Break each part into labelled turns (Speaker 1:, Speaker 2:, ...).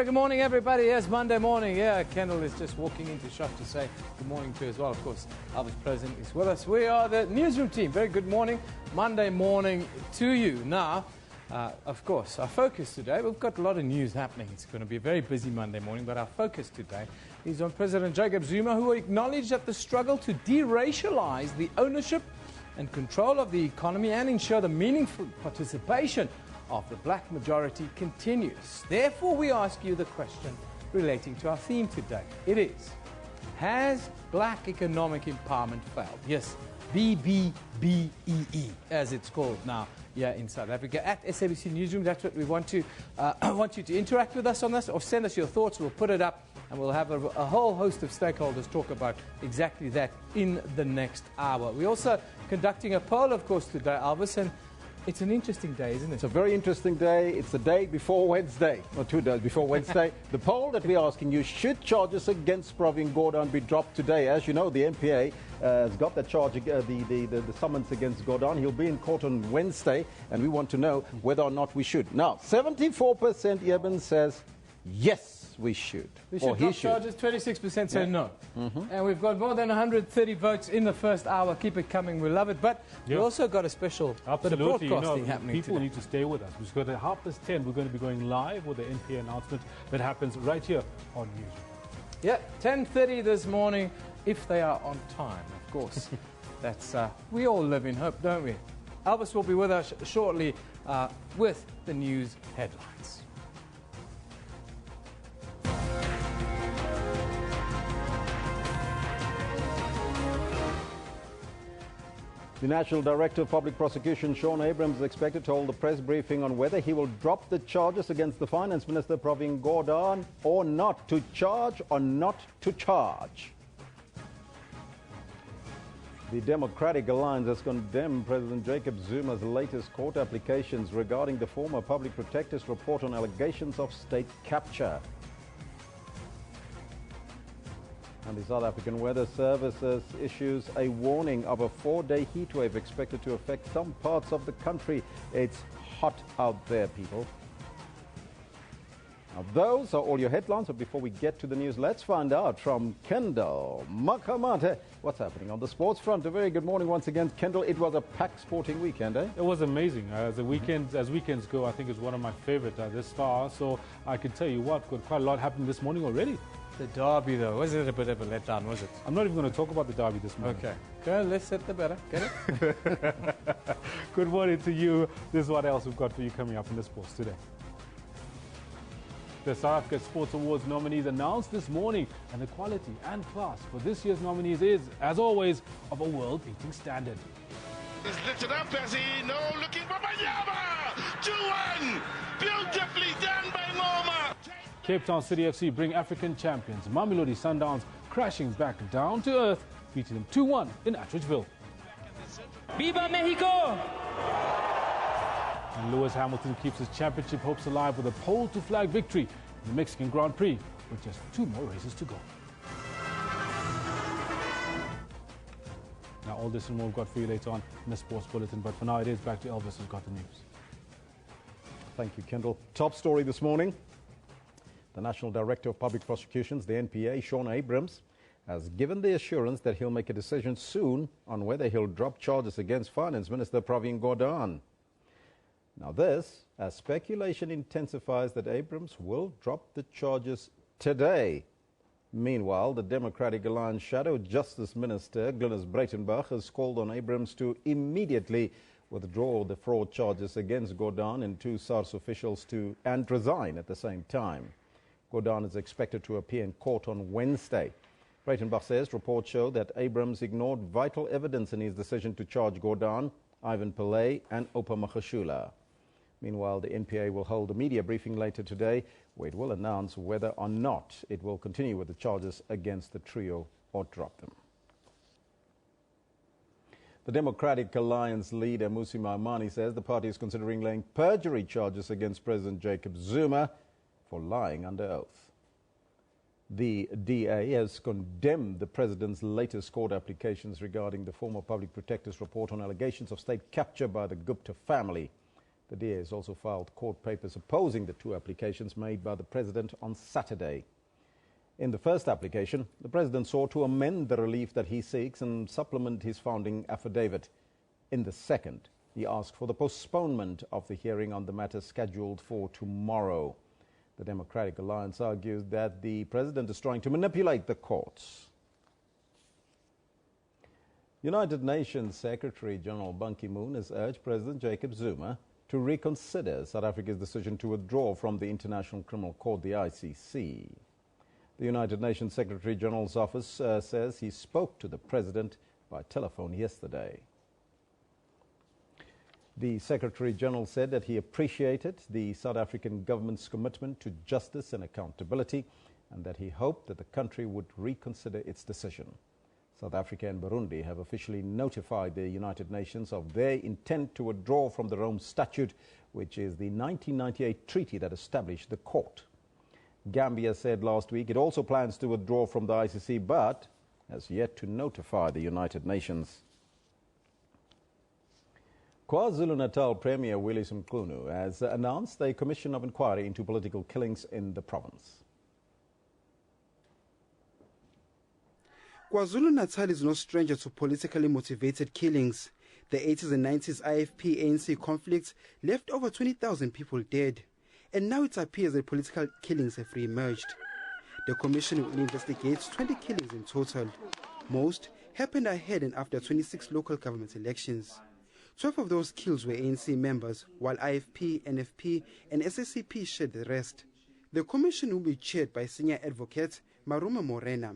Speaker 1: Very good morning, everybody. Yes, Monday morning. Yeah, Kendall is just walking into shop to say good morning to you as well. Of course, Elvis President is with us. We are the Newsroom team. Very good morning, Monday morning to you. Now, of course, our focus today, we've got a lot of news happening. It's going to be a very busy Monday morning, but our focus today is on President Jacob Zuma, who acknowledged that the struggle to de-racialize the ownership and control of the economy and ensure the meaningful participation of the black majority continues. Therefore, we ask you the question relating to our theme today. It is, has black economic empowerment failed? Yes, B-BBEE, as it's called now here in South Africa. At SABC Newsroom, that's what we want to want you to interact with us on this, or send us your thoughts. We'll put it up, and we'll have a whole host of stakeholders talk about exactly that in the next hour. We're also conducting a poll, of course, today, Elvis, and it's an interesting day, isn't it?
Speaker 2: It's a very interesting day. It's the day before Wednesday, or 2 days before Wednesday. The poll that we're asking you, should charges against Pravin Gordhan be dropped today? As you know, the NPA has got the charge, the summons against Gordhan. He'll be in court on Wednesday, and we want to know whether or not we should. Now, 74% Eben says yes, we should.
Speaker 1: We should drop charges. 26% say no. And we've got more than 130 votes in the first hour. Keep it coming. We love it. But we've also got a special bit of broadcasting happening
Speaker 3: People
Speaker 1: today.
Speaker 3: need to stay with us. We've got at 10:30. We're going to be going live with the NPA announcement that happens right here on Newsroom.
Speaker 1: Yeah, 10:30 this morning, if they are on time, of course. That's we all live in hope, don't we? Elvis will be with us shortly with the news headlines.
Speaker 2: The National Director of Public Prosecution, Shaun Abrahams, is expected to hold a press briefing on whether he will drop the charges against the Finance Minister, Pravin Gordhan, or not. To charge or not to charge. The Democratic Alliance has condemned President Jacob Zuma's latest court applications regarding the former public protector's report on allegations of state capture. And the South African Weather Services issues a warning of a 4-day heatwave expected to affect some parts of the country. It's hot out there, people. Now, those are all your headlines. But before we get to the news, let's find out from Kendall Makamate what's happening on the sports front. A very good morning once again, Kendall. It was a packed sporting weekend, eh?
Speaker 3: It was amazing. As weekends go, I think it's one of my favorite this far. So I can tell you what, got quite a lot happening this morning already.
Speaker 1: The derby, though, was it a bit of a letdown, was it?
Speaker 3: I'm not even going to talk about the derby this morning.
Speaker 1: Okay. Go, let's set the better. Get it?
Speaker 3: Good morning to you. This is what else we've got for you coming up in the sports today. The South Africa Sports Awards nominees announced this morning, and the quality and class for this year's nominees is, as always, of a world-beating standard.
Speaker 4: It's lifted up as he looking for Manyama! 2-1! Beautifully done by Ngoma!
Speaker 3: Cape Town City FC bring African champions Mamelodi Sundowns crashing back down to earth, beating them 2-1 in Atteridgeville.
Speaker 5: Viva Mexico!
Speaker 3: And Lewis Hamilton keeps his championship hopes alive with a pole-to-flag victory in the Mexican Grand Prix, with just 2 more races to go. Now, all this and more we've got for you later on in the Sports Bulletin, but for now it is back to Elvis who's got the news.
Speaker 2: Thank you, Kendall. Top story this morning. The National Director of Public Prosecutions, the NPA, Shaun Abrahams, has given the assurance that he'll make a decision soon on whether he'll drop charges against Finance Minister Pravin Gordhan. Now this, as speculation intensifies that Abrahams will drop the charges today. Meanwhile, the Democratic Alliance Shadow Justice Minister, Glynis Breitenbach, has called on Abrahams to immediately withdraw the fraud charges against Gordhan and 2 SARS officials and resign at the same time. Gordhan is expected to appear in court on Wednesday. Breitenbach says reports show that Abrahams ignored vital evidence in his decision to charge Gordhan, Ivan Pillay and Opa Magashula. Meanwhile, the NPA will hold a media briefing later today where it will announce whether or not it will continue with the charges against the trio or drop them. The Democratic Alliance leader, Musi Maimane, says the party is considering laying perjury charges against President Jacob Zuma for lying under oath. The DA has condemned the president's latest court applications regarding the former public protector's report on allegations of state capture by the Gupta family. The DA has also filed court papers opposing the two applications made by the president on Saturday. In the first application, the president sought to amend the relief that he seeks and supplement his founding affidavit. In the second, he asked for the postponement of the hearing on the matter scheduled for tomorrow. The Democratic Alliance argues that the president is trying to manipulate the courts. United Nations Secretary-General Ban Ki-moon has urged President Jacob Zuma to reconsider South Africa's decision to withdraw from the International Criminal Court, the ICC. The United Nations Secretary-General's office says he spoke to the president by telephone yesterday. The Secretary-General said that he appreciated the South African government's commitment to justice and accountability and that he hoped that the country would reconsider its decision. South Africa and Burundi have officially notified the United Nations of their intent to withdraw from the Rome Statute, which is the 1998 treaty that established the court. Gambia said last week it also plans to withdraw from the ICC, but has yet to notify the United Nations. KwaZulu-Natal Premier Willie Mkhunu has announced a commission of inquiry into political killings in the province.
Speaker 6: KwaZulu-Natal is no stranger to politically motivated killings. The 80s and 90s IFP-ANC conflicts left over 20,000 people dead. And now it appears that political killings have re-emerged. The commission will investigate 20 killings in total. Most happened ahead and after 26 local government elections. 12 of those kills were ANC members, while IFP, NFP and SACP shared the rest. The commission will be chaired by senior advocate Marume Morena.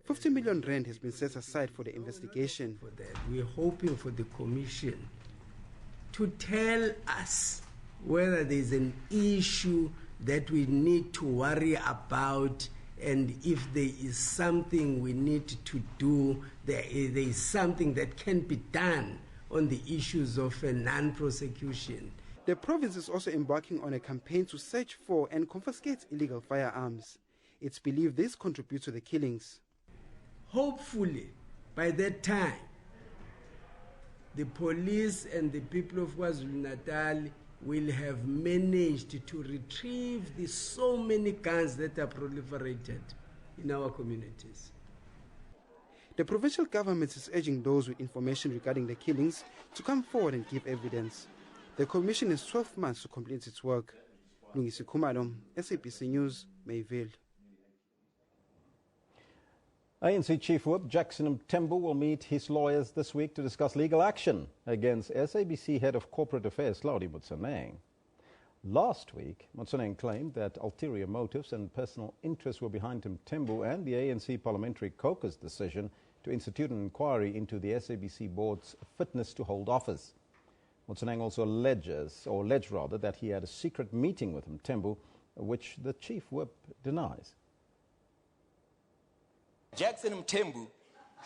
Speaker 6: 50 million rand has been set aside for the investigation.
Speaker 7: For that, we're hoping for the commission to tell us whether there's an issue that we need to worry about, and if there is something we need to do, there is something that can be done on the issues of non-prosecution.
Speaker 6: The province is also embarking on a campaign to search for and confiscate illegal firearms. It's believed this contributes to the killings.
Speaker 7: Hopefully, by that time, the police and the people of KwaZulu-Natal will have managed to retrieve the so many guns that are proliferated in our communities.
Speaker 6: The provincial government is urging those with information regarding the killings to come forward and give evidence. The commission has 12 months to complete its work. Lungisi Khumalo, SABC News, Mayville.
Speaker 2: ANC Chief Whip Jackson Mthembu will meet his lawyers this week to discuss legal action against SABC Head of Corporate Affairs, Hlaudi Motsoeneng. Last week, Motsoeneng claimed that ulterior motives and personal interests were behind Mthembu and the ANC Parliamentary Caucus decision to institute an inquiry into the SABC board's fitness to hold office. Motsoeneng also alleged that he had a secret meeting with Mthembu, which the Chief Whip denies.
Speaker 8: Jackson Mthembu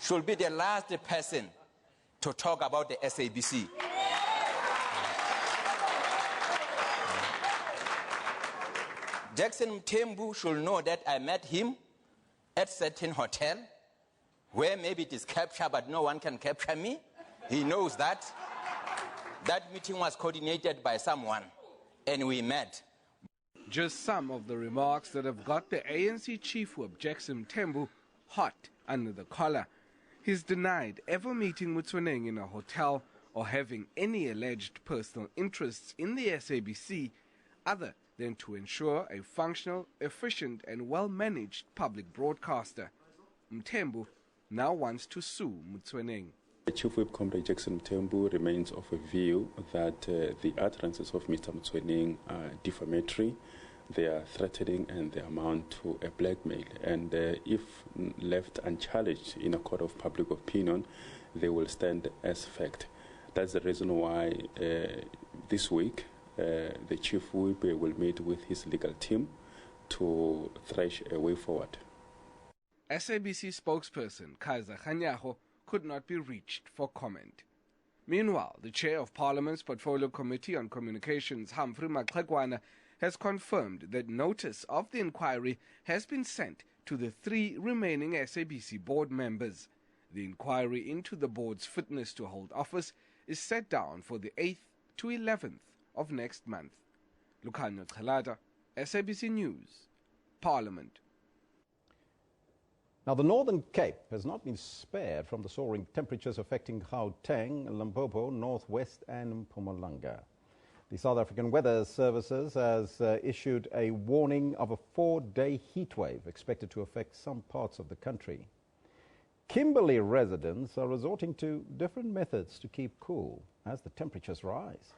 Speaker 8: should be the last person to talk about the SABC. Jackson Mthembu should know that I met him at certain hotel where maybe it is captured, but no one can capture me. He knows that. That meeting was coordinated by someone, and we met.
Speaker 9: Just some of the remarks that have got the ANC Chief Whip Jackson Mthembu hot under the collar. He's denied ever meeting Motsoeneng in a hotel or having any alleged personal interests in the SABC other than to ensure a functional, efficient and well-managed public broadcaster. Mthembu now wants to sue Motsoeneng.
Speaker 10: Chief Whip Comrade Jackson Mthembu remains of a view that the utterances of Mr. Motsoeneng are defamatory, they are threatening, and they amount to a blackmail. And if left unchallenged in a court of public opinion, they will stand as fact. That's the reason why this week the Chief Whip will meet with his legal team to thresh a way forward.
Speaker 9: SABC spokesperson Kaiser Khanyago could not be reached for comment. Meanwhile, the chair of Parliament's Portfolio Committee on Communications, Humphrey Maxegwana, has confirmed that notice of the inquiry has been sent to the 3 remaining SABC board members. The inquiry into the board's fitness to hold office is set down for the 8th to 11th of next month. Lukhanyo Chalada, SABC News, Parliament.
Speaker 2: Now, the Northern Cape has not been spared from the soaring temperatures affecting Gauteng, Limpopo, Northwest and Mpumalanga. The South African Weather Services has issued a warning of a 4-day heatwave expected to affect some parts of the country. Kimberley residents are resorting to different methods to keep cool as the temperatures rise.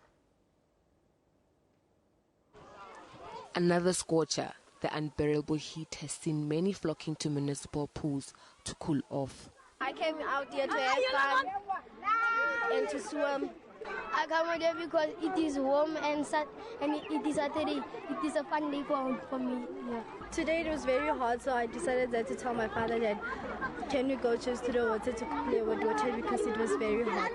Speaker 11: Another scorcher. The unbearable heat has seen many flocking to municipal pools to cool off.
Speaker 12: I came out here to have fun and to swim. I come out here because it is warm and it is Saturday. It is a fun day for me. Yeah. Today it was very hot, so I decided to tell my father that can we go just to the water to play with water because it was very hot.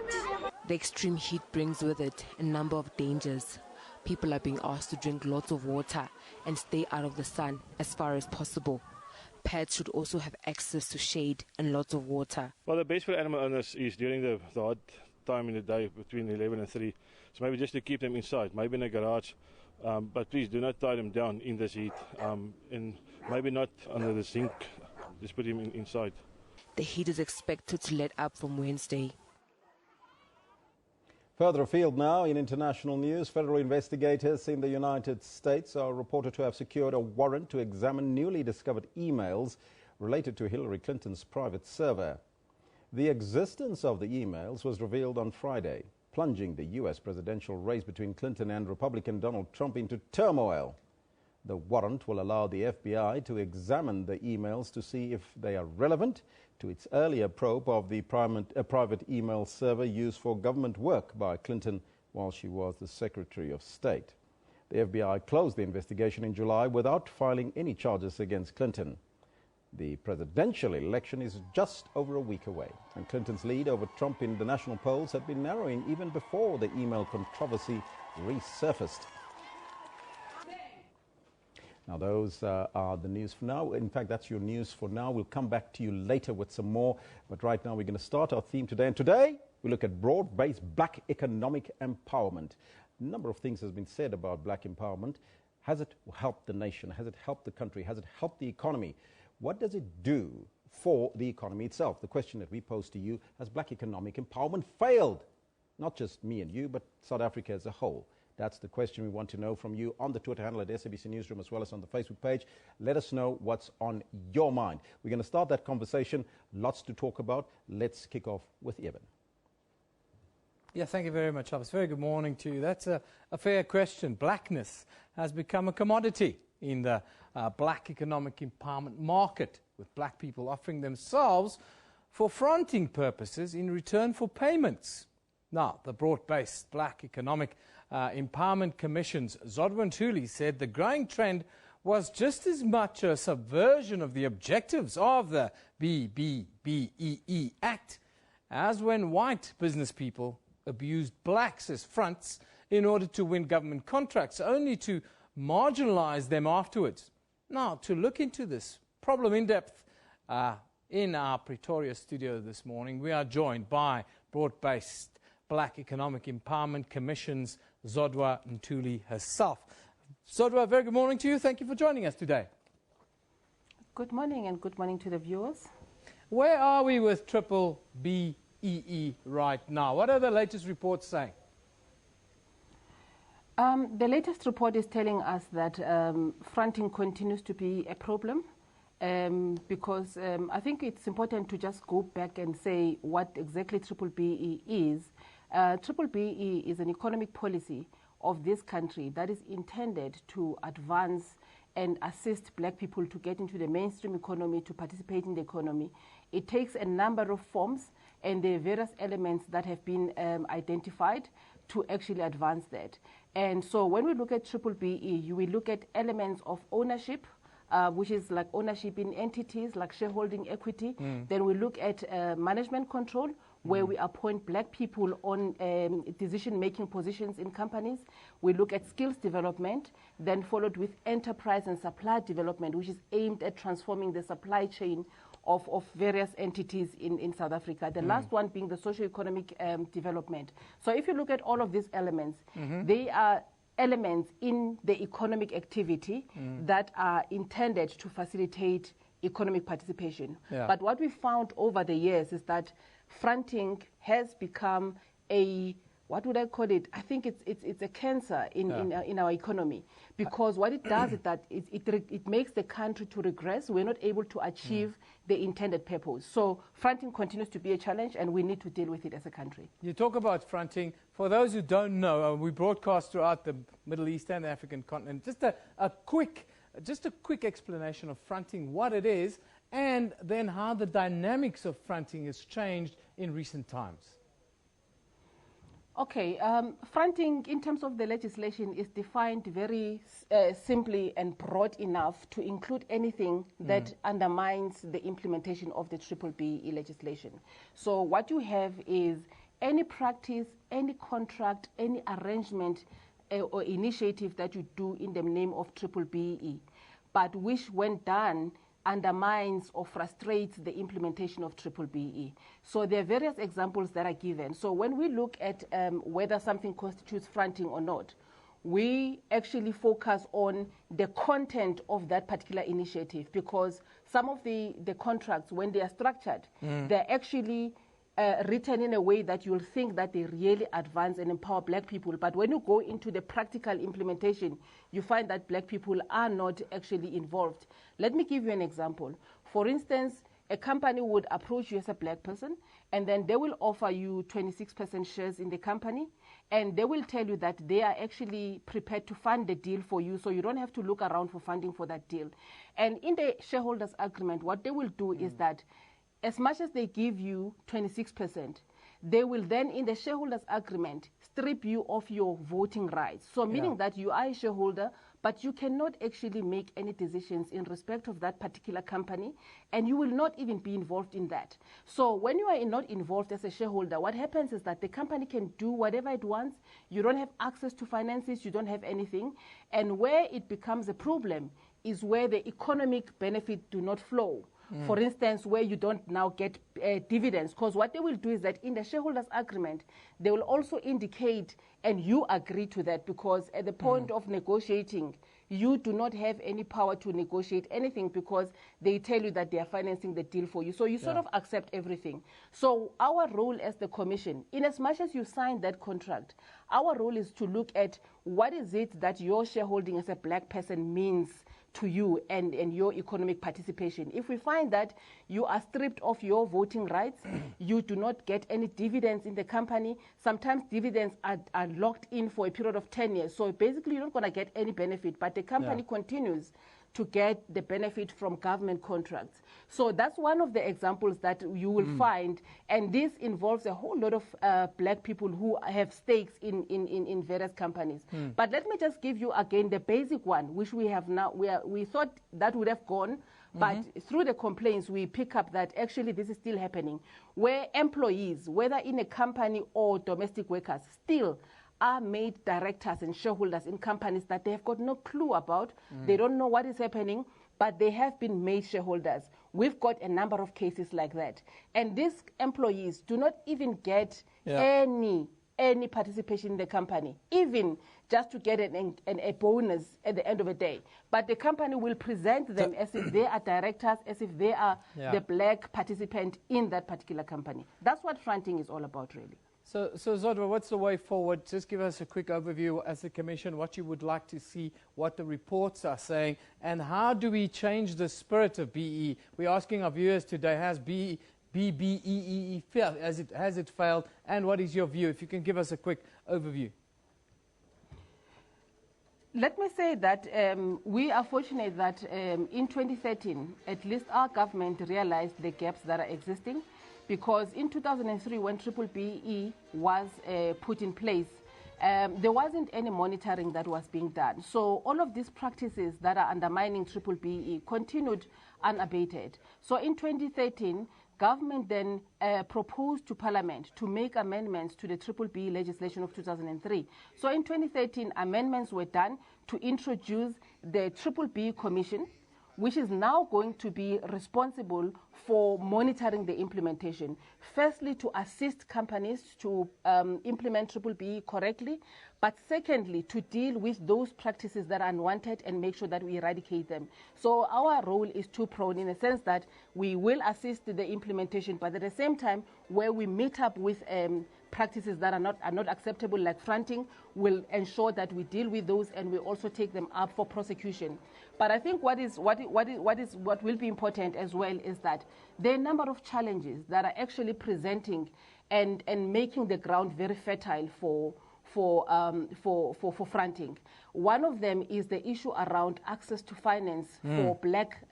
Speaker 11: The extreme heat brings with it a number of dangers. People are being asked to drink lots of water and stay out of the sun as far as possible. Pets should also have access to shade and lots of water.
Speaker 13: Well, the best for animal owners is during the hot time in the day between 11 and 3. So maybe just to keep them inside, maybe in a garage. But please do not tie them down in this heat. And maybe not under the sink. Just put them inside.
Speaker 11: The heat is expected to let up from Wednesday.
Speaker 2: Further afield now, in international news, federal investigators in the United States are reported to have secured a warrant to examine newly discovered emails related to Hillary Clinton's private server. The existence of the emails was revealed on Friday, plunging the U.S. presidential race between Clinton and Republican Donald Trump into turmoil. The warrant will allow the FBI to examine the emails to see if they are relevant to its earlier probe of the private email server used for government work by Clinton while she was the Secretary of State. The FBI closed the investigation in July without filing any charges against Clinton. The presidential election is just over a week away, and Clinton's lead over Trump in the national polls had been narrowing even before the email controversy resurfaced. Now, those are the news for now. In fact, that's your news for now. We'll come back to you later with some more. But right now, we're going to start our theme today. And today, we look at broad-based black economic empowerment. A number of things has been said about black empowerment. Has it helped the nation? Has it helped the country? Has it helped the economy? What does it do for the economy itself? The question that we pose to you, has black economic empowerment failed? Not just me and you, but South Africa as a whole. That's the question we want to know from you on the Twitter handle at SABC Newsroom as well as on the Facebook page. Let us know what's on your mind. We're going to start that conversation. Lots to talk about. Let's kick off with Eben.
Speaker 1: Yeah, thank you very much, Albert. Very good morning to you. That's a fair question. Blackness has become a commodity in the black economic empowerment market, with black people offering themselves for fronting purposes in return for payments. Now, the broad-based Black Economic Empowerment Commission's Zodwa Ntuli said the growing trend was just as much a subversion of the objectives of the B-BBEE Act as when white business people abused blacks as fronts in order to win government contracts, only to marginalize them afterwards. Now, to look into this problem in depth, in our Pretoria studio this morning, we are joined by broad-based Black Economic Empowerment Commission's Zodwa Ntuli herself. Zodwa, very good morning to you. Thank you for joining us today.
Speaker 14: Good morning, and good morning to the viewers.
Speaker 1: Where are we with B-BBEE right now? What are the latest reports saying?
Speaker 14: The latest report is telling us that fronting continues to be a problem because I think it's important to just go back and say what exactly B-BBEE is. B-BBEE is an economic policy of this country that is intended to advance and assist black people to get into the mainstream economy, to participate in the economy. It takes a number of forms, and there are various elements that have been identified to actually advance that. And so when we look at B-BBEE, we look at elements of ownership, which is like ownership in entities, like shareholding equity. Then we look at management control, where we appoint black people on decision-making positions in companies. We look at skills development, then followed with enterprise and supply development, which is aimed at transforming the supply chain of various entities in South Africa. The last one being the socio-economic development. So if you look at all of these elements, they are elements in the economic activity that are intended to facilitate economic participation.
Speaker 1: Yeah.
Speaker 14: But what we found over the years is that fronting has become a, what would I call it? I think it's a cancer in our economy, because what it does is that it makes the country to regress. We're not able to achieve the intended purpose. So fronting continues to be a challenge, and we need to deal with it as a country.
Speaker 1: You talk about fronting. For those who don't know, we broadcast throughout the Middle East and the African continent. Just a quick explanation of fronting, what it is, and then how the dynamics of fronting has changed in recent times.
Speaker 14: Okay, fronting in terms of the legislation is defined very simply and broad enough to include anything that undermines the implementation of the B-BBEE legislation. So what you have is any practice, any contract, any arrangement or initiative that you do in the name of B-BBEE, but which when done undermines or frustrates the implementation of B-BBEE. So there are various examples that are given. So when we look at whether something constitutes fronting or not, we actually focus on the content of that particular initiative, because some of the contracts, when they are structured, they're actually written in a way that you'll think that they really advance and empower black people. But when you go into the practical implementation, you find that black people are not actually involved. Let me give you an example. For instance, a company would approach you as a black person, and then they will offer you 26% shares in the company, and they will tell you that they are actually prepared to fund the deal for you, so you don't have to look around for funding for that deal. And in the shareholders agreement, what they will do is that as much as they give you 26%, they will then, in the shareholders agreement, strip you of your voting rights. So meaning that you are a shareholder, but you cannot actually make any decisions in respect of that particular company, and you will not even be involved in that. So when you are not involved as a shareholder, what happens is that the company can do whatever it wants. You don't have access to finances, you don't have anything. And where it becomes a problem is where the economic benefit do not flow. For instance, where you don't now get dividends, because what they will do is that in the shareholders agreement, they will also indicate, and you agree to that, because at the point of negotiating, you do not have any power to negotiate anything, because they tell you that they are financing the deal for you. So you sort of accept everything. So our role as the commission, in as much as you sign that contract, our role is to look at what is it that your shareholding as a black person means to you and your economic participation. If we find that you are stripped of your voting rights, you do not get any dividends in the company, sometimes dividends are locked in for a period of 10 years. So basically you're not going to get any benefit, but the company continues to get the benefit from government contracts. So that's one of the examples that you will find, and this involves a whole lot of black people who have stakes in various companies. But let me just give you again the basic one, which we have now. We thought that would have gone, but through the complaints we pick up that actually this is still happening, where employees, whether in a company or domestic workers, still are made directors and shareholders in companies that they have got no clue about. They don't know what is happening, but they have been made shareholders. We've got a number of cases like that. And these employees do not even get any participation in the company, even just to get a bonus at the end of the day. But the company will present them as if they are directors, as if they are the black participant in that particular company. That's what fronting is all about, really.
Speaker 1: So Zodwa, what's the way forward? Just give us a quick overview as a commission, what you would like to see, what the reports are saying, and how do we change the spirit of BE? We're asking our viewers today, has B-BBEE failed? Has it failed? And what is your view? If you can give us a quick overview.
Speaker 14: Let me say that we are fortunate that in 2013, at least our government realized the gaps that are existing. Because in 2003, when B-BBEE was put in place, there wasn't any monitoring that was being done. So all of these practices that are undermining B-BBEE continued unabated. So in 2013, government then proposed to Parliament to make amendments to the B-BBEE legislation of 2003. So in 2013, amendments were done to introduce the B-BBEE Commission, which is now going to be responsible for monitoring the implementation. Firstly, to assist companies to implement B-BBEE correctly, but secondly, to deal with those practices that are unwanted and make sure that we eradicate them. So our role is two-pronged in the sense that we will assist the implementation, but at the same time, where we meet up with practices that are not acceptable, like fronting, will ensure that we deal with those and we also take them up for prosecution. But I think what will be important as well is that there are a number of challenges that are actually presenting and making the ground very fertile for fronting. One of them is the issue around access to finance for black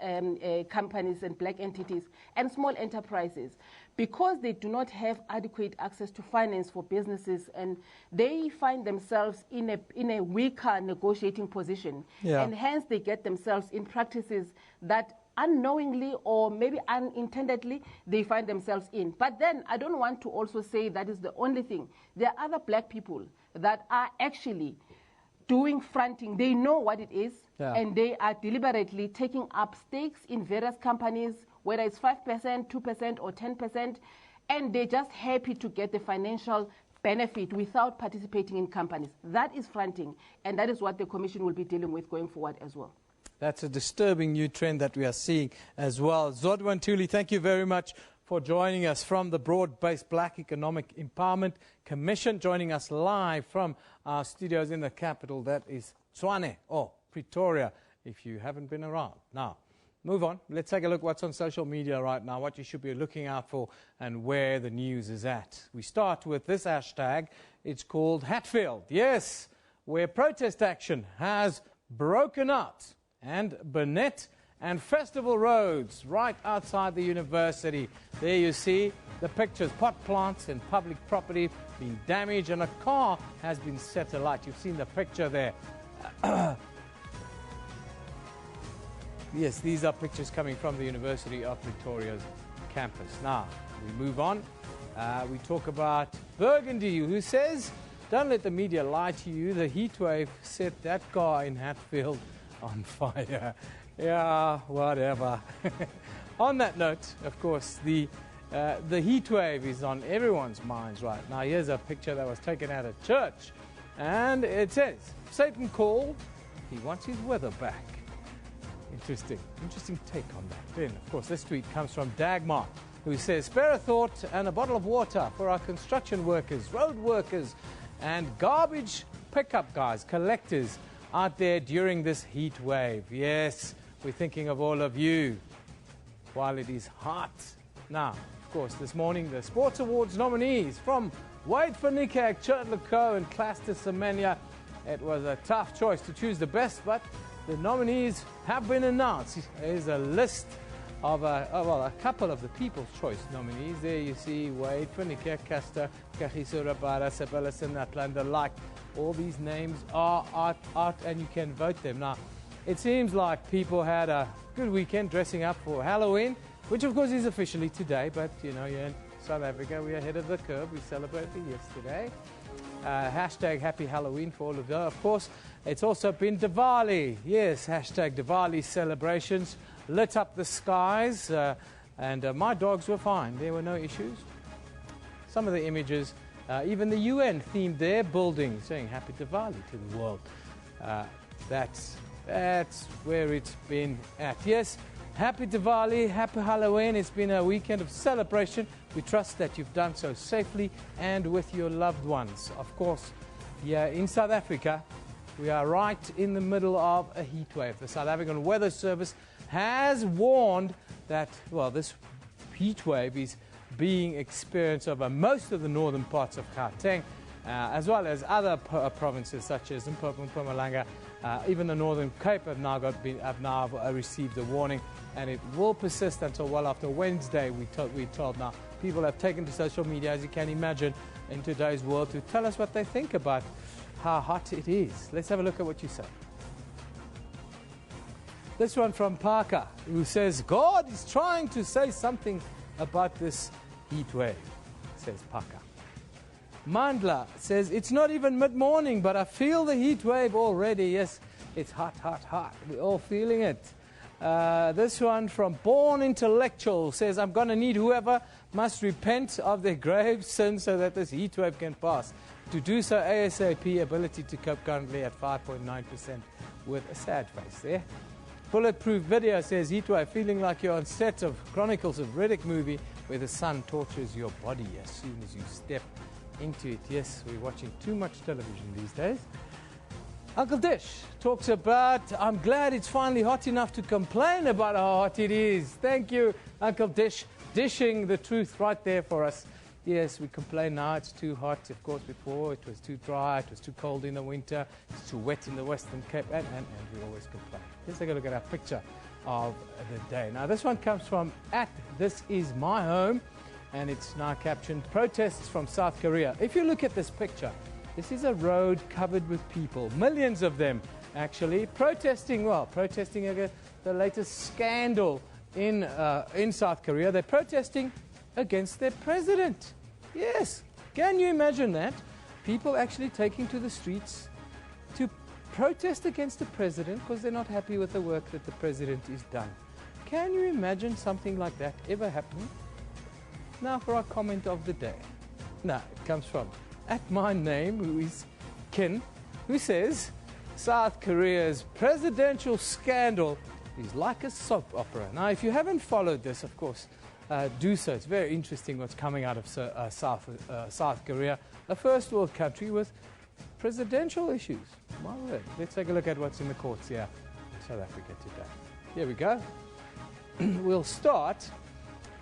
Speaker 14: companies and black entities and small enterprises, because they do not have adequate access to finance for businesses, and they find themselves in a weaker negotiating position, and hence they get themselves in practices that unknowingly or maybe unintendedly they find themselves in. But then I don't want to also say that is the only thing. There are other black people that are actually doing fronting. They know what it is, and they are deliberately taking up stakes in various companies, whether it's 5%, 2%, or 10%, and they're just happy to get the financial benefit without participating in companies. That is fronting, and that is what the Commission will be dealing with going forward as well.
Speaker 1: That's a disturbing new trend that we are seeing as well. Zodwa Ntuli, thank you very much for joining us from the Broad-Based Black Economic Empowerment Commission, joining us live from our studios in the capital, that is Tshwane or Pretoria, if you haven't been around. Now, move on. Let's take a look what's on social media right now, what you should be looking out for and where the news is at. We start with this hashtag. It's called Hatfield. Yes, where protest action has broken out. And Burnett and Festival Roads right outside the university. There you see the pictures, pot plants and public property being damaged, and a car has been set alight. You've seen the picture there. Yes, these are pictures coming from the University of Pretoria's campus. Now, we move on. We talk about Burgundy, who says, don't let the media lie to you. The heatwave set that car in Hatfield on fire. Yeah, whatever. On that note, of course, the heat wave is on everyone's minds right now. Here's a picture that was taken out of church, and it says, Satan called, he wants his weather back. Interesting take on that. Then, of course, this tweet comes from Dagmar, who says, spare a thought and a bottle of water for our construction workers, road workers, and garbage pickup guys, collectors out there during this heat wave. Yes, we're thinking of all of you while it is hot. Now, of course, this morning, the Sports Awards nominees from Wade van Niekerk, Chert Leco, and Cluster Semenya. It was a tough choice to choose the best, but the nominees have been announced. There's a list of a couple of the People's Choice nominees. There you see Wade van Niekerk, Cluster, Kagiso Rabada, Sabella Sinatla, and the like. All these names are out, and you can vote them. Now, it seems like people had a good weekend dressing up for Halloween, which of course is officially today, but you know, you're in South Africa, we're ahead of the curve. We celebrated yesterday. Hashtag Happy Halloween for all of you. Of course, it's also been Diwali. Yes, hashtag Diwali celebrations lit up the skies, and my dogs were fine. There were no issues. Some of the images, even the UN themed their building, saying Happy Diwali to the world. That's where it's been at. Yes, Happy Diwali, Happy Halloween. It's been a weekend of celebration. We trust that you've done so safely and with your loved ones. Of course, yeah, in South Africa, we are right in the middle of a heat wave. The South African Weather Service has warned that, well, this heat wave is being experienced over most of the northern parts of Gauteng, as well as other provinces such as Limpopo and Mpumalanga. Even the Northern Cape have now received a warning, and it will persist until well after Wednesday, we're told. Now, people have taken to social media, as you can imagine, in today's world to tell us what they think about how hot it is. Let's have a look at what you say. This one from Parker, who says, God is trying to say something about this heat wave, says Parker. Mandla says, it's not even mid-morning, but I feel the heat wave already. Yes, it's hot, hot, hot. We're all feeling it. This one from Born Intellectual says, I'm going to need whoever must repent of their grave sins so that this heat wave can pass. To do so ASAP, ability to cope currently at 5.9% with a sad face there. Bulletproof Video says, heatwave, feeling like you're on set of Chronicles of Riddick movie where the sun tortures your body as soon as you step into it. Yes, we're watching too much television these days. Uncle Dish talks about, I'm glad it's finally hot enough to complain about how hot it is. Thank you, Uncle Dish, dishing the truth right there for us. Yes, we complain now it's too hot. Of course, before it was too dry, it was too cold in the winter, it's too wet in the Western Cape, and we always complain. Let's take a look at our picture of the day. Now, this one comes from @ThisIsMyHome, and it's now captioned, protests from South Korea. If you look at this picture, this is a road covered with people, millions of them actually, protesting against the latest scandal in South Korea. They're protesting against their president. Yes, can you imagine that? People actually taking to the streets to protest against the president because they're not happy with the work that the president is done. Can you imagine something like that ever happening? Now for our comment of the day. Now, it comes from @MyName, who is Kin, who says, South Korea's presidential scandal is like a soap opera. Now, if you haven't followed this, of course, do so. It's very interesting what's coming out of South Korea, a first world country with presidential issues. My word. Let's take a look at what's in the courts here in South Africa today. Here we go. We'll start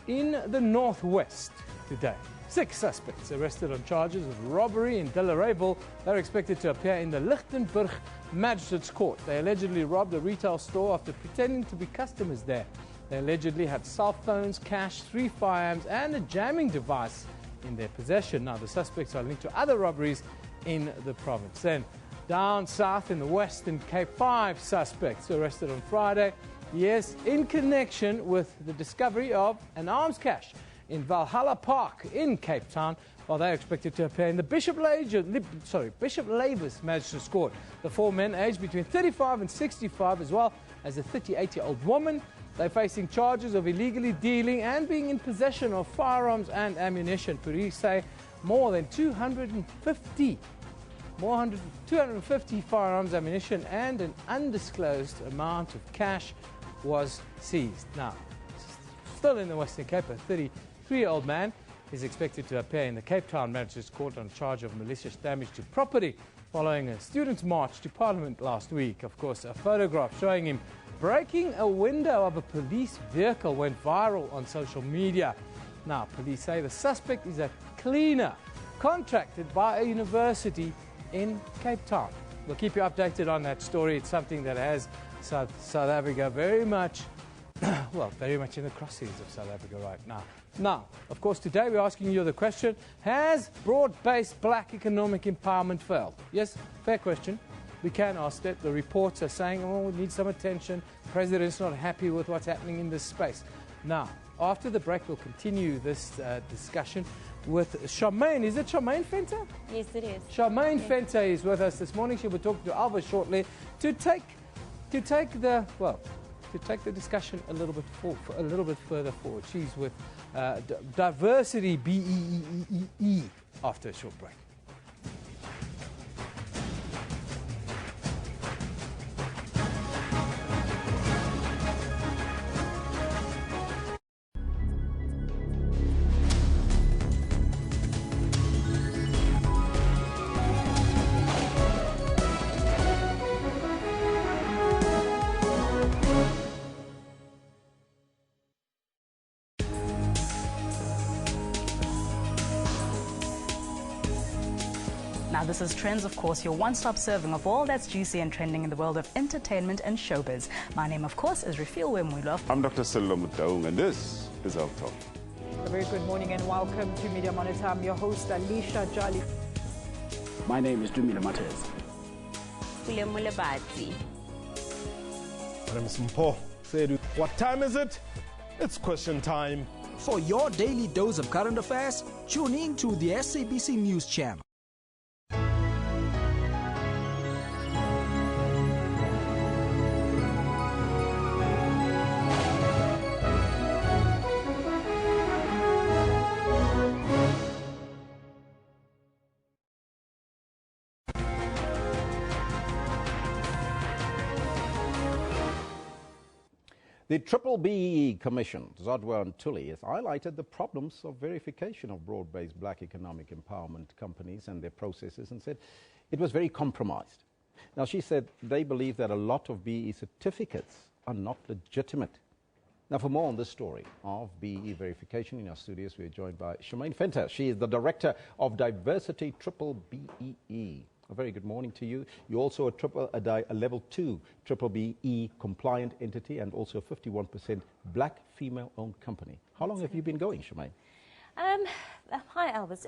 Speaker 1: in the northwest today. 6 suspects arrested on charges of robbery in Delaraville. They're expected to appear in the Lichtenburg Magistrates Court. They allegedly robbed a retail store after pretending to be customers there. They allegedly had cell phones, cash, 3 firearms, and a jamming device in their possession. Now, the suspects are linked to other robberies in the province. Then, down south in the Western Cape, 5 suspects arrested on Friday. Yes, in connection with the discovery of an arms cache in Valhalla Park in Cape Town, while they are expected to appear in the Bishop Lavis Magistrates Court. The 4 men aged between 35 and 65, as well as a 38-year-old woman. They're facing charges of illegally dealing and being in possession of firearms and ammunition. Police say more than 250 firearms, ammunition, and an undisclosed amount of cash was seized. Now, still in the Western Cape, a 33-year-old man is expected to appear in the Cape Town Magistrates Court on charge of malicious damage to property following a students' march to Parliament last week. Of course, a photograph showing him breaking a window of a police vehicle went viral on social media. Now, police say the suspect is a cleaner contracted by a university in Cape Town. We'll keep you updated on that story. It's something that has South Africa very much in the crosshairs of South Africa right now. Now, of course, today we're asking you the question, has broad-based black economic empowerment failed? Yes, fair question. We can ask that. The reports are saying, we need some attention. The president's not happy with what's happening in this space. Now, after the break, we'll continue this discussion with Charmaine. Is it Charmaine Fenter?
Speaker 15: Yes, it is.
Speaker 1: Charmaine Fenter is with us this morning. She'll be talking to Alva shortly to take the discussion a little bit further forward. She's with Diversity B-BBEE after a short break.
Speaker 16: Now, this is Trends, of course, your one-stop serving of all that's juicy and trending in the world of entertainment and showbiz. My name, of course, is Refiwe Mwilo.
Speaker 17: I'm Dr. Sello Mutaung, and this is our talk.
Speaker 18: A very good morning and welcome to Media Monitor. I'm your host, Alicia Jolly.
Speaker 19: My name is Dumila Matters.
Speaker 20: What time is it? It's question time.
Speaker 21: For your daily dose of current affairs, tune in to the SABC News Channel.
Speaker 2: The B-BBEE Commission, Zodwa and Tully, has highlighted the problems of verification of broad-based black economic empowerment companies and their processes and said it was very compromised. Now, she said they believe that a lot of BEE certificates are not legitimate. Now, for more on this story of BEE verification, in our studios, we are joined by Shemaine Fenter. She is the Director of Diversity B-BBEE. A very good morning to you. You're also a level 2 B-BBEE compliant entity and also a 51% black female-owned company. How long have you been going, Shemaine?
Speaker 15: Hi, Elvis.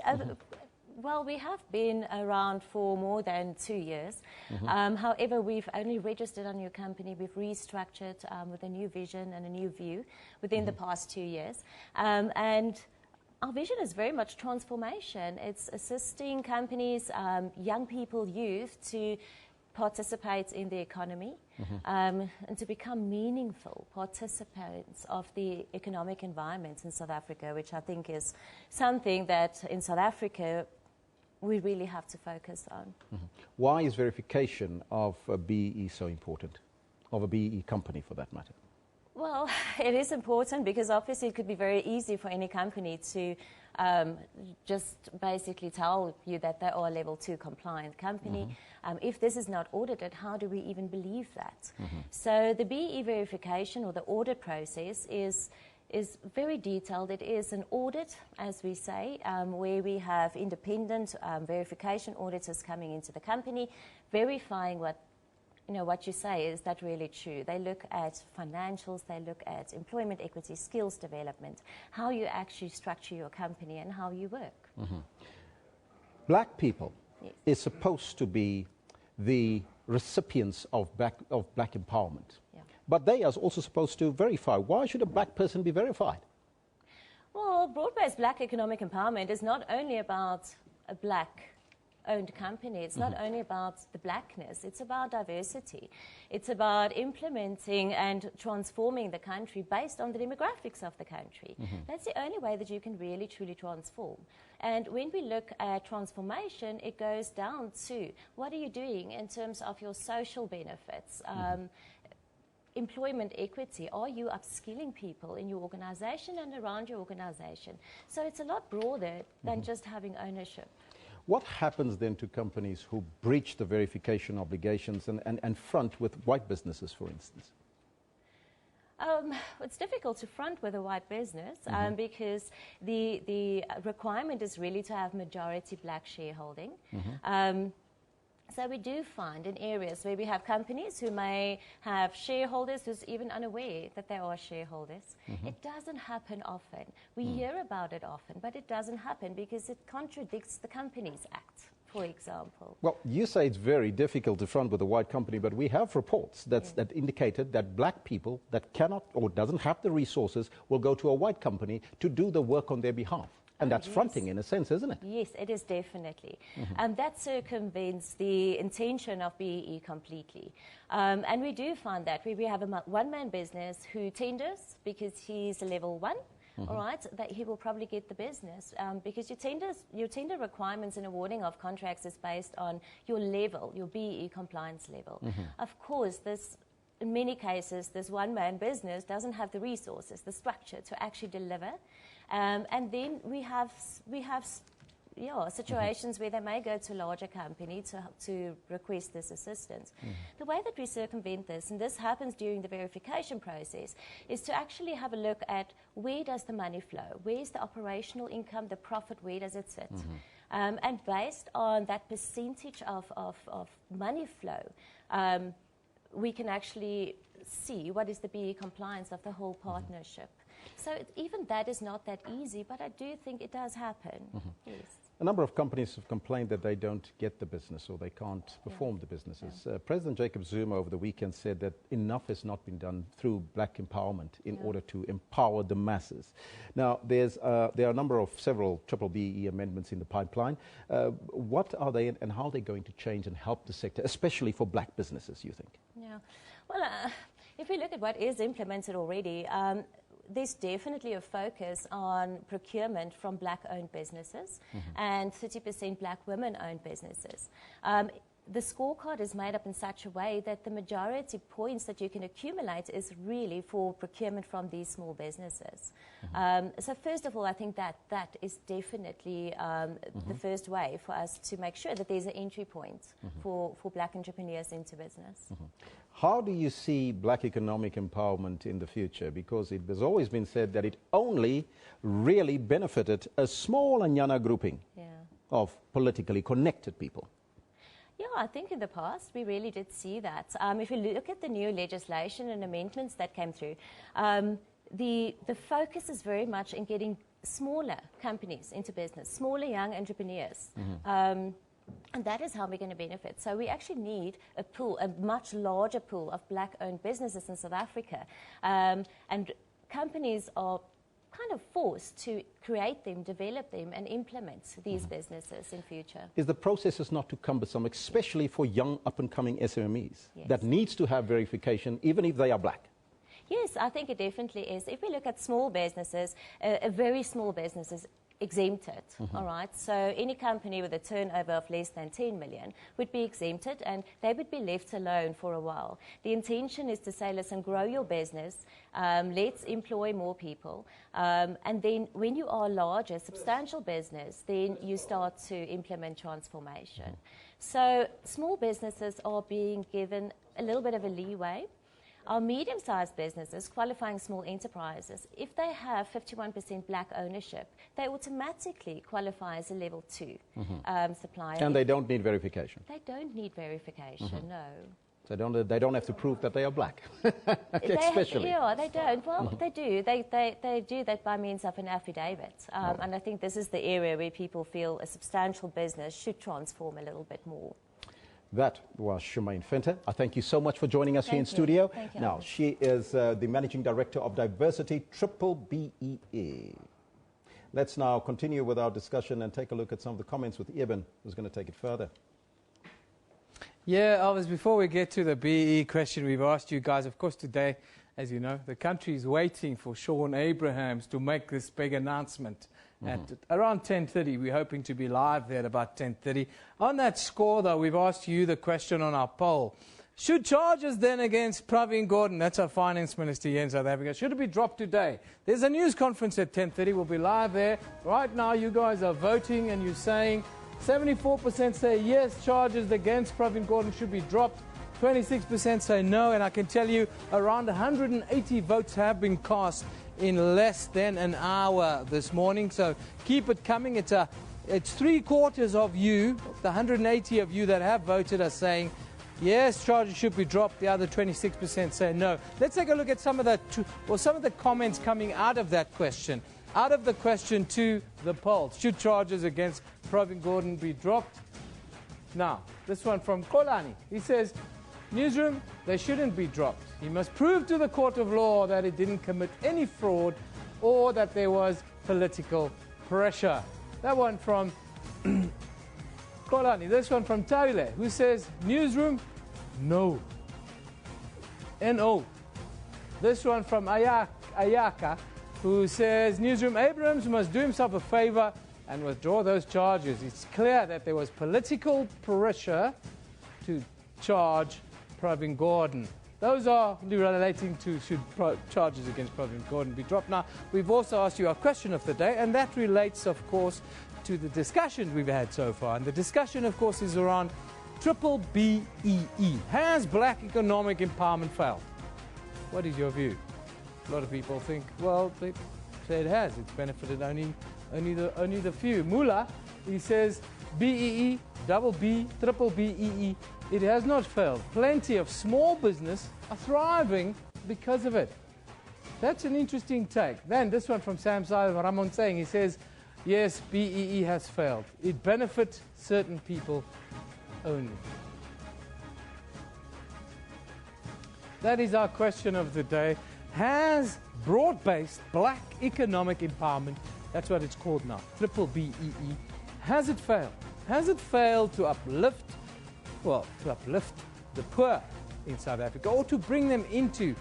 Speaker 15: Well, we have been around for more than 2 years. However, we've only registered a new company. We've restructured with a new vision and a new view within the past 2 years. And our vision is very much transformation. It's assisting companies, young people, youth to participate in the economy and to become meaningful participants of the economic environment in South Africa, which I think is something that in South Africa we really have to focus on.
Speaker 2: Why is verification of a BEE so important, of a BEE company for that matter?
Speaker 15: Well, it is important because obviously it could be very easy for any company to just basically tell you that they are a level 2 compliant company. If this is not audited, how do we even believe that? So the BEE verification or the audit process is very detailed. It is an audit, as we say, where we have independent verification auditors coming into the company, verifying what you say, is that really true? They look at financials, they look at employment equity, skills development, how you actually structure your company and how you work.
Speaker 2: Black people is supposed to be the recipients of black empowerment. But they are also supposed to verify. Why should a black person be verified?
Speaker 15: Well, broad-based black economic empowerment is not only about a black-owned company. It's not only about the blackness. It's about diversity. It's about implementing and transforming the country based on the demographics of the country. That's the only way that you can really, truly transform. And when we look at transformation, it goes down to what are you doing in terms of your social benefits, employment equity. Are you upskilling people in your organization and around your organization? So it's a lot broader than just having ownership.
Speaker 2: What happens then to companies who breach the verification obligations and front with white businesses, for instance?
Speaker 15: It's difficult to front with a white business because the requirement is really to have majority black shareholding. So we do find in areas where we have companies who may have shareholders who's even unaware that they are shareholders. It doesn't happen often. We hear about it often, but it doesn't happen because it contradicts the Companies Act, for example.
Speaker 2: Well, you say it's very difficult to front with a white company, but we have reports that indicated that black people that cannot or doesn't have the resources will go to a white company to do the work on their behalf. And that's fronting in a sense, isn't it?
Speaker 15: Yes, it is definitely. And that circumvents the intention of BEE completely. And we do find that we have a one-man business who tenders because he's a level 1, all right, that he will probably get the business because your tender requirements and awarding of contracts is based on your level, your BEE compliance level. Of course, in many cases, this one-man business doesn't have the resources, the structure to actually deliver. And then we have situations where they may go to a larger company to request this assistance. The way that we circumvent this, and this happens during the verification process, is to actually have a look at where does the money flow, where's the operational income, the profit, where does it sit? And based on that percentage of money flow, we can actually see what is the BEE compliance of the whole partnership. So even that is not that easy, but I do think it does happen. Yes.
Speaker 2: A number of companies have complained that they don't get the business or they can't perform the businesses. President Jacob Zuma over the weekend said that enough has not been done through black empowerment in order to empower the masses. Now, there are a number of several BBEE amendments in the pipeline. What are they and how are they going to change and help the sector, especially for black businesses, you think?
Speaker 15: Yeah. Well, if we look at what is implemented already, there's definitely a focus on procurement from black-owned businesses and 30% black women-owned businesses. the scorecard is made up in such a way that the majority points that you can accumulate is really for procurement from these small businesses. So first of all, I think that is definitely the first way for us to make sure that there's an entry point for black entrepreneurs into business.
Speaker 2: How do you see black economic empowerment in the future? Because it has always been said that it only really benefited a small Anyana grouping of politically connected people.
Speaker 15: Yeah, I think in the past we really did see that. If you look at the new legislation and amendments that came through, the focus is very much in getting smaller companies into business, smaller young entrepreneurs. And that is how we're going to benefit. So we actually need a pool, a much larger pool of black-owned businesses in South Africa. And companies are kind of forced to create them, develop them, and implement these businesses in future.
Speaker 2: Is the process not too cumbersome, especially for young up-and-coming SMEs, that needs to have verification, even if they are black?
Speaker 15: Yes, I think it definitely is. If we look at small businesses, a very small business is exempted, all right? So any company with a turnover of less than 10 million would be exempted, and they would be left alone for a while. The intention is to say, listen, grow your business, let's employ more people, and then when you are larger, substantial business, then you start to implement transformation. So small businesses are being given a little bit of a leeway. Our medium-sized businesses, qualifying small enterprises, if they have 51% black ownership, they automatically qualify as a level 2 supplier.
Speaker 2: And they don't need verification?
Speaker 15: They don't need verification, no.
Speaker 2: So they don't have to prove that they are black, especially.
Speaker 15: They don't. Well, they do. They do that by means of an affidavit. And I think this is the area where people feel a substantial business should transform a little bit more.
Speaker 2: That was Shumaine Fenter. I thank you so much for joining us here in studio.
Speaker 15: Thank you.
Speaker 2: Now, she is the Managing Director of Diversity, B-BBEE. Let's now continue with our discussion and take a look at some of the comments with Eben, who's going to take it further.
Speaker 1: Yeah, Elvis, before we get to the BE question we've asked you guys, of course, today, as you know, the country is waiting for Sean Abrahams to make this big announcement. At around 10:30, we're hoping to be live there at about 10:30. On that score, though, we've asked you the question on our poll. Should charges then against Pravin Gordhan, that's our finance minister here in South Africa, should it be dropped today? There's a news conference at 10:30. We'll be live there. Right now, you guys are voting and you're saying 74% say yes, charges against Pravin Gordhan should be dropped. 26% say no, and I can tell you around 180 votes have been cast in less than an hour this morning, so keep it coming. It's 3/4 of you, the 180 of you that have voted, are saying yes, charges should be dropped. The other 26% say no. Let's take a look at some of the comments coming out of that question. Out of the question to the poll, should charges against Pravin Gordhan be dropped? Now, this one from Kolani. He says, Newsroom, they shouldn't be dropped. He must prove to the court of law that he didn't commit any fraud or that there was political pressure. That one from Kolani. This one from Tarile, who says, Newsroom, no. N-O. This one from Ayaka, who says, Newsroom, Abrahams must do himself a favor and withdraw those charges. It's clear that there was political pressure to charge Pravin Gordhan. Those are relating to should charges against Pravin Gordhan be dropped. Now, we've also asked you our question of the day, and that relates, of course, to the discussion we've had so far. And the discussion, of course, is around B-BBEE. Has black economic empowerment failed? What is your view? A lot of people think, well, they say it has. It's benefited only the few. Mula, he says, BEE, double B, triple BEE, it has not failed. Plenty of small business are thriving because of it. That's an interesting take. Then this one from Sam Said Ramon saying, he says, yes, BEE has failed. It benefits certain people only. That is our question of the day. Has broad-based black economic empowerment, that's what it's called now, triple BEE, has it failed? Has it failed to uplift the poor in South Africa, or to bring them into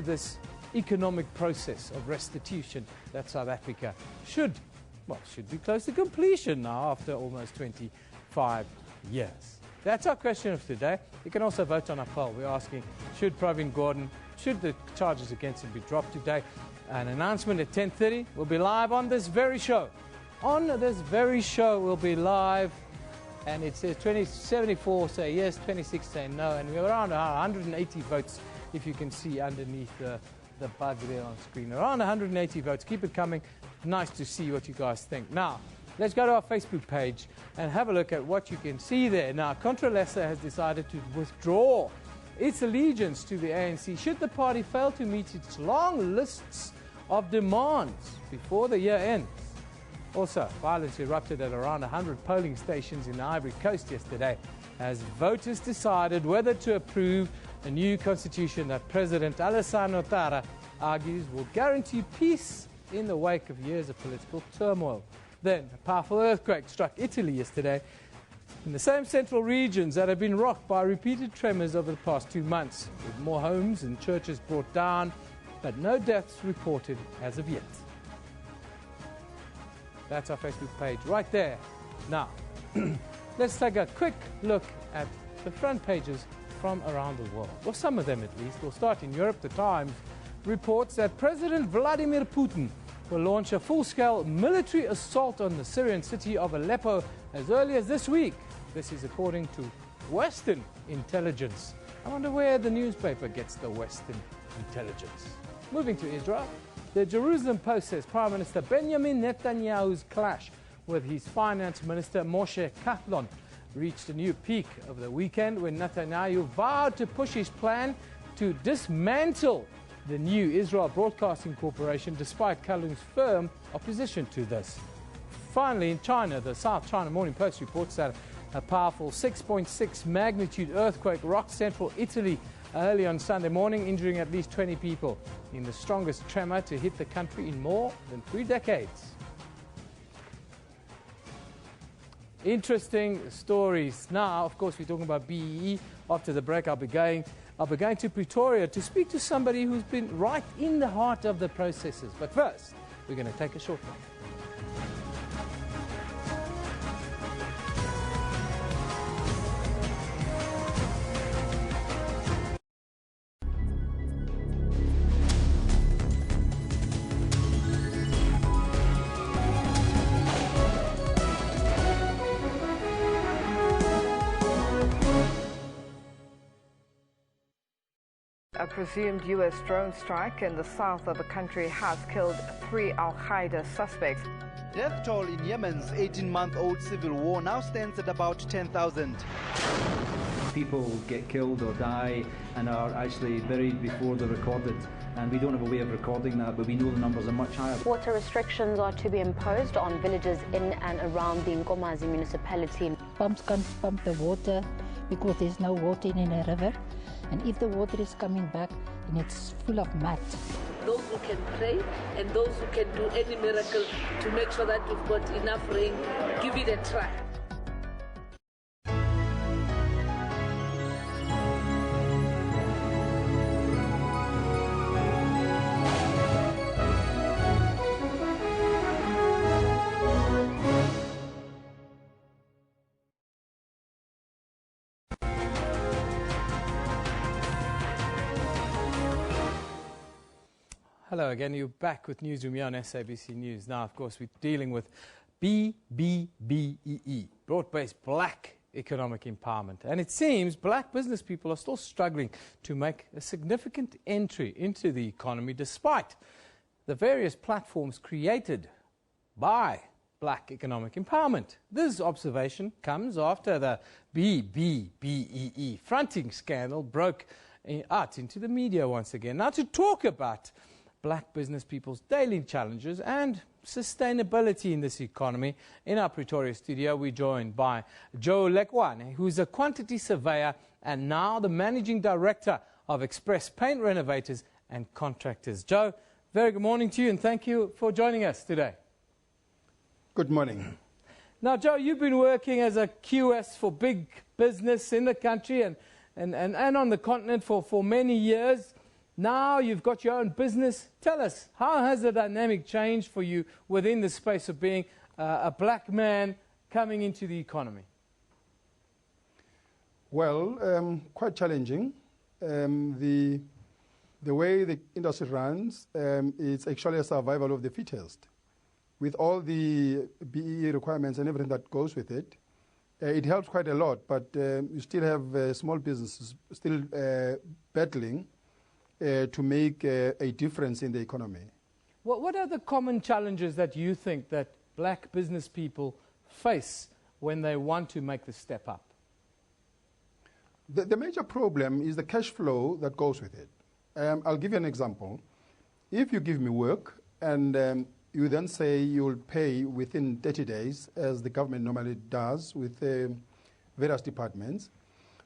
Speaker 1: this economic process of restitution that South Africa should be close to completion now after almost 25 years? That's our question of today. You can also vote on our poll. We're asking, should Pravin Gordhan, should the charges against him be dropped today? An announcement at 10:30. We'll be live on this very show. On this very show, we'll be live. And it says 74 say yes, 26 say no. And we're around 180 votes, if you can see underneath the bug there on screen. Around 180 votes. Keep it coming. Nice to see what you guys think. Now, let's go to our Facebook page and have a look at what you can see there. Now, Contralesa has decided to withdraw its allegiance to the ANC should the party fail to meet its long lists of demands before the year ends. Also, violence erupted at around 100 polling stations in the Ivory Coast yesterday as voters decided whether to approve a new constitution that President Alassane Ouattara argues will guarantee peace in the wake of years of political turmoil. Then, a powerful earthquake struck Italy yesterday in the same central regions that have been rocked by repeated tremors over the past 2 months, with more homes and churches brought down, but no deaths reported as of yet. That's our Facebook page right there. Now, let's take a quick look at the front pages from around the world, or some of them at least. We'll start in Europe. The Times reports that President Vladimir Putin will launch a full-scale military assault on the Syrian city of Aleppo as early as this week. This is according to Western intelligence. I wonder where the newspaper gets the Western intelligence. Moving to Israel, the Jerusalem Post says Prime Minister Benjamin Netanyahu's clash with his finance minister Moshe Kahlon reached a new peak over the weekend when Netanyahu vowed to push his plan to dismantle the new Israel Broadcasting Corporation despite Kahlon's firm opposition to this. Finally, in China, the South China Morning Post reports that a powerful 6.6 magnitude earthquake rocked central Italy early on Sunday morning, injuring at least 20 people in the strongest tremor to hit the country in more than 3 decades. Interesting stories. Now, of course, we're talking about B-BBEE. After the break, I'll be going to Pretoria to speak to somebody who's been right in the heart of the processes. But first, we're going to take a short break.
Speaker 4: A presumed U.S. drone strike in the south of the country has killed 3 al-Qaeda suspects.
Speaker 22: Death toll in Yemen's 18-month-old civil war now stands at about 10,000.
Speaker 23: People get killed or die and are actually buried before they're recorded. And we don't have a way of recording that, but we know the numbers are much higher.
Speaker 24: Water restrictions are to be imposed on villages in and around the Nkomazi municipality.
Speaker 25: Pumps can't pump the water because there's no water in a river. And if the water is coming back, then it's full of mud.
Speaker 26: Those who can pray and those who can do any miracle to make sure that we've got enough rain, give it a try.
Speaker 1: Hello again, you're back with Newsroom here on SABC News. Now, of course, we're dealing with B-BBEE, broad-based black economic empowerment. And it seems black business people are still struggling to make a significant entry into the economy despite the various platforms created by black economic empowerment. This observation comes after the B-BBEE fronting scandal broke out into the media once again. Now, to talk about black business people's daily challenges and sustainability in this economy, in our Pretoria studio, we're joined by Joe Lekwane, who's a quantity surveyor and now the managing director of Express Paint Renovators and Contractors. Joe, very good morning to you and thank you for joining us today.
Speaker 27: Good morning.
Speaker 1: Now, Joe, you've been working as a QS for big business in the country and on the continent for many years. Now you've got your own business. Tell us, how has the dynamic changed for you within the space of being a black man coming into the economy?
Speaker 27: Well, quite challenging. The way the industry runs, it's actually a survival of the fittest. With all the BEE requirements and everything that goes with it, it helps quite a lot, but you still have small businesses still battling to make a difference in the economy.
Speaker 1: What are the common challenges that you think that black business people face when they want to make the step up?
Speaker 27: The major problem is the cash flow that goes with it. I'll give you an example. If you give me work and you then say you'll pay within 30 days, as the government normally does with various departments.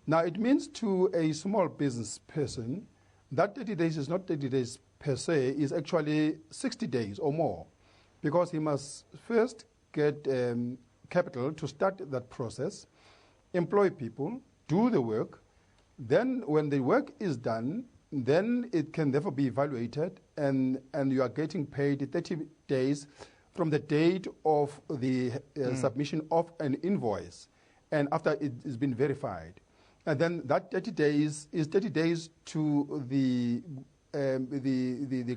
Speaker 27: Now, it means to a small business person that 30 days is not 30 days per se, is actually 60 days or more, because he must first get capital to start that process, employ people, do the work. Then when the work is done, then it can therefore be evaluated, and you are getting paid 30 days from the date of the submission of an invoice, and after it has been verified. And then that 30 days is 30 days to the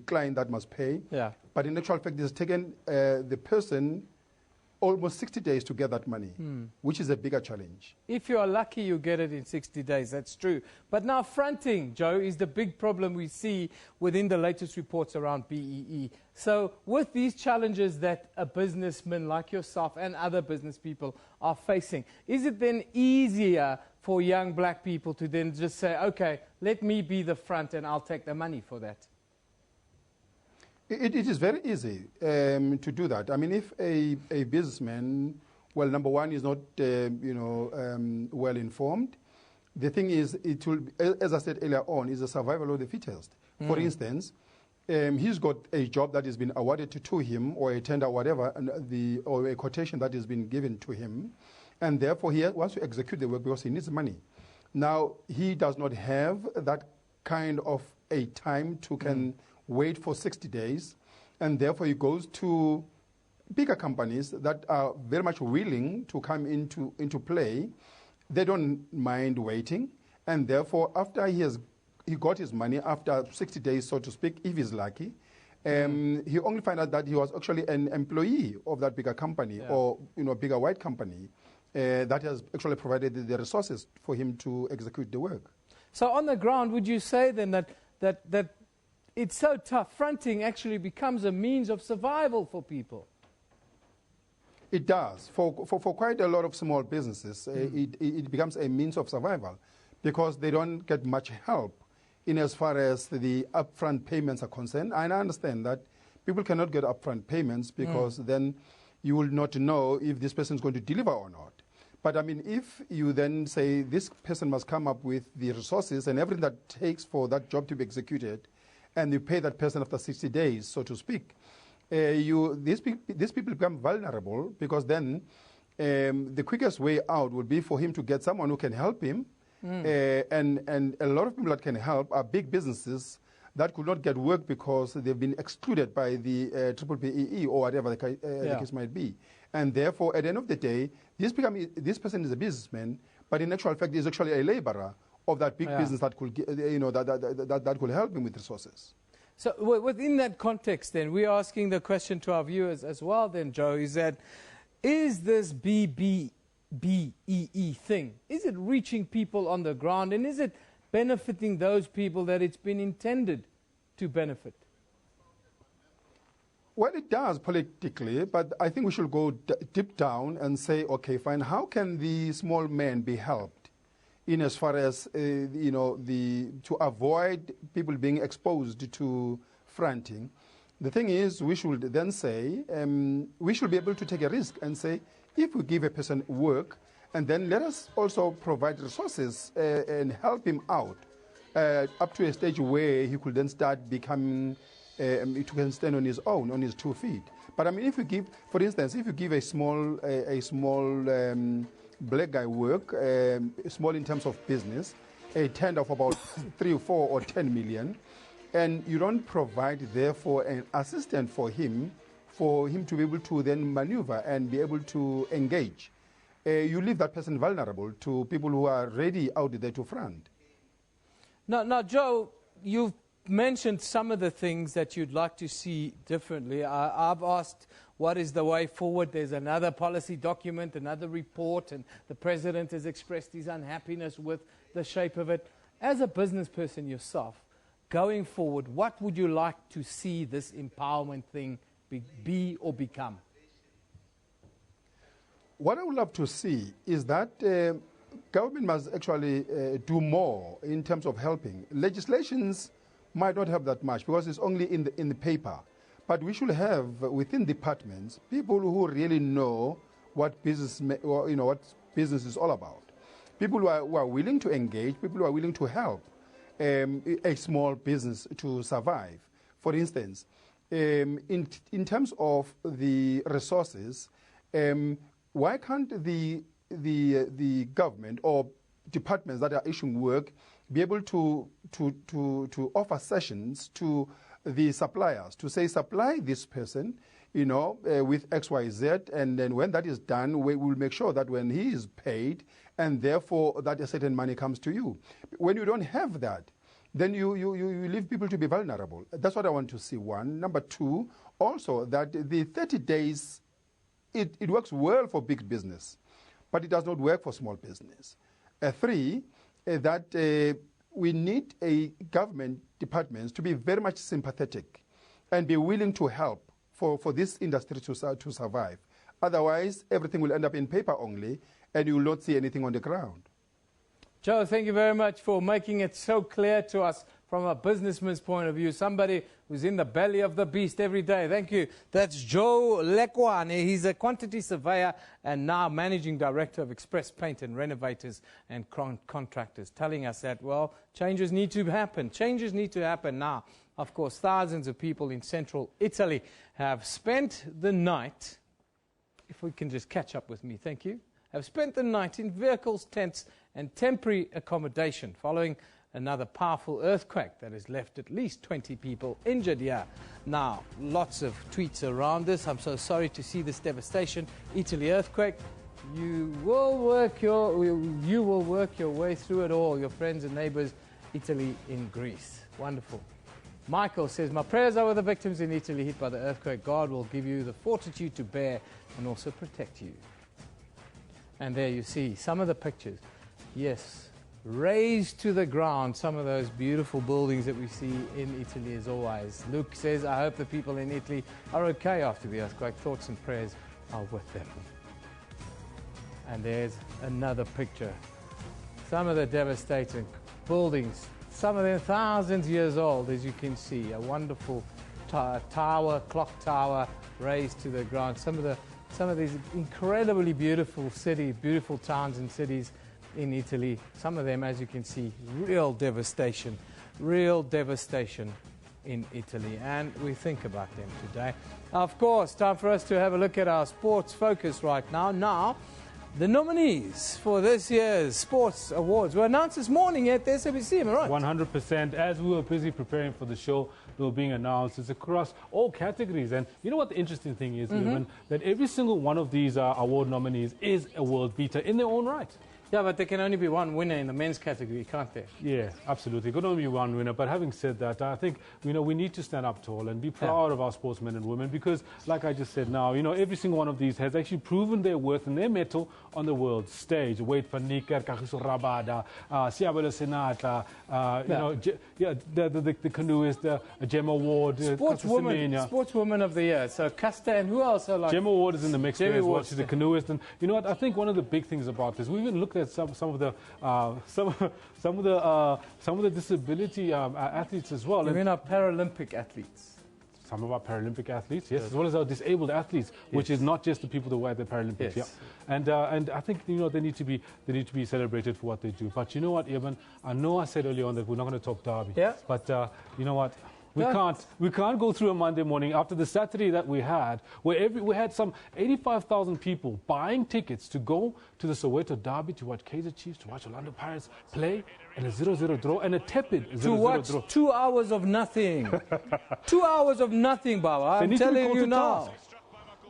Speaker 27: client that must pay.
Speaker 1: Yeah.
Speaker 27: But in actual fact, it has taken the person almost 60 days to get that money, which is a bigger challenge.
Speaker 1: If you are lucky, you get it in 60 days. That's true. But now fronting, Joe, is the big problem we see within the latest reports around BEE. So with these challenges that a businessman like yourself and other business people are facing, is it then easier for young black people to then just say, okay, let me be the front and I'll take the money for that?
Speaker 27: It is very easy to do that. I mean, if a businessman, well, number one, is not well informed, the thing is, it will, as I said earlier on, is a survival of the fittest. For instance, he's got a job that has been awarded to him, or a tender, or whatever, or a quotation that has been given to him, and therefore he wants to execute the work because he needs money. Now, he does not have that kind of a time to wait for 60 days, and therefore he goes to bigger companies that are very much willing to come into play. They don't mind waiting, and therefore after he got his money after 60 days, so to speak, if he's lucky, he only find out that he was actually an employee of that bigger company, or bigger white company that has actually provided the resources for him to execute the work.
Speaker 1: So on the ground, would you say then that it's so tough, fronting actually becomes a means of survival for people?
Speaker 27: It does. For quite a lot of small businesses, it becomes a means of survival because they don't get much help in as far as the upfront payments are concerned. And I understand that people cannot get upfront payments because then you will not know if this person is going to deliver or not. But I mean, if you then say this person must come up with the resources and everything that takes for that job to be executed, and you pay that person after 60 days, so to speak, these people become vulnerable, because then the quickest way out would be for him to get someone who can help him. And a lot of people that can help are big businesses that could not get work because they've been excluded by the B-BBEE or whatever the case might be. And therefore, at the end of the day, this person is a businessman, but in actual fact, is actually a laborer of that big business that could, that could help him with resources.
Speaker 1: So within that context, then, we're asking the question to our viewers as well, then, Joe, is this B-BBEE thing, is it reaching people on the ground, and is it benefiting those people that it's been intended to benefit?
Speaker 27: Well, it does politically, but I think we should go deep down and say, okay, fine, how can the small man be helped in as far as, to avoid people being exposed to fronting? The thing is, we should then say, we should be able to take a risk and say, if we give a person work, and then let us also provide resources and help him out up to a stage where he could then start becoming, he can stand on his own, on his 2 feet. But I mean, if you give, for instance, if you give a small black guy work, small in terms of business, a tender of about 3 or 4 or 10 million, and you don't provide, therefore, an assistant for him to be able to then maneuver and be able to engage, you leave that person vulnerable to people who are ready out there to front.
Speaker 1: Now, Joe, you've mentioned some of the things that you'd like to see differently. I've asked what is the way forward. There's another policy document, another report, and the President has expressed his unhappiness with the shape of it. As a business person yourself, going forward, what would you like to see this empowerment thing be or become?
Speaker 27: What I would love to see is that government must actually do more in terms of helping. Legislations might not help that much because it's only in the paper. But we should have within departments people who really know what business, what business is all about. People who are willing to engage, people who are willing to help a small business to survive. For instance, in terms of the resources, why can't the government or departments that are issuing work be able to offer sessions to the suppliers to say, supply this person, with XYZ, and then when that is done, we will make sure that when he is paid, and therefore that a certain money comes to you. When you don't have that, then you leave people to be vulnerable. That's what I want to see, one. Number two, also that the 30 days, it works well for big business, but it does not work for small business. Three, that we need a government departments to be very much sympathetic and be willing to help for this industry to survive. Otherwise, everything will end up in paper only, and you will not see anything on the ground.
Speaker 1: Joe, thank you very much for making it so clear to us from a businessman's point of view, somebody who's in the belly of the beast every day. Thank you. That's Joe Lekwane. He's a quantity surveyor and now managing director of Express Paint and Renovators and Contractors, telling us that, well, changes need to happen. Changes need to happen now. Of course, thousands of people in central Italy have spent the night, if we can just catch up with me, thank you, have spent the night in vehicles, tents, and temporary accommodation following another powerful earthquake that has left at least 20 people injured here. Now, lots of tweets around this. I'm so sorry to see this devastation. Italy earthquake. You will work your way through it all. Your friends and neighbors, Italy in Greece. Wonderful. Michael says, my prayers are with the victims in Italy hit by the earthquake. God will give you the fortitude to bear and also protect you. And there you see some of the pictures. Yes. Razed to the ground, some of those beautiful buildings that we see in Italy as always. Luke says, I hope the people in Italy are okay after the earthquake. Thoughts and prayers are with them. And there's another picture. Some of the devastating buildings, some of them thousands of years old, as you can see. A wonderful tower, clock tower, razed to the ground. Some of these incredibly beautiful cities, beautiful towns and cities in Italy. Some of them, as you can see, real devastation in Italy, and we think about them today. Of course, time for us to have a look at our sports focus right now. Now, the nominees for this year's Sports Awards were announced this morning at the SABC, am I right?
Speaker 3: 100%. As we were busy preparing for the show, they were being announced. It's across all categories. And you know what the interesting thing is, Evan? That every single one of these award nominees is a world beater in their own right.
Speaker 1: Yeah, but there can only be one winner in the men's category, can't there?
Speaker 3: Yeah, absolutely. There can only be one winner. But having said that, I think, we need to stand up tall and be proud of our sportsmen and women because, like I just said now, every single one of these has actually proven their worth and their mettle on the world stage. Wade van Niekerk, Kagiso Rabada, Siabelo Senatla, the canoeist, Gemma Ward,
Speaker 1: Sportswoman of the Year. So Casta and who else?
Speaker 3: Gemma Ward is in the mix there as well. She's a canoeist. And you know what? I think one of the big things about this, we even looked at some of the disability athletes as well.
Speaker 1: You mean our Paralympic athletes?
Speaker 3: Some of our Paralympic athletes, yes, as well as our disabled athletes, which is not just the people that were at the Paralympics.
Speaker 1: Yes.
Speaker 3: Yeah. And I think they need to be celebrated for what they do. But you know what, Evan? I know I said earlier on that we're not going to talk derby.
Speaker 1: Yeah.
Speaker 3: But you know what? We can't go through a Monday morning after the Saturday that we had, where we had some 85,000 people buying tickets to go to the Soweto Derby to watch Kaizer Chiefs, to watch Orlando Pirates play, and a 0-0 draw, and a tepid 0-0 draw.
Speaker 1: To watch 2 hours of nothing. 2 hours of nothing, Baba. I'm telling you now.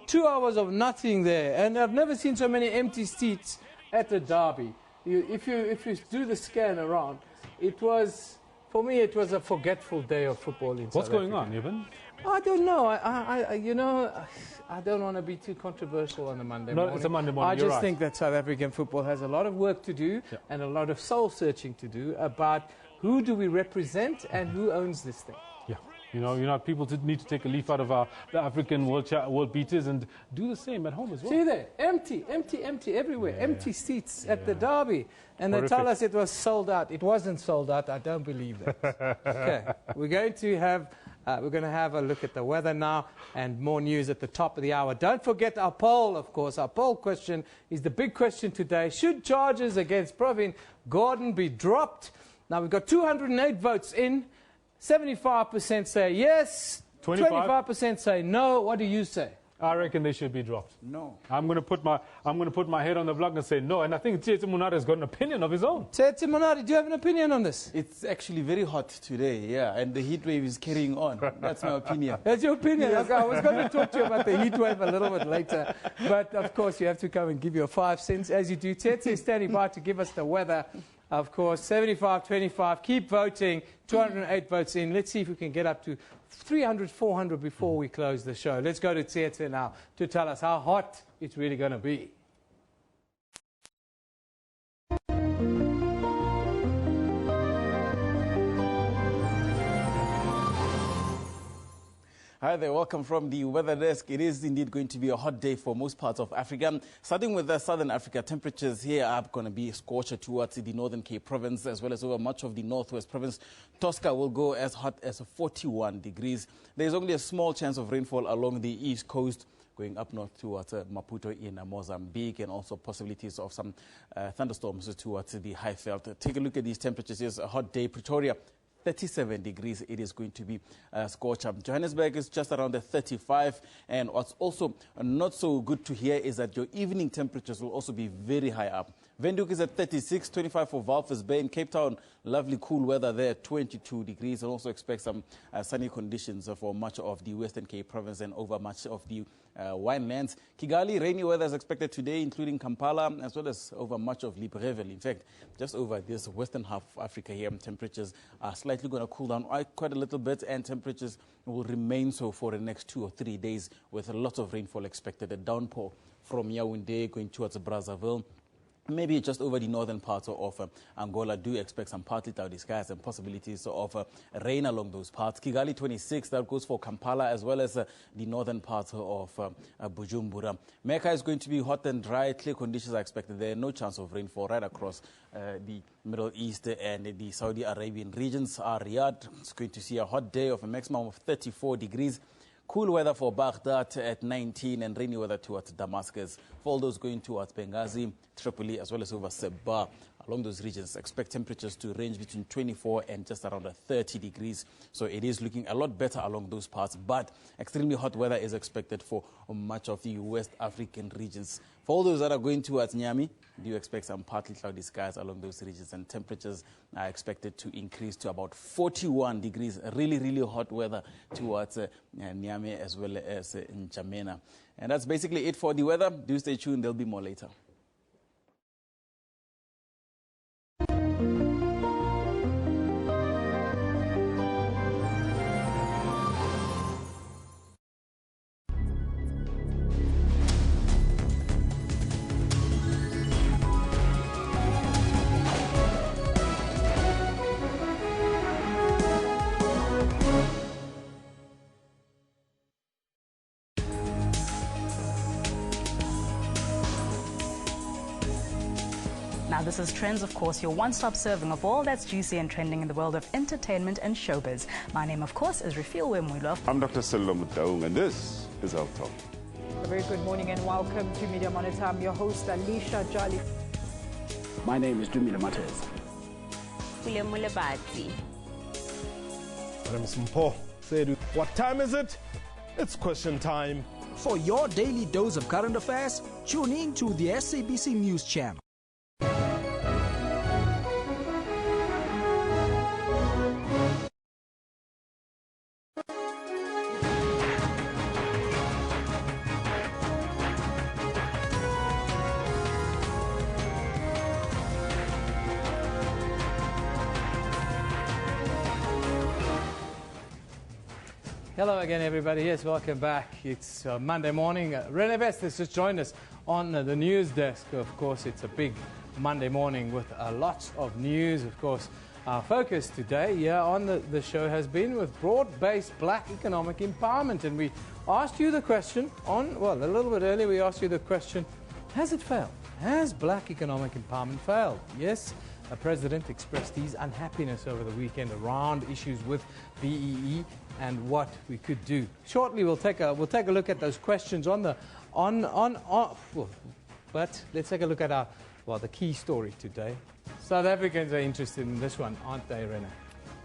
Speaker 1: 2 hours of nothing there, and I've never seen so many empty seats at the derby. If you do the scan around, it was, for me, it was a forgetful day of football in South Africa.
Speaker 3: What's going on, Evan?
Speaker 1: I don't know. I don't want to be too controversial on a Monday morning.
Speaker 3: No, it's a Monday morning.
Speaker 1: I just think that South African football has a lot of work to do and a lot of soul searching to do about who do we represent and who owns this thing.
Speaker 3: Yeah, you know, people need to take a leaf out of the African world beaters and do the same at home as well.
Speaker 1: See there, empty everywhere, empty seats at the derby. And they tell us it was sold out. It wasn't sold out. I don't believe that. Okay, we're going to have a look at the weather now and more news at the top of the hour. Don't forget our poll, of course. Our poll question is the big question today. Should charges against Pravin Gordhan be dropped? Now, we've got 208 votes in. 75% say yes. 25% say no. What do you say?
Speaker 3: I reckon they should be dropped.
Speaker 27: No.
Speaker 3: I'm going to put my head on the block and say no. And I think Tsetse Monare has got an opinion of his own.
Speaker 1: Tsetse Monare, do you have an opinion on this?
Speaker 5: It's actually very hot today, yeah, and the heat wave is carrying on. That's my opinion.
Speaker 1: That's your opinion?
Speaker 5: Yes.
Speaker 1: Okay, I was going to talk to you about the heat wave a little bit later. But, of course, you have to come and give your 5 cents. As you do, Tsetse is standing by to give us the weather. Of course, 75-25. Keep voting. 208 votes in. Let's see if we can get up to 300, 400 before we close the show. Let's go to Tsetse now to tell us how hot it's really going to be.
Speaker 5: Hi there, welcome from the weather desk. It is indeed going to be a hot day for most parts of Africa. Starting with Southern Africa, temperatures here are going to be scorcher towards the Northern Cape province as well as over much of the Northwest province. Tosca will go as hot as 41 degrees. There is only a small chance of rainfall along the east coast, going up north towards Maputo in Mozambique, and also possibilities of some thunderstorms towards the Highveld. Take a look at these temperatures. Here's a hot day. Pretoria, 37 degrees, it is going to be scorcher. Johannesburg is just around the 35, and what's also not so good to hear is that your evening temperatures will also be very high up. Windhoek is at 36, 25 for Walvis Bay. In Cape Town, lovely cool weather there, 22 degrees, and also expect some sunny conditions for much of the Western Cape province and over much of the winelands. Kigali, rainy weather is expected today, including Kampala, as well as over much of Libreville. In fact, just over this western half of Africa here, temperatures are slightly going to cool down quite a little bit, and temperatures will remain so for the next 2 or 3 days, with a lot of rainfall expected. A downpour from Yaoundé going towards Brazzaville. Maybe just over the northern parts of Angola. Do expect some partly cloudy skies and possibilities of rain along those parts. Kigali 26, that goes for Kampala as well as the northern parts of Bujumbura. Mecca is going to be hot and dry. Clear conditions are expected there. No chance of rainfall right across the Middle East and the Saudi Arabian regions. Riyadh is going to see a hot day of a maximum of 34 degrees. Cool weather for Baghdad at 19 and rainy weather towards Damascus. For all those going towards Benghazi, Tripoli, as well as over Sebha, along those regions, expect temperatures to range between 24 and just around 30 degrees. So it is looking a lot better along those parts, but extremely hot weather is expected for much of the West African regions. For all those that are going towards Niamey, do expect some partly cloudy skies along those regions, and temperatures are expected to increase to about 41 degrees. Really, really hot weather towards Niamey as well as in N'Djamena. And that's basically it for the weather. Do stay tuned. There'll be more later.
Speaker 16: Now, this is Trends, of course, your one-stop serving of all that's juicy and trending in the world of entertainment and showbiz. My name, of course, is Refiwe Mwilo.
Speaker 17: I'm Dr. Sello Mutaung, and this is our talk.
Speaker 18: A very good morning and welcome to Media Monitor. I'm your host, Alicia Jolly.
Speaker 19: My name is Dumila Matez.
Speaker 6: My name
Speaker 20: is Mpo. What time is it? It's question time.
Speaker 21: For your daily dose of current affairs, tune in to the SABC News Channel.
Speaker 1: Hello again, everybody. Yes, welcome back. It's Monday morning. Rene Vest has just joined us on the news desk. Of course, it's a big Monday morning with lots of news. Of course, our focus today on the show has been with broad-based black economic empowerment. And we asked you the question a little bit earlier, we asked you the question, has it failed? Has black economic empowerment failed? Yes. The president expressed his unhappiness over the weekend around issues with BEE and what we could do. Shortly, we'll take a look at those questions but let's take a look at the key story today. South Africans are interested in this one, aren't they, Rena?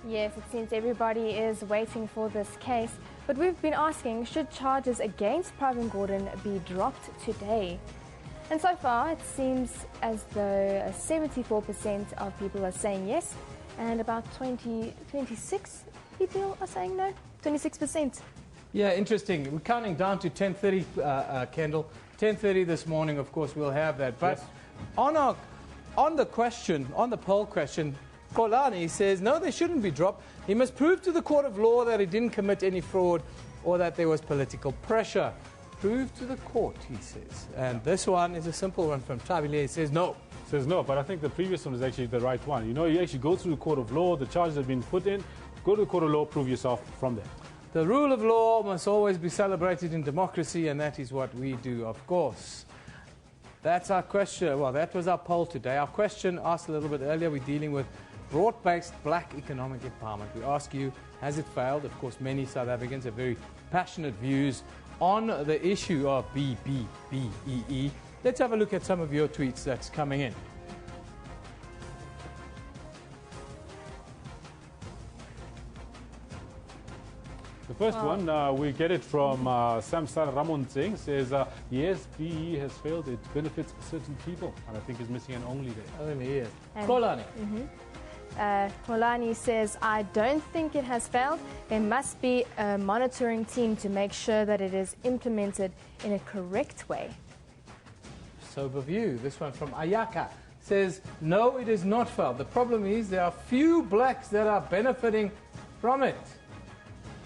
Speaker 7: Yes, it seems everybody is waiting for this case. But we've been asking, should charges against Pravin Gordhan be dropped today? And so far, it seems as though 74% of people are saying yes, and about 26 people are saying no. 26%.
Speaker 1: Yeah, interesting. We're counting down to 10:30, Kendall. 10:30 this morning, of course, we'll have that. But yes. on the poll question, Kolani says, no, they shouldn't be dropped. He must prove to the court of law that he didn't commit any fraud or that there was political pressure. Prove to the court, he says. And this one is a simple one from Tabile. He says no.
Speaker 3: Says no, but I think the previous one is actually the right one. You know, you actually go through the court of law, the charges have been put in, go to the court of law, prove yourself from there.
Speaker 1: The rule of law must always be celebrated in democracy, and that is what we do, of course. That's our question. Well, that was our poll today. Our question asked a little bit earlier, we're dealing with broad-based black economic empowerment. We ask you, has it failed? Of course, many South Africans have very passionate views on the issue of B-BBEE. Let's have a look at some of your tweets that's coming in.
Speaker 3: The first one, we get it from Samsar Ramon Singh, says, yes, BEE has failed, it benefits certain people. And I think he's missing an only there.
Speaker 1: Only, yes. Kolani.
Speaker 7: Kolani says, I don't think it has failed. There must be a monitoring team to make sure that it is implemented in a correct way.
Speaker 1: Sober view. This one from Ayaka says, no, it is not failed. The problem is there are few blacks that are benefiting from it.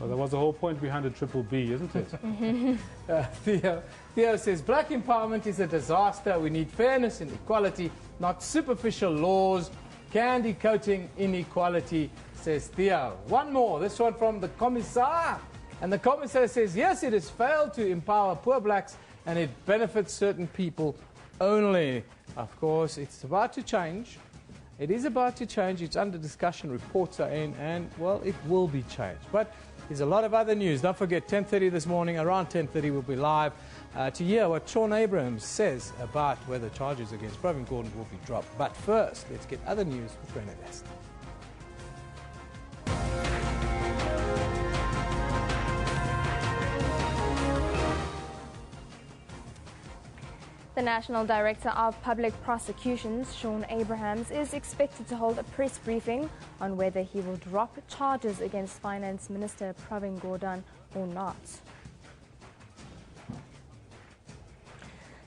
Speaker 3: Well, that was the whole point behind the BBBEE, isn't it?
Speaker 1: Theo says, black empowerment is a disaster. We need fairness and equality, not superficial laws. Candy coating inequality, says Theo. One more, this one from the Commissar. And the Commissar says, yes, it has failed to empower poor blacks and it benefits certain people only. Of course, it's about to change. It is about to change. It's under discussion. Reports are in and, well, it will be changed. But there's a lot of other news. Don't forget, 10:30 this morning, around 10:30, we'll be live to hear what Sean Abrahams says about whether charges against Pravin Gordhan will be dropped. But first, let's get other news with Rene Vest.
Speaker 7: The National Director of Public Prosecutions, Sean Abrahams, is expected to hold a press briefing on whether he will drop charges against Finance Minister Pravin Gordhan or not.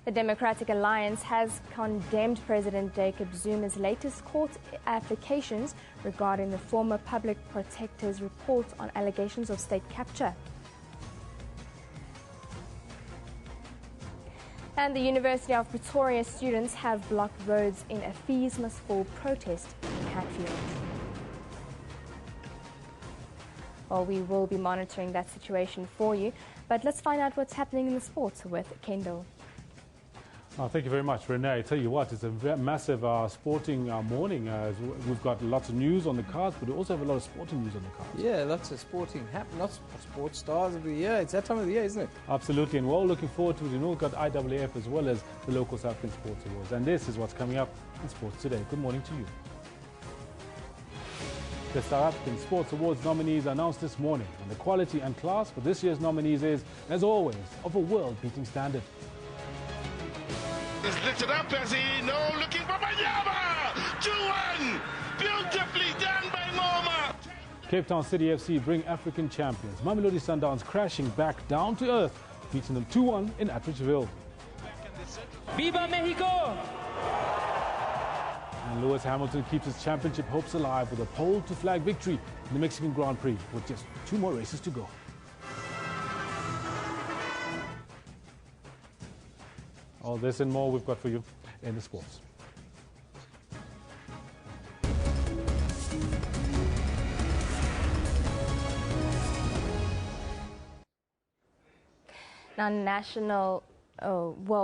Speaker 7: The Democratic Alliance has condemned President Jacob Zuma's latest court applications regarding the former public protector's report on allegations of state capture. And the University of Pretoria students have blocked roads in a fees must fall protest in Hatfield. Well, we will be monitoring that situation for you, but let's find out what's happening in the sports with Kendall.
Speaker 3: Oh, thank you very much, Renee. I tell you what, it's a massive sporting morning. We've got lots of news on the cards, but we also have a lot of sporting news on the cards.
Speaker 1: Yeah, lots of sporting lots of sports stars of the year. It's that time of the year, isn't it?
Speaker 3: Absolutely, and we're all looking forward to it. You know, we've got IAAF as well as the local South African Sports Awards. And this is what's coming up in sports today. Good morning to you. The South African Sports Awards nominees announced this morning, and the quality and class for this year's nominees is, as always, of a world-beating standard.
Speaker 8: Is lifted up as he looking for Manyama. 2-1, beautifully done by Moma.
Speaker 3: Cape Town City FC bring African champions Mamelodi Sundowns crashing back down to earth, beating them 2-1 in Atteridgeville.
Speaker 9: Viva Mexico!
Speaker 3: And Lewis Hamilton keeps his championship hopes alive with a pole to flag victory in the Mexican Grand Prix with just 2 more races to go. All this and more we've got for you in the sports.
Speaker 7: Now,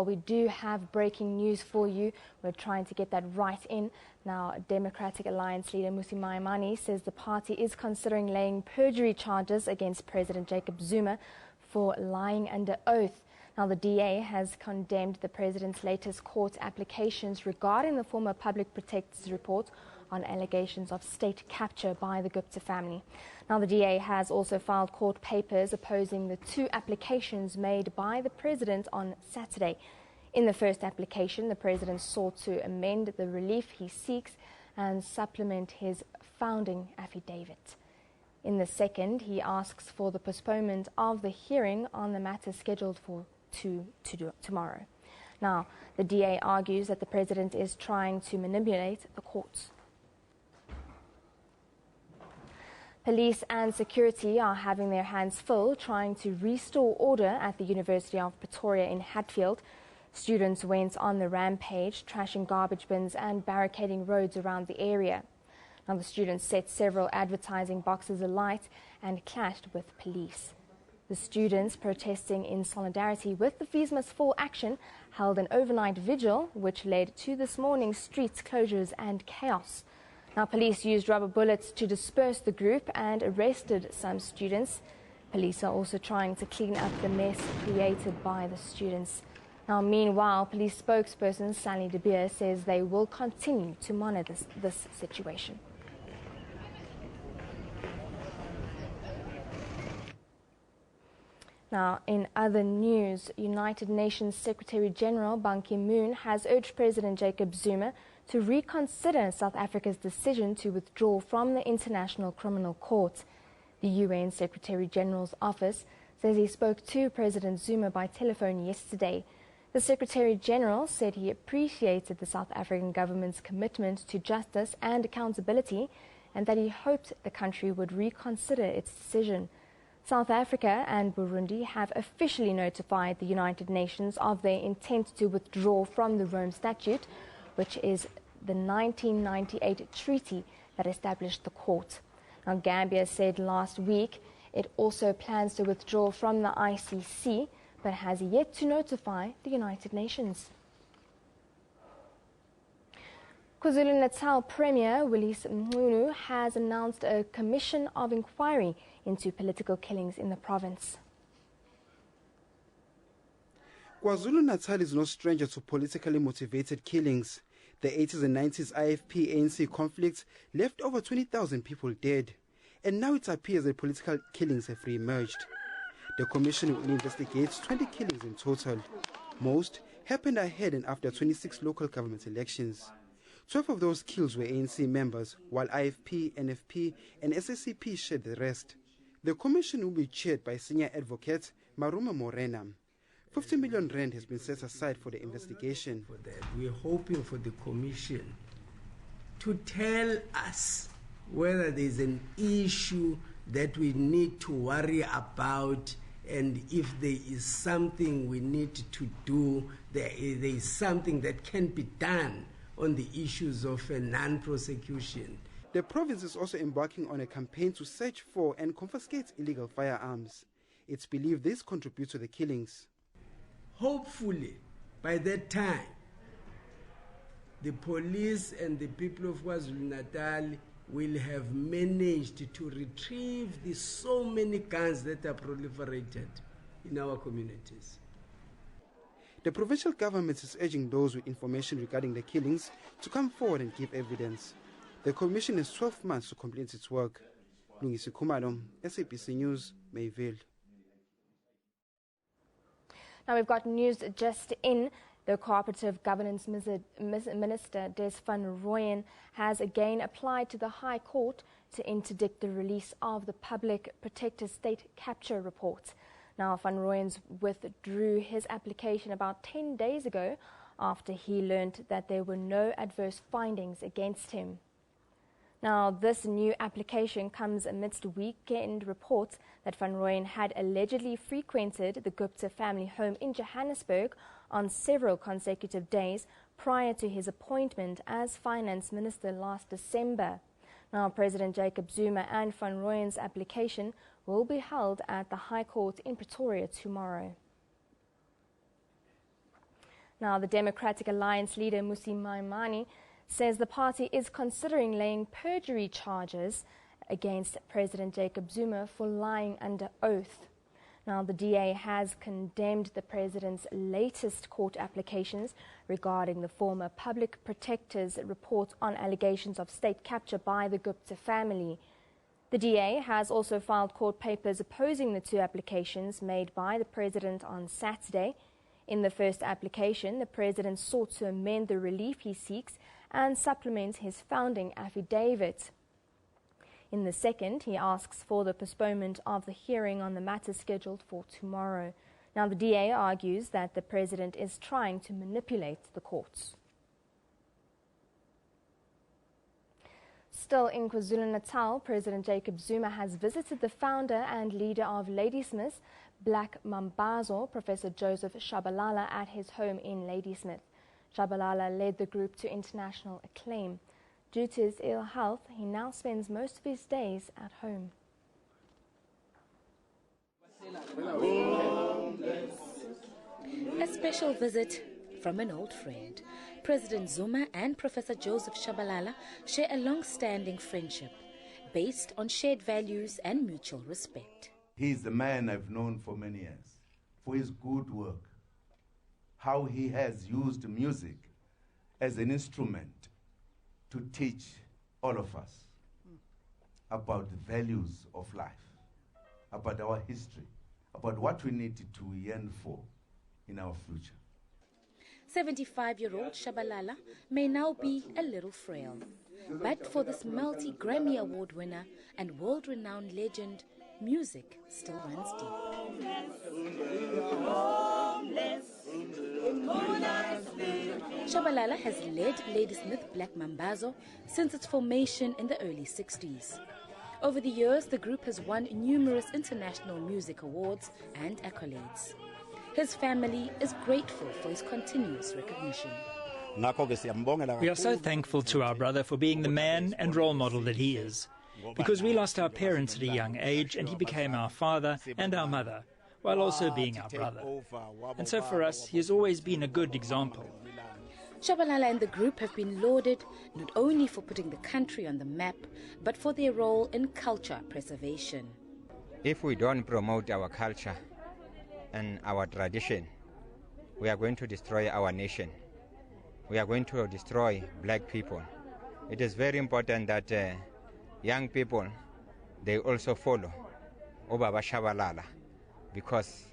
Speaker 7: we do have breaking news for you. We're trying to get that right in. Now, Democratic Alliance leader Mmusi Maimane says the party is considering laying perjury charges against President Jacob Zuma for lying under oath. Now, the DA has condemned the president's latest court applications regarding the former public protector's report on allegations of state capture by the Gupta family. Now, the DA has also filed court papers opposing the two applications made by the president on Saturday. In the first application, the president sought to amend the relief he seeks and supplement his founding affidavit. In the second, he asks for the postponement of the hearing on the matter scheduled for tomorrow. Now, the DA argues that the president is trying to manipulate the courts. Police and security are having their hands full trying to restore order at the University of Pretoria in Hatfield. Students went on the rampage, trashing garbage bins and barricading roads around the area. Now, the students set several advertising boxes alight and clashed with police. The students, protesting in solidarity with the Fees Must Fall action, held an overnight vigil which led to this morning's street closures and chaos. Now, police used rubber bullets to disperse the group and arrested some students. Police are also trying to clean up the mess created by the students. Now, meanwhile, police spokesperson Sally de Beer says they will continue to monitor this situation. Now, in other news, United Nations Secretary General Ban Ki-moon has urged President Jacob Zuma to reconsider South Africa's decision to withdraw from the International Criminal Court. The UN Secretary General's office says he spoke to President Zuma by telephone yesterday. The Secretary General said he appreciated the South African government's commitment to justice and accountability and that he hoped the country would reconsider its decision. South Africa and Burundi have officially notified the United Nations of their intent to withdraw from the Rome Statute, which is the 1998 treaty that established the court. Now, Gambia said last week it also plans to withdraw from the ICC, but has yet to notify the United Nations. KwaZulu-Natal Premier Willis Mngunu has announced a commission of inquiry into political killings in the province.
Speaker 2: KwaZulu-Natal is no stranger to politically motivated killings. The 80s and 90s IFP-ANC conflict left over 20,000 people dead, and now it appears that political killings have re-emerged. The commission will investigate 20 killings in total. Most happened ahead and after 26 local government elections. 12 of those kills were ANC members, while IFP, NFP and SACP shared the rest. The commission will be chaired by senior advocate Marume Morena. 50 million rand has been set aside for the investigation.
Speaker 10: We're hoping for the commission to tell us whether there's an issue that we need to worry about, and if there is something we need to do, there is something that can be done on the issues of non-prosecution.
Speaker 2: The province is also embarking on a campaign to search for and confiscate illegal firearms. It's believed this contributes to the killings.
Speaker 10: Hopefully, by that time, the police and the people of KwaZulu-Natal will have managed to retrieve the so many guns that are proliferated in our communities.
Speaker 2: The provincial government is urging those with information regarding the killings to come forward and give evidence. The commission has 12 months to complete its work. Lungisi Khumalo, SABC News, Mayville.
Speaker 7: Now we've got news just in. The Cooperative Governance Minister, Des van Rooyen, has again applied to the High Court to interdict the release of the Public Protector State Capture Report. Now, Van Rooyen withdrew his application about 10 days ago after he learned that there were no adverse findings against him. Now, this new application comes amidst weekend reports that Van Rooyen had allegedly frequented the Gupta family home in Johannesburg on several consecutive days prior to his appointment as finance minister last December. Now, President Jacob Zuma and Van Rooyen's application will be held at the High Court in Pretoria tomorrow. Now, the Democratic Alliance leader Mmusi Maimane says the party is considering laying perjury charges against President Jacob Zuma for lying under oath. Now, the DA has condemned the president's latest court applications regarding the former public protector's report on allegations of state capture by the Gupta family. The DA has also filed court papers opposing the two applications made by the president on Saturday. In the first application, the president sought to amend the relief he seeks and supplement his founding affidavit. In the second, he asks for the postponement of the hearing on the matter scheduled for tomorrow. Now, the DA argues that the president is trying to manipulate the courts. Still in KwaZulu-Natal, President Jacob Zuma has visited the founder and leader of Ladysmith, Black Mambazo, Professor Joseph Shabalala, at his home in Ladysmith. Shabalala led the group to international acclaim. Due to his ill health, he now spends most of his days at home.
Speaker 4: A special visit from an old friend. President Zuma and Professor Joseph Shabalala share a long-standing friendship based on shared values and mutual respect.
Speaker 11: He's the man I've known for many years, for his good work, how he has used music as an instrument to teach all of us about the values of life, about our history, about what we need to yearn for in our future.
Speaker 4: 75-year-old Shabalala may now be a little frail, but for this multi-Grammy Award winner and world-renowned legend, music still runs deep. Shabalala has led Ladysmith Black Mambazo since its formation in the early 60s. Over the years, the group has won numerous international music awards and accolades. His family is grateful for his continuous recognition.
Speaker 12: We are so thankful to our brother for being the man and role model that he is, because we lost our parents at a young age and he became our father and our mother, while also being our brother. And so for us, he has always been a good example.
Speaker 4: Shabalala and the group have been lauded not only for putting the country on the map, but for their role in culture preservation.
Speaker 13: If we don't promote our culture and our tradition, we are going to destroy our nation. We are going to destroy black people. It is very important that young people, they also follow Obaba Shabalala, because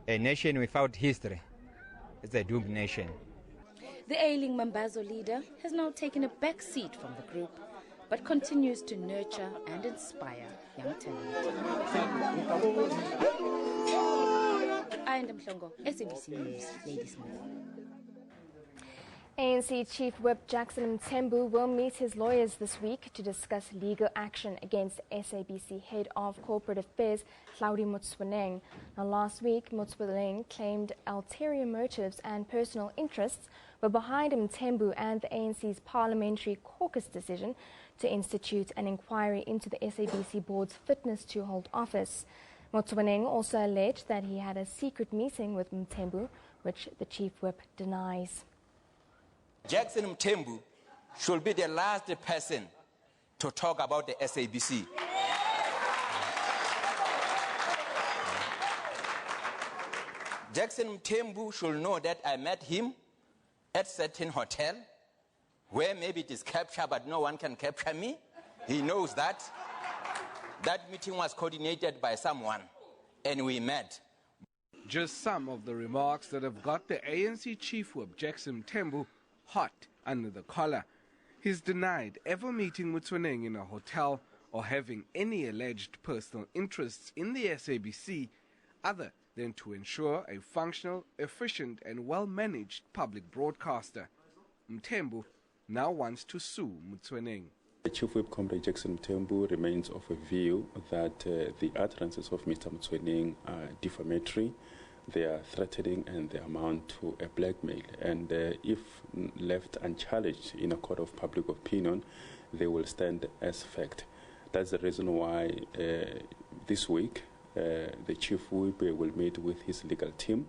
Speaker 13: a nation without history is a doomed nation.
Speaker 4: The ailing Mambazo leader has now taken a back seat from the group, but continues to nurture and inspire young talent. I am Mhlongo, SABC News, Ladysmith.
Speaker 7: ANC Chief Whip Jackson Mthembu will meet his lawyers this week to discuss legal action against SABC Head of Corporate Affairs, Hlaudi Motsoeneng. Now, last week, Motsoeneng claimed ulterior motives and personal interests were behind Mthembu and the ANC's Parliamentary Caucus decision to institute an inquiry into the SABC board's fitness to hold office. Motsoeneng also alleged that he had a secret meeting with Mthembu, which the Chief Whip denies.
Speaker 14: Jackson Mthembu should be the last person to talk about the SABC. Jackson Mthembu should know that I met him at a certain hotel where maybe it is capture, but no one can capture me. He knows that. That meeting was coordinated by someone, and we met.
Speaker 15: Just some of the remarks that have got the ANC Chief Whip Jackson Mthembu hot under the collar. He's denied ever meeting Motsoeneng in a hotel or having any alleged personal interests in the SABC other than to ensure a functional, efficient and well-managed public broadcaster. Mthembu now wants to sue Motsoeneng.
Speaker 17: The Chief Whip, Comrade Jackson Tembu, remains of a view that the utterances of Mr. Motsoeneng are defamatory, they are threatening, and they amount to a blackmail. And if left unchallenged in a court of public opinion, they will stand as fact. That's the reason why this week the Chief Whip will meet with his legal team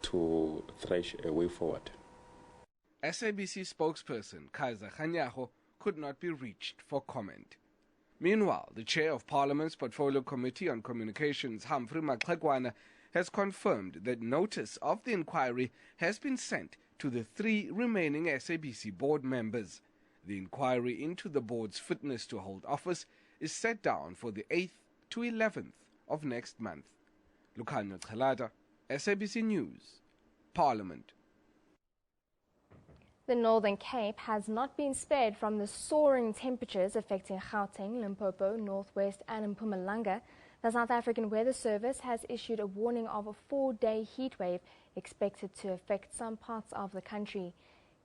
Speaker 17: to thresh a way forward.
Speaker 15: SABC spokesperson Kaiser Khanyago could not be reached for comment. Meanwhile, the chair of Parliament's Portfolio Committee on Communications, Humphrey Maxegwana, has confirmed that notice of the inquiry has been sent to the 3 remaining SABC board members. The inquiry into the board's fitness to hold office is set down for the 8th to 11th of next month. Lukhanyo Chalada, SABC News, Parliament.
Speaker 7: The Northern Cape has not been spared from the soaring temperatures affecting Gauteng, Limpopo, Northwest and Mpumalanga. The South African Weather Service has issued a warning of a 4-day heatwave expected to affect some parts of the country.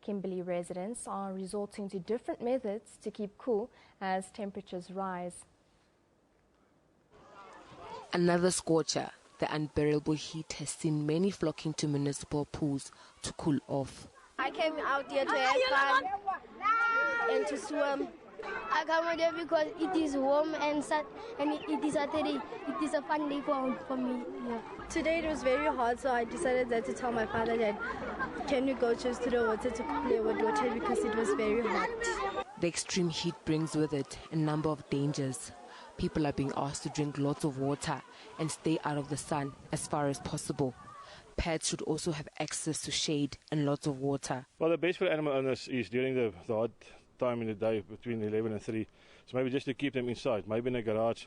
Speaker 7: Kimberley residents are resorting to different methods to keep cool as temperatures rise.
Speaker 5: Another scorcher. The unbearable heat has seen many flocking to municipal pools to cool off.
Speaker 22: I came out here to have fun and to swim. I come out here because it is warm and it is Saturday. It is a fun day for me. Yeah.
Speaker 23: Today it was very hot, so I decided to tell my father that can we go just to the water to play with water because it was very hot.
Speaker 5: The extreme heat brings with it a number of dangers. People are being asked to drink lots of water and stay out of the sun as far as possible. Pets should also have access to shade and lots of water.
Speaker 24: Well, the best for animal owners is during the hot time in the day between 11 and 3. So maybe just to keep them inside, maybe in a garage.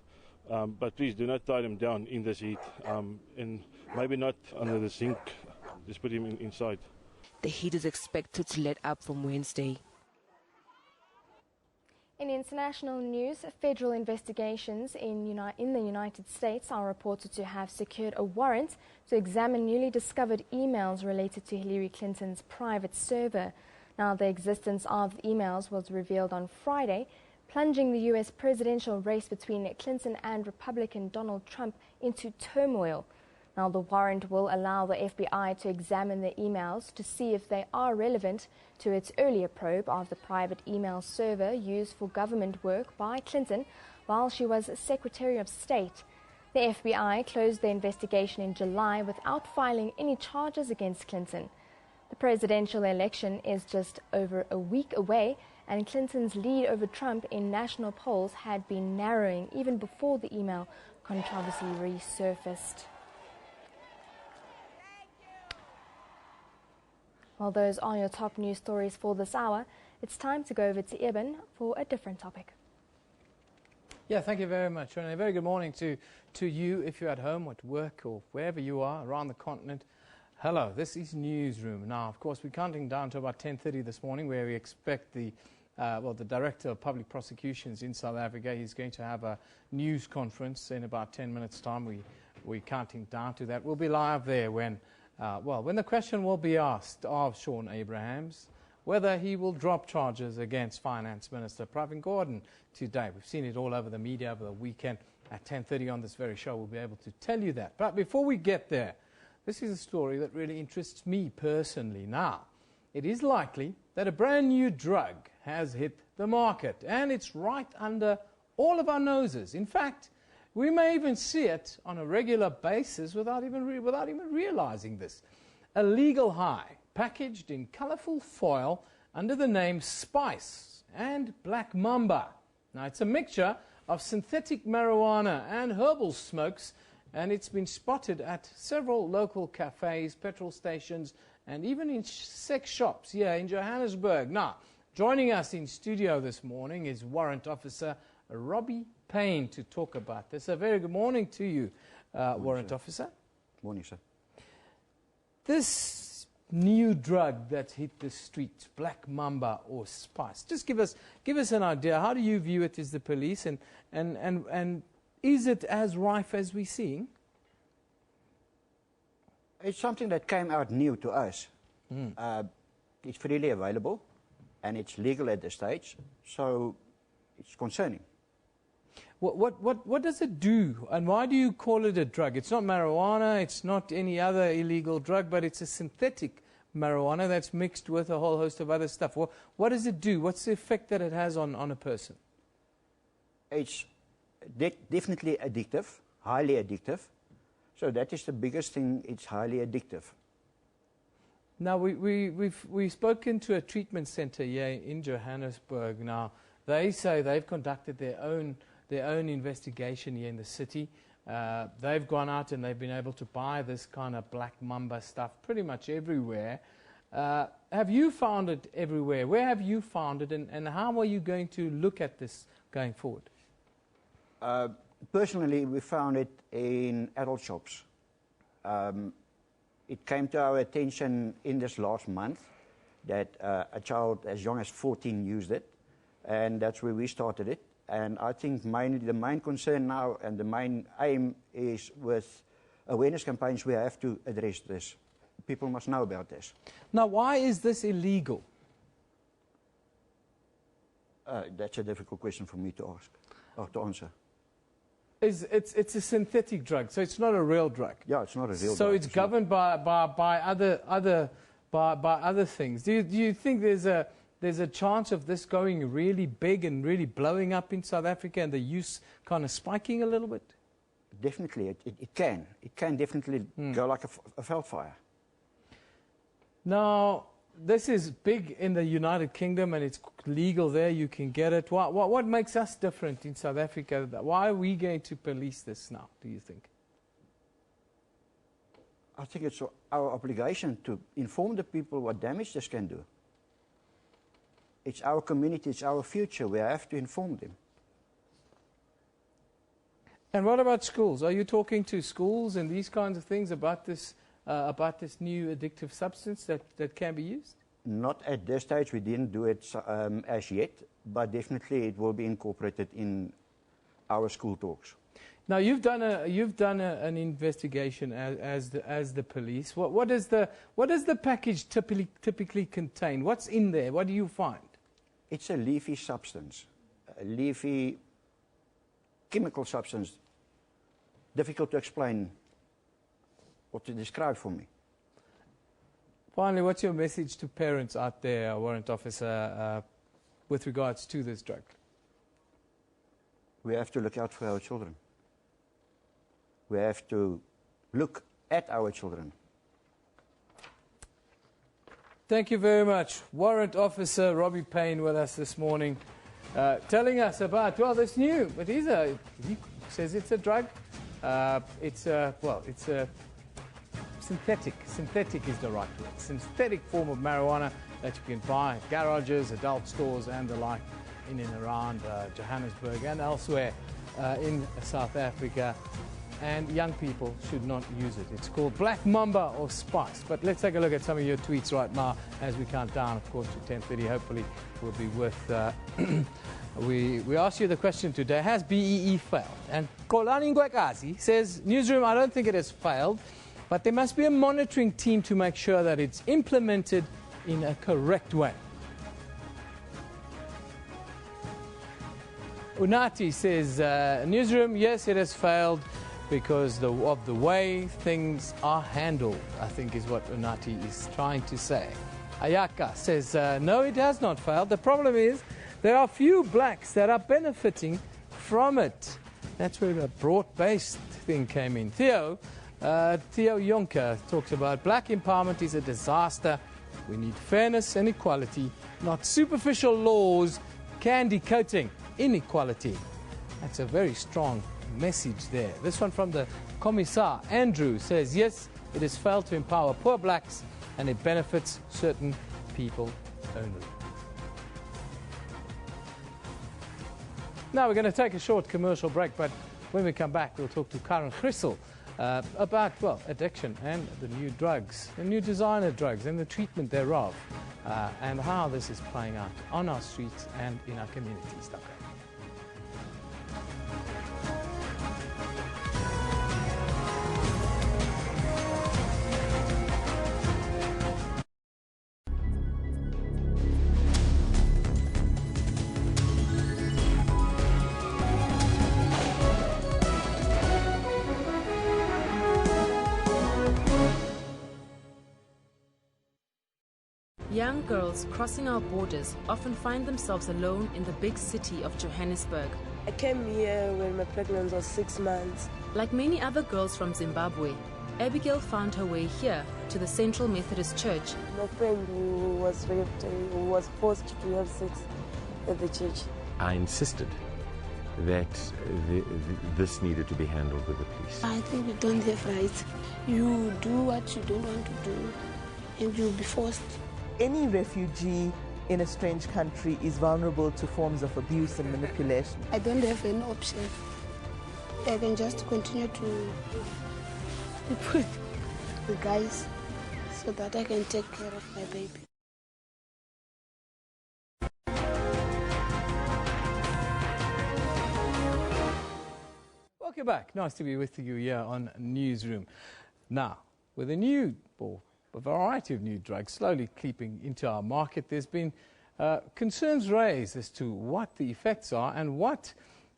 Speaker 24: But please do not tie them down in this heat. And maybe not under the sink. Just put them inside.
Speaker 5: The heat is expected to let up from Wednesday.
Speaker 7: In international news, federal investigations in the United States are reported to have secured a warrant to examine newly discovered emails related to Hillary Clinton's private server. Now, the existence of the emails was revealed on Friday, plunging the U.S. presidential race between Clinton and Republican Donald Trump into turmoil. Now, the warrant will allow the FBI to examine the emails to see if they are relevant to its earlier probe of the private email server used for government work by Clinton while she was Secretary of State. The FBI closed the investigation in July without filing any charges against Clinton. The presidential election is just over a week away, and Clinton's lead over Trump in national polls had been narrowing even before the email controversy resurfaced. Well, those are your top news stories for this hour. It's time to go over to Eben for a different topic.
Speaker 1: Yeah, thank you very much. And a very good morning to you if you're at home, at work, or wherever you are around the continent. Hello, this is Newsroom. Now, of course, we're counting down to about 10:30 this morning, where we expect the Director of Public Prosecutions in South Africa. He's going to have a news conference in about 10 minutes' time. We're counting down to that. We'll be live there when the question will be asked of Shaun Abrahams, whether he will drop charges against Finance Minister Pravin Gordhan today. We've seen it all over the media over the weekend. At 10:30 on this very show, we'll be able to tell you that. But before we get there, this is a story that really interests me personally. Now, it is likely that a brand new drug has hit the market, and it's right under all of our noses. In fact, we may even see it on a regular basis without even realizing this. A legal high, packaged in colorful foil under the name Spice and Black Mamba. Now, it's a mixture of synthetic marijuana and herbal smokes, and it's been spotted at several local cafes, petrol stations, and even in sex shops here in Johannesburg. Now, joining us in studio this morning is Warrant Officer Robbie Payne to talk about this. A very good morning to you, Warrant Officer.
Speaker 25: Morning, sir.
Speaker 1: This new drug that hit the streets, Black Mamba or Spice, just give us an idea. How do you view it as the police, and is it as rife as we're seeing?
Speaker 25: It's something that came out new to us. It's freely available, and it's legal at this stage. So it's concerning.
Speaker 1: What does it do, and why do you call it a drug? It's not marijuana, it's not any other illegal drug, but it's a synthetic marijuana that's mixed with a whole host of other stuff. What does it do? What's the effect that it has on a person?
Speaker 25: It's definitely addictive, highly addictive. So that is the biggest thing, it's highly addictive.
Speaker 1: Now, we've spoken to a treatment center here in Johannesburg. Now, they say they've conducted their own investigation here in the city. They've gone out and they've been able to buy this kind of black mamba stuff pretty much everywhere. Have you found it everywhere? Where have you found it, and how are you going to look at this going forward?
Speaker 25: Personally, we found it in adult shops. It came to our attention in this last month that a child as young as 14 used it, and that's where we started it. And I think the main concern now and the main aim is with awareness campaigns, we have to address this. People must know about this.
Speaker 1: Now, why is this illegal?
Speaker 25: That's a difficult question for me to ask, or to answer.
Speaker 1: It's a synthetic drug, so it's not a real drug.
Speaker 25: Yeah, it's not a real drug.
Speaker 1: So it's governed by other things. Do you think there's a chance of this going really big and really blowing up in South Africa and the use kind of spiking a little bit?
Speaker 25: Definitely, it can. It can definitely go like a wildfire.
Speaker 1: Now, this is big in the United Kingdom and it's legal there, you can get it. What makes us different in South Africa? Why are we going to police this now, do you think?
Speaker 25: I think it's our obligation to inform the people what damage this can do. It's our community, it's our future, we have to inform them.
Speaker 1: And what about schools? Are you talking to schools and these kinds of things about this new addictive substance that can be used?
Speaker 25: Not at this stage, we didn't do it as yet, but definitely it will be incorporated in our school talks.
Speaker 1: Now you've done an investigation as the police. What does the package typically contain? What's in there? What do you find?
Speaker 25: It's a leafy substance, a leafy chemical substance. Difficult to explain or to describe for me.
Speaker 1: Finally, what's your message to parents out there, warrant officer, with regards to this drug?
Speaker 25: We have to look out for our children. We have to look at our children.
Speaker 1: Thank you very much. Warrant Officer Robbie Payne with us this morning, telling us about, well, this new, but he says it's a drug. It's a synthetic. Synthetic is the right word. Synthetic form of marijuana that you can buy at garages, adult stores and the like in and around Johannesburg and elsewhere in South Africa. And young people should not use it. It's called Black Mamba or Spice. But let's take a look at some of your tweets right now as we count down, of course, to 10:30. Hopefully we'll be with... We asked you the question today, has BEE failed? And Kolani Ngwekazi says, Newsroom, I don't think it has failed, but there must be a monitoring team to make sure that it's implemented in a correct way. Unati says, Newsroom, yes, it has failed because of the way things are handled, I think is what Unati is trying to say. Ayaka says, no, it has not failed. The problem is there are few blacks that are benefiting from it. That's where the broad-based thing came in. Theo Jonker talks about black empowerment is a disaster. We need fairness and equality, not superficial laws, candy coating inequality. That's a very strong message there. This one from the Commissar, Andrew, says, yes, it has failed to empower poor blacks and it benefits certain people only. Now we're going to take a short commercial break, but when we come back, we'll talk to Karen Grissel about, well, addiction and the new drugs, the new designer drugs and the treatment thereof, and how this is playing out on our streets and in our communities.
Speaker 5: Young girls crossing our borders often find themselves alone in the big city of Johannesburg.
Speaker 6: I came here when my pregnancy was 6 months.
Speaker 5: Like many other girls from Zimbabwe, Abigail found her way here to the Central Methodist Church.
Speaker 6: My friend who was raped, who was forced to have sex at the church.
Speaker 16: I insisted that this needed to be handled with the police.
Speaker 22: I think you don't have rights. You do what you don't want to do, and you'll be forced.
Speaker 18: Any refugee in a strange country is vulnerable to forms of abuse and manipulation.
Speaker 22: I don't have any option. I can just continue to put the guys so that I can take care of my baby.
Speaker 1: Welcome back. Nice to be with you here on Newsroom. Now, with a variety of new drugs slowly creeping into our market, there's been concerns raised as to what the effects are and what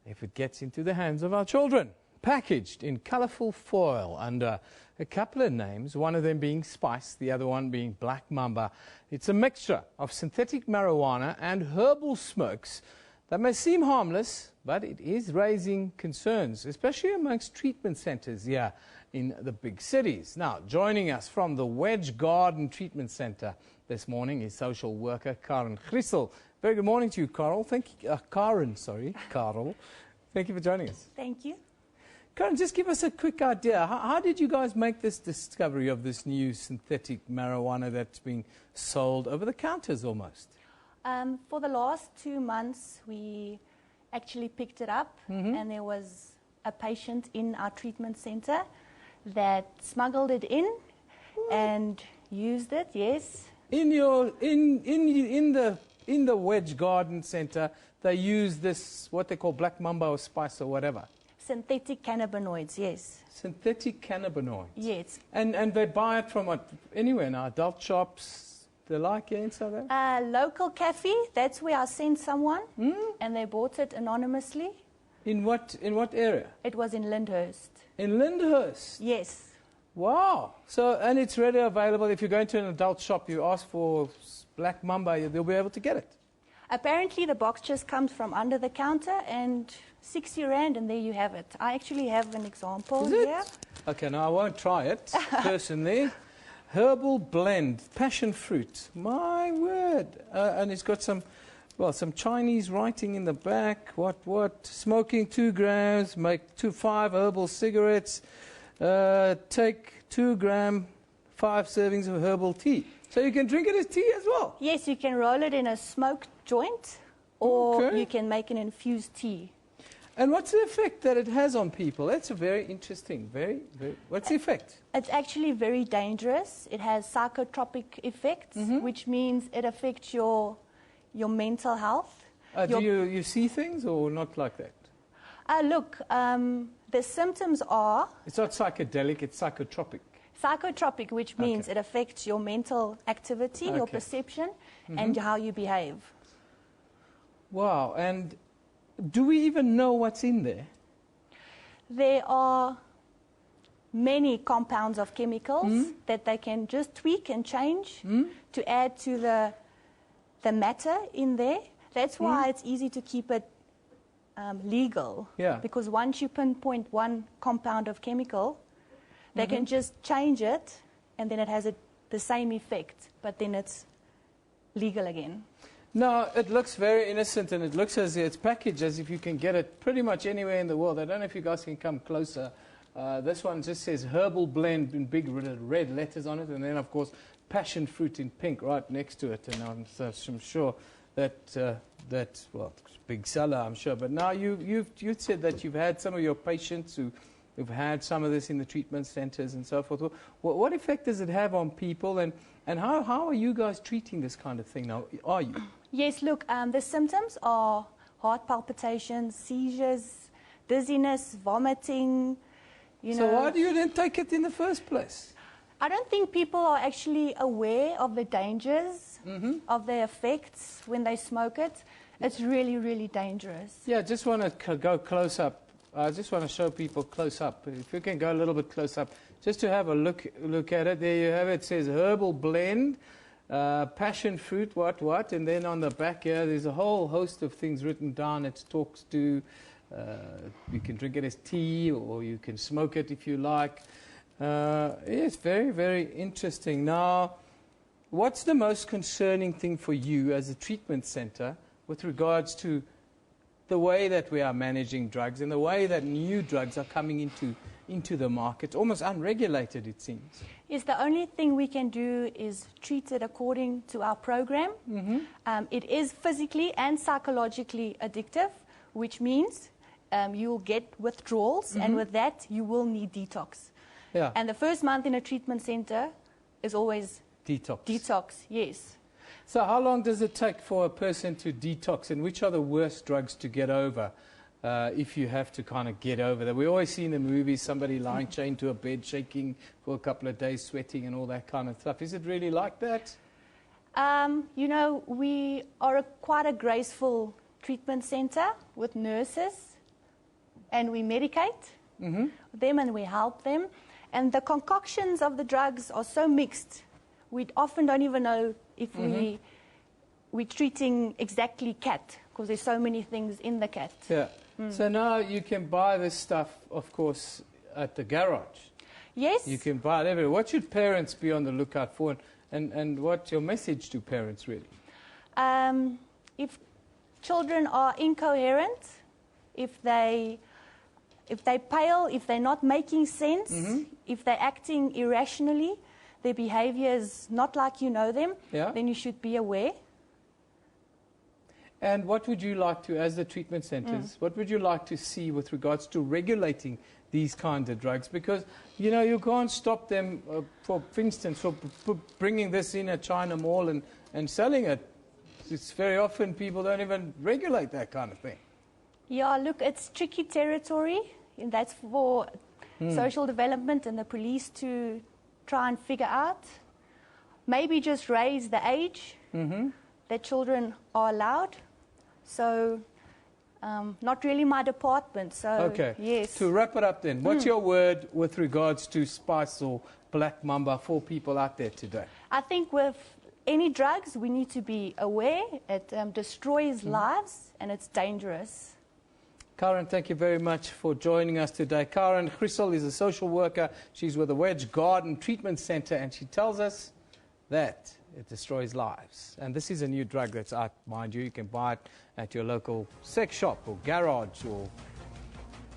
Speaker 1: if it gets into the hands of our children. Packaged in colourful foil under a couple of names, one of them being Spice, the other one being Black Mamba. It's a mixture of synthetic marijuana and herbal smokes that may seem harmless, but it is raising concerns, especially amongst treatment centres here in the big cities. Now, joining us from the Wedge Garden Treatment Centre this morning is social worker Karen Grissel. Very good morning to you, Carl. Thank you, Karen. Thank you for joining us.
Speaker 19: Thank you.
Speaker 1: Karen, just give us a quick idea. How did you guys make this discovery of this new synthetic marijuana that's being sold over the counters almost?
Speaker 19: For the last 2 months, we actually picked it up, and there was a patient in our treatment centre that smuggled it in and used it. Yes.
Speaker 1: In the Wedge Garden Centre, they use this what they call Black Mamba or Spice or whatever.
Speaker 19: Synthetic cannabinoids, yes.
Speaker 1: Synthetic cannabinoids.
Speaker 19: Yes.
Speaker 1: And they buy it from anywhere now, adult shops, the like here in South Africa?
Speaker 19: Local cafe, that's where I sent someone, and they bought it anonymously.
Speaker 1: In what area?
Speaker 19: It was in Lyndhurst.
Speaker 1: In Lyndhurst?
Speaker 19: Yes.
Speaker 1: Wow. So, and it's readily available. If you go into an adult shop, you ask for Black Mamba, they'll be able to get it.
Speaker 19: Apparently, the box just comes from under the counter and 60 Rand, and there you have it. I actually have an example here.
Speaker 1: Okay, now I won't try it personally. Herbal blend, passion fruit. My word. And it's got some Chinese writing in the back. What? Smoking 2 grams, make 5 herbal cigarettes. Take 2 gram, 5 servings of herbal tea. So you can drink it as tea as well?
Speaker 19: Yes, you can roll it in a smoked joint, or you can make an infused tea.
Speaker 1: And what's the effect that it has on people? That's a very interesting, very, what's the effect?
Speaker 19: It's actually very dangerous. It has psychotropic effects, which means it affects your mental health.
Speaker 1: Do you see things or not like that?
Speaker 19: Look, the symptoms are...
Speaker 1: It's not psychedelic, it's psychotropic.
Speaker 19: Psychotropic, which means it affects your mental activity, your perception, and how you behave.
Speaker 1: Wow, and do we even know what's in there?
Speaker 19: There are many compounds of chemicals that they can just tweak and change to add to the matter in there. That's why it's easy to keep it legal. Yeah. Because once you pinpoint one compound of chemical, they can just change it, and then it has the same effect, but then it's legal again.
Speaker 1: No, it looks very innocent, and it looks as if it's packaged as if you can get it pretty much anywhere in the world. I don't know if you guys can come closer. This one just says herbal blend in big red letters on it, and then, of course, passion fruit in pink right next to it. And I'm sure that's big seller, I'm sure. But now you said that you've had some of your patients who've had some of this in the treatment centres and so forth. What effect does it have on people, and how are you guys treating this kind of thing now? Are you?
Speaker 19: Yes, look, the symptoms are heart palpitations, seizures, dizziness, vomiting.
Speaker 1: So why do you then take it in the first place?
Speaker 19: I don't think people are actually aware of the dangers, of the effects when they smoke it. It's really, really dangerous.
Speaker 1: Yeah, I just want to go close up. I just want to show people close up. If you can go a little bit close up, just to have a look at it. There you have it. It says herbal blend, passion fruit, what, and then on the back here there's a whole host of things written down. It talks to, you can drink it as tea or you can smoke it if you like. It's very, very interesting. Now, what's the most concerning thing for you as a treatment center with regards to the way that we are managing drugs and the way that new drugs are coming into the market, almost unregulated, it seems?
Speaker 19: Is the only thing we can do is treat it according to our program. It is physically and psychologically addictive, which means you'll get withdrawals, and with that you will need detox.
Speaker 1: Yeah.
Speaker 19: And the first month in a treatment center is always
Speaker 1: detox.
Speaker 19: Detox, yes.
Speaker 1: So how long does it take for a person to detox, and which are the worst drugs to get over if you have to kind of get over that? We always see in the movies somebody lying chained to a bed, shaking for a couple of days, sweating and all that kind of stuff. Is it really like that?
Speaker 19: You know, we are quite a graceful treatment center with nurses, and we medicate them and we help them. And the concoctions of the drugs are so mixed, we often don't even know if we're treating exactly cat, because there's so many things in the cat.
Speaker 1: Yeah. So now you can buy this stuff, of course, at the garage.
Speaker 19: Yes.
Speaker 1: You can buy it everywhere. What should parents be on the lookout for, and what's your message to parents, really?
Speaker 19: If children are incoherent, if they pale, if they're not making sense, if they're acting irrationally, their behavior is not like you know them, then you should be aware.
Speaker 1: And what would you like to, as the treatment centres, what would you like to see with regards to regulating these kinds of drugs? Because, you know, you can't stop them, for instance, for bringing this in at China Mall and selling it. It's very often people don't even regulate that kind of thing.
Speaker 19: Yeah, look, it's tricky territory, and that's for social development and the police to try and figure out. Maybe just raise the age that children are allowed. So, not really my department. So,
Speaker 1: okay.
Speaker 19: Yes.
Speaker 1: To wrap it up then, what's your word with regards to spice or black mamba for people out there today?
Speaker 19: I think with any drugs, we need to be aware. It destroys lives and it's dangerous.
Speaker 1: Karen, thank you very much for joining us today. Karen Chrysel is a social worker. She's with the Wedge Garden Treatment Center, and she tells us that it destroys lives. And this is a new drug that's out, mind you. You can buy it at your local sex shop or garage or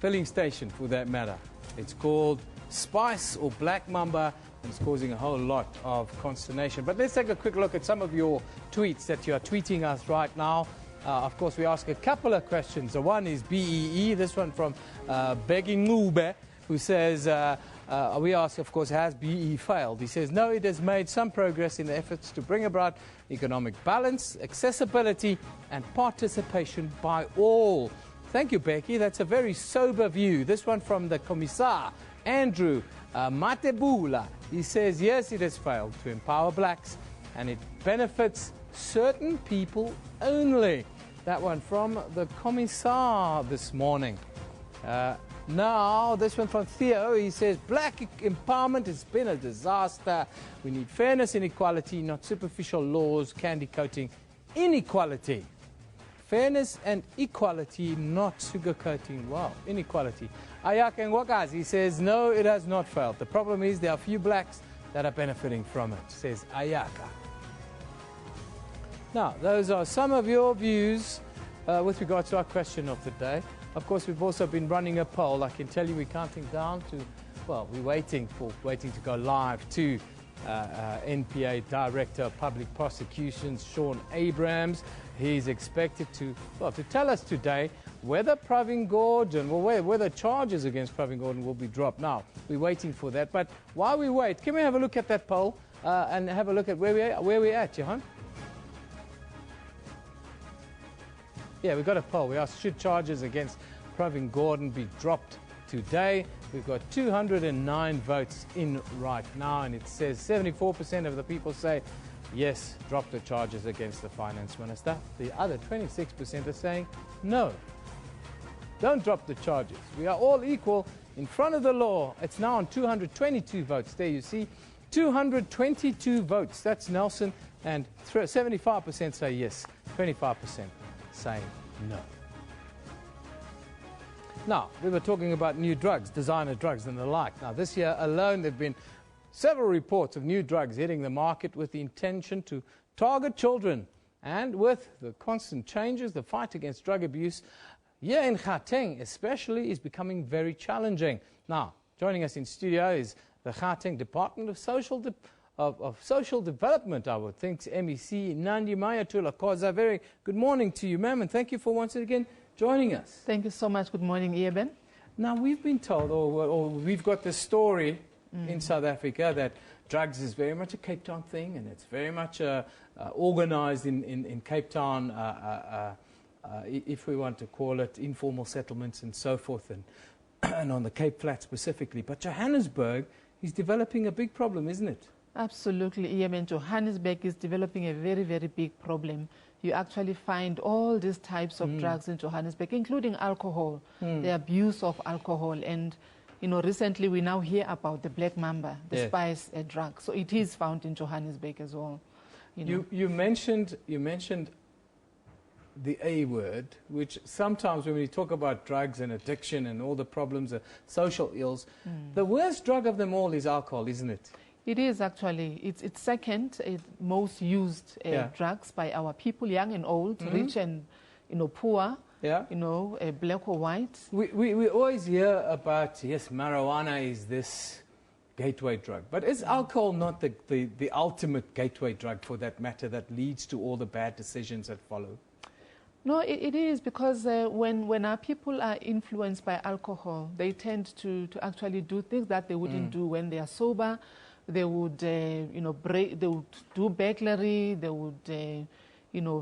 Speaker 1: filling station, for that matter. It's called Spice or Black Mamba, and it's causing a whole lot of consternation. But let's take a quick look at some of your tweets that you are tweeting us right now. Of course, we ask a couple of questions. The one is BEE, this one from Begging Ngube, who says, we ask, of course, has BEE failed? He says, no, it has made some progress in the efforts to bring about economic balance, accessibility, and participation by all. Thank you, Becky. That's a very sober view. This one from the Commissar, Andrew Matebula. He says, yes, it has failed to empower blacks, and it benefits certain people only. That one from the Commissar this morning. Now, this one from Theo, he says, black empowerment has been a disaster. We need fairness and equality, not superficial laws, candy coating inequality. Fairness and equality, not sugarcoating, wow, inequality. Ayaka Nwakazi, he says, no, it has not failed. The problem is there are few blacks that are benefiting from it, says Ayaka. Now, those are some of your views with regards to our question of the day. Of course, we've also been running a poll. I can tell you we're counting down to, well, we're waiting to go live to NPA Director of Public Prosecutions, Sean Abrams. He's expected to tell us today whether Pravin Gordhan, well, whether charges against Pravin Gordhan will be dropped. Now, we're waiting for that. But while we wait, can we have a look at that poll and have a look at where we're at, Johan? Yeah, we've got a poll. We asked, should charges against Pravin Gordhan be dropped today? We've got 209 votes in right now, and it says 74% of the people say, yes, drop the charges against the finance minister. The other 26% are saying, no, don't drop the charges. We are all equal in front of the law. It's now on 222 votes. There you see, 222 votes. That's Nelson And 75% say yes, 25% say no. Now, we were talking about new drugs, designer drugs and the like. Now, this year alone, there have been several reports of new drugs hitting the market with the intention to target children. And with the constant changes, the fight against drug abuse here in Gauteng especially is becoming very challenging. Now, joining us in studio is the Gauteng Department of Social Development, I would think, MEC Nandi Mayatula Koza. Very good morning to you, ma'am, and thank you for once again joining us.
Speaker 3: Thank you so much. Good morning, Eben.
Speaker 1: Now, we've been told, or we've got this story in South Africa that drugs is very much a Cape Town thing, and it's very much organized in Cape Town, if we want to call it, informal settlements and so forth, and on the Cape Flats specifically. But Johannesburg is developing a big problem, isn't it?
Speaker 3: Absolutely, Eben. Johannesburg is developing a very, very big problem. You actually find all these types of drugs in Johannesburg, including alcohol, the abuse of alcohol. And, you know, recently we now hear about the black mamba, the spice drug. So it is found in Johannesburg as well.
Speaker 1: You mentioned the A word, which sometimes when we talk about drugs and addiction and all the problems, social ills, the worst drug of them all is alcohol, isn't it?
Speaker 3: It is actually. It's second most used drugs by our people, young and old, rich and poor. Black or white.
Speaker 1: We always hear about, yes, marijuana is this gateway drug, but is alcohol not the ultimate gateway drug, for that matter, that leads to all the bad decisions that follow?
Speaker 3: No, it is, because when our people are influenced by alcohol, they tend to actually do things that they wouldn't do when they are sober. They would, they would do burglary, they would,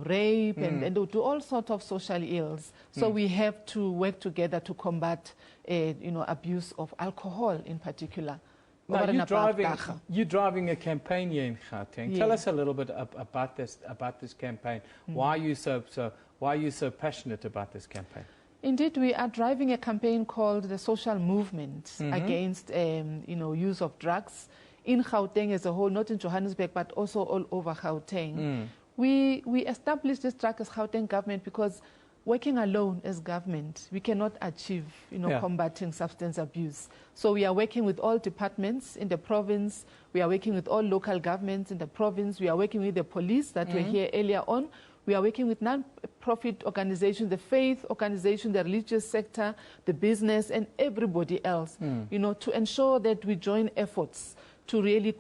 Speaker 3: rape, and they would do all sorts of social ills. So we have to work together to combat, abuse of alcohol in particular.
Speaker 1: Now, you're driving a campaign here in Gauteng. Yeah. Tell us a little bit about this campaign. Why are you so passionate about this campaign?
Speaker 3: Indeed, we are driving a campaign called the Social Movement against, use of drugs in Gauteng as a whole, not in Johannesburg, but also all over Gauteng. We established this drug as Gauteng government because working alone as government, we cannot achieve, combating substance abuse. So we are working with all departments in the province. We are working with all local governments in the province. We are working with the police that were here earlier on. We are working with non-profit organizations, the faith organization, the religious sector, the business, and everybody else, to ensure that we join efforts to really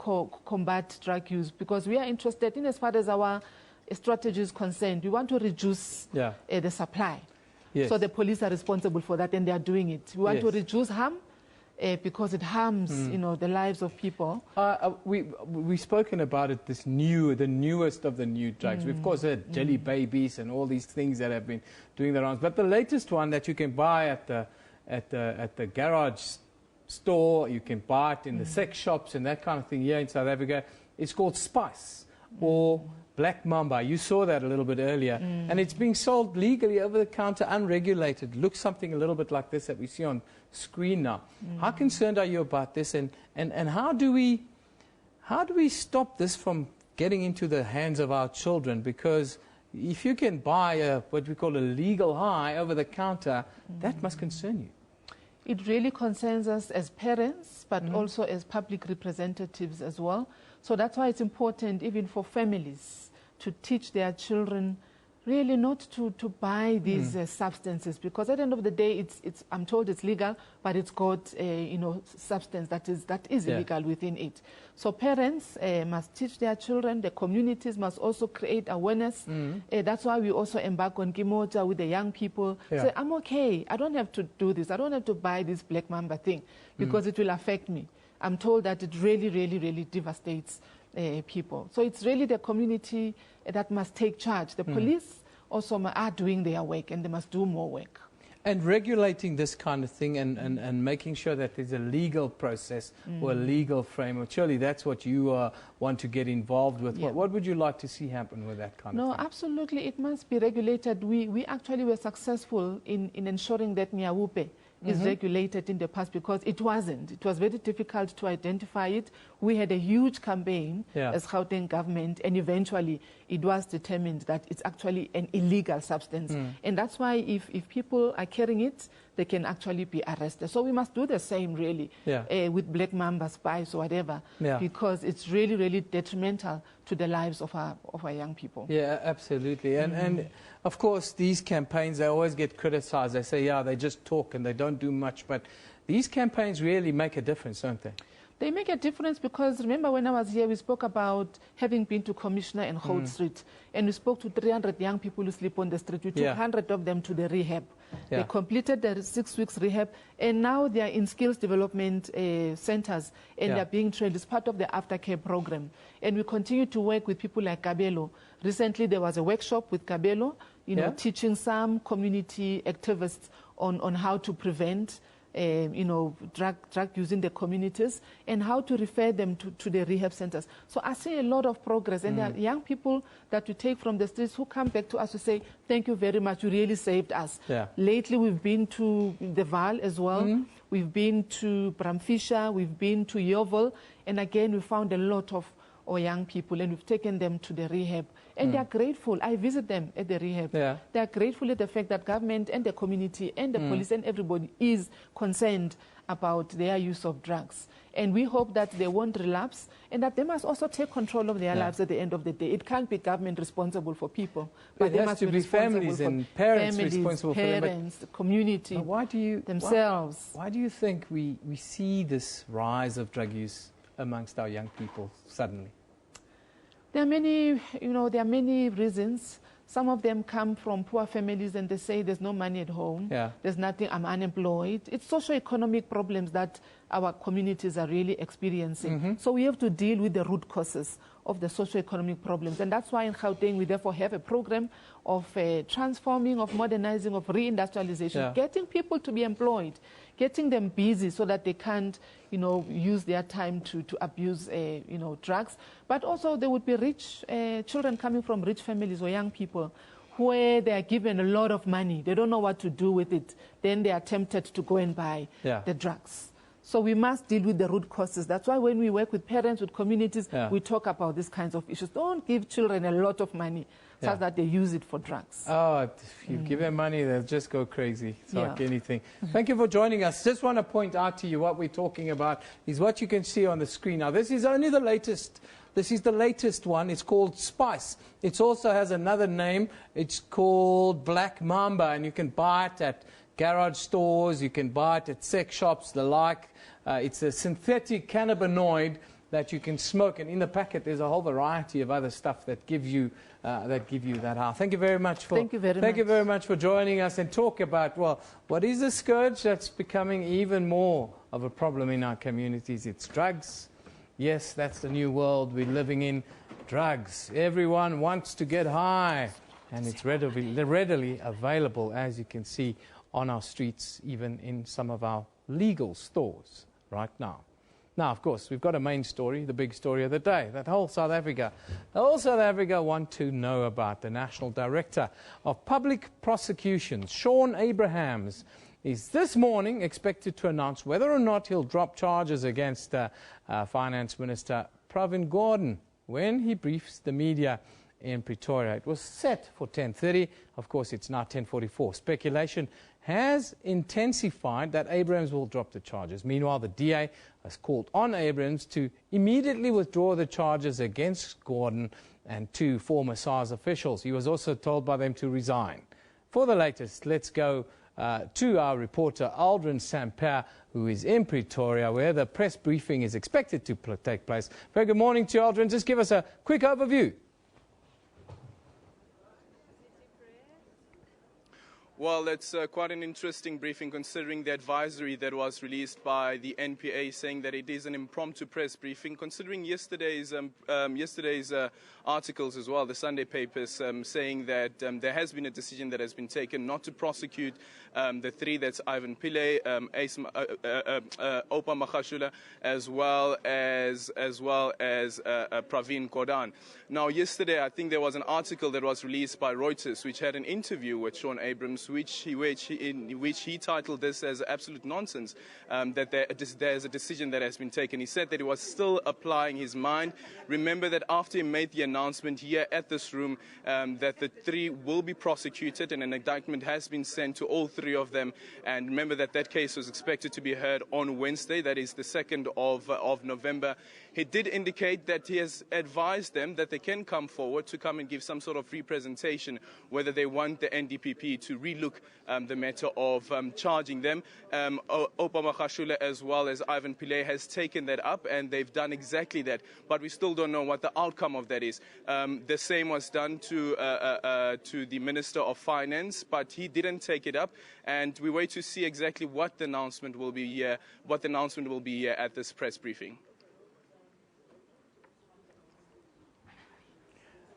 Speaker 3: combat drug use, because we are interested in, as far as our strategy is concerned, we want to reduce the supply. Yes. So the police are responsible for that, and they are doing it. We want to reduce harm because it harms, the lives of people.
Speaker 1: We've spoken about it, the newest of the new drugs. We've, of course, had jelly babies and all these things that have been doing the rounds. But the latest one that you can buy at the garage store, you can buy it in the sex shops and that kind of thing here in South Africa, it's called spice or black mamba. You saw that a little bit earlier. And it's being sold legally over the counter, unregulated. Looks something a little bit like this that we see on screen now. How concerned are you about this, and how do we stop this from getting into the hands of our children? Because if you can buy what we call a legal high over the counter, that must concern you.
Speaker 3: It really concerns us as parents, but also as public representatives as well. So that's why it's important, even for families, to teach their children really not to buy these substances, because at the end of the day, I'm told it's legal, but it's got substance that is illegal within it. So parents must teach their children. The communities must also create awareness. That's why we also embark on Kimoja with the young people. Say, I'm okay. I don't have to do this. I don't have to buy this black mamba thing because it will affect me. I'm told that it really, really, really devastates people. So it's really the community that must take charge. The police also are doing their work, and they must do more work.
Speaker 1: And regulating this kind of thing and making sure that there's a legal process or a legal framework. Surely that's what you want to get involved with. Yeah. What would you like to see happen with that kind of thing?
Speaker 3: No, absolutely. It must be regulated. We actually were successful in ensuring that Nyawupe is regulated in the past, because it wasn't. It was very difficult to identify it. We had a huge campaign as Gauteng government, and eventually it was determined that it's actually an illegal substance. And that's why if people are carrying it, they can actually be arrested. So we must do the same, really, with black mamba, spice, or whatever, because it's really, really detrimental to the lives of our young people.
Speaker 1: Yeah, absolutely. And of course, these campaigns, they always get criticized. They say, yeah, they just talk and they don't do much. But these campaigns really make a difference, don't they?
Speaker 3: They make a difference, because remember when I was here, we spoke about having been to Commissioner and Holt Street, and we spoke to 300 young people who sleep on the street. We took 100 of them to the rehab. They completed the 6 weeks rehab, and now they are in skills development centers, and they are being trained as part of the aftercare program. And we continue to work with people like Kabelo. Recently, there was a workshop with Kabelo, teaching some community activists on how to prevent drug use in the communities, and how to refer them to the rehab centers. So I see a lot of progress, and there are young people that we take from the streets who come back to us to say, thank you very much, you really saved us. Lately, we've been to the Val as well. We've been to Bramfisher, we've been to Yeovil, and again, we found a lot of young people, and we've taken them to the rehab. And they are grateful. I visit them at the rehab. They are grateful at the fact that government and the community and the police and everybody is concerned about their use of drugs. And we hope that they won't relapse, and that they must also take control of their lives at the end of the day. It can't be government responsible for people, but
Speaker 1: it has to be families and parents responsible for them.
Speaker 3: Parents, the community, themselves.
Speaker 1: Why do you think we see this rise of drug use amongst our young people suddenly?
Speaker 3: There are many reasons. Some of them come from poor families, and they say there's no money at home. There's nothing, I'm unemployed. It's socio-economic problems that our communities are really experiencing. So we have to deal with the root causes of the socio-economic problems. And that's why in Gauteng we therefore have a program of transforming, of modernizing, of reindustrialization, getting people to be employed, getting them busy so that they can't, use their time to abuse, drugs. But also there would be rich children coming from rich families or young people where they are given a lot of money. They don't know what to do with it. Then they are tempted to go and buy the drugs. So we must deal with the root causes. That's why when we work with parents, with communities, we talk about these kinds of issues. Don't give children a lot of money so that they use it for drugs.
Speaker 1: Oh, if you give them money, they'll just go crazy. It's like anything. Thank you for joining us. Just want to point out to you what we're talking about is what you can see on the screen. Now, this is only the latest. This is the latest one. It's called Spice. It also has another name. It's called Black Mamba, and you can buy it at garage stores. You can buy it at sex shops, the like. It's a synthetic cannabinoid that you can smoke, and in the packet there's a whole variety of other stuff that give you that high. Thank you very much for
Speaker 3: thank you very much
Speaker 1: for joining us and talk about what is a scourge that's becoming even more of a problem in our communities. It's drugs. Yes, that's the new world we're living in. Drugs. Everyone wants to get high, and it's readily available, as you can see on our streets, even in some of our legal stores right now. Now, of course, we've got a main story, the big story of the day, that whole South Africa want to know about. The National Director of Public Prosecutions, Sean Abrahams, is this morning expected to announce whether or not he'll drop charges against Finance Minister Pravin Gordhan when he briefs the media in Pretoria. It was set for 10:30. Of course, it's now 10:44. Speculation has intensified that Abrahams will drop the charges. Meanwhile, the DA has called on Abrahams to immediately withdraw the charges against Gordhan and 2 former SARS officials. He was also told by them to resign. For the latest, let's go to our reporter Aldrin Samper, who is in Pretoria, where the press briefing is expected to take place. Very good morning to you, Aldrin. Just give us a quick overview.
Speaker 8: Well, it's quite an interesting briefing considering the advisory that was released by the NPA saying that it is an impromptu press briefing, considering yesterday's articles as well, the Sunday papers, saying that there has been a decision that has been taken not to prosecute the 3, that's Ivan Pillay, Opa Magashula, as well as Pravin Gordhan. Now, yesterday, I think there was an article that was released by Reuters which had an interview with Sean Abrahams, in which he titled this as absolute nonsense, that there's a decision that has been taken. He said that he was still applying his mind. Remember that after he made the announcement here at this room that the three will be prosecuted and an indictment has been sent to all three of them. And remember that that case was expected to be heard on Wednesday, that is the 2nd of November. He did indicate that he has advised them that they can come forward to come and give some sort of representation, whether they want the NDPP to relook the matter of charging them. Obama Khashula as well as Ivan Pillay has taken that up, and they've done exactly that. But we still don't know what the outcome of that is. The same was done to the Minister of Finance, but he didn't take it up, and we wait to see exactly what the announcement will be here. At this press briefing.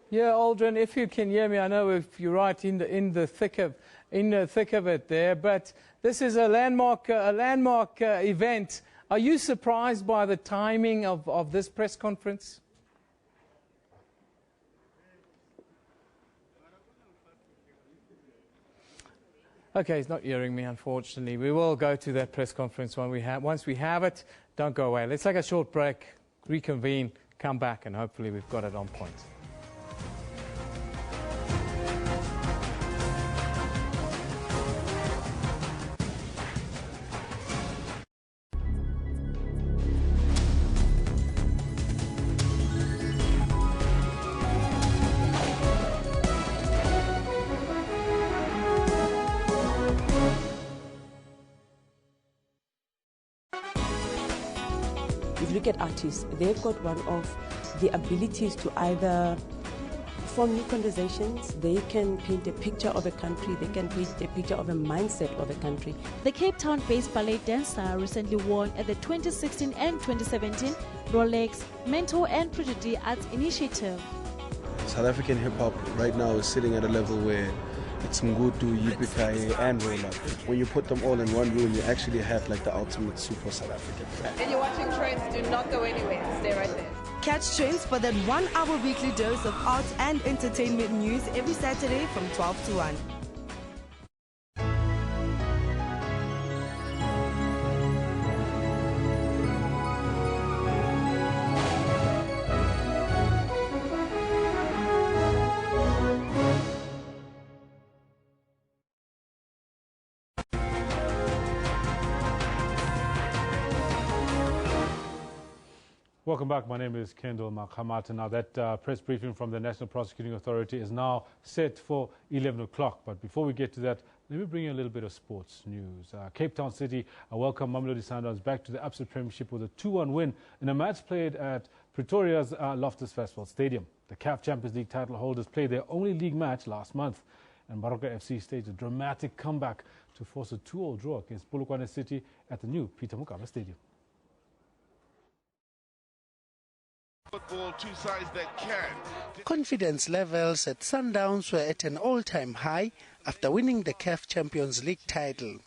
Speaker 1: Yeah, Aldrin, if you can hear me, I know if you're right in the thick of it there, but this is a landmark event. Are you surprised by the timing of this press conference? Okay, he's not hearing me, unfortunately. We will go to that press conference once we have it. Don't go away. Let's take a short break, reconvene, come back, and hopefully we've got it on point.
Speaker 2: If you look at artists, they've got one of the abilities to either form new conversations, they can paint a picture of a country, they can paint a picture of a mindset of a country.
Speaker 9: The Cape Town-based ballet dancer recently won at the 2016 and 2017 Rolex Mentor and Prodigy Arts Initiative.
Speaker 10: South African hip-hop right now is sitting at a level where it's Mgutu, Yippee and Roll Up. When you put them all in one room, you actually have like the ultimate super South African fan.
Speaker 20: And you're watching Trends, do not go anywhere, stay right there.
Speaker 21: Catch Trends for that 1 hour weekly dose of arts and entertainment news every Saturday from 12 to 1.
Speaker 26: Welcome back. My name is Kendall Makhamata. Now that press briefing from the National Prosecuting Authority is now set for 11 o'clock. But before we get to that, let me bring you a little bit of sports news. Cape Town City welcome Mamelodi Sundowns back to the Absa Premiership with a 2-1 win in a match played at Pretoria's Loftus Versfeld Stadium. The CAF Champions League title holders played their only league match last month, and Baroka FC staged a dramatic comeback to force a 2-2 draw against Polokwane City at the new Peter Mokaba Stadium.
Speaker 27: Football, two sides that can.
Speaker 28: Confidence levels at Sundowns were at an all-time high after winning the CAF Champions League title.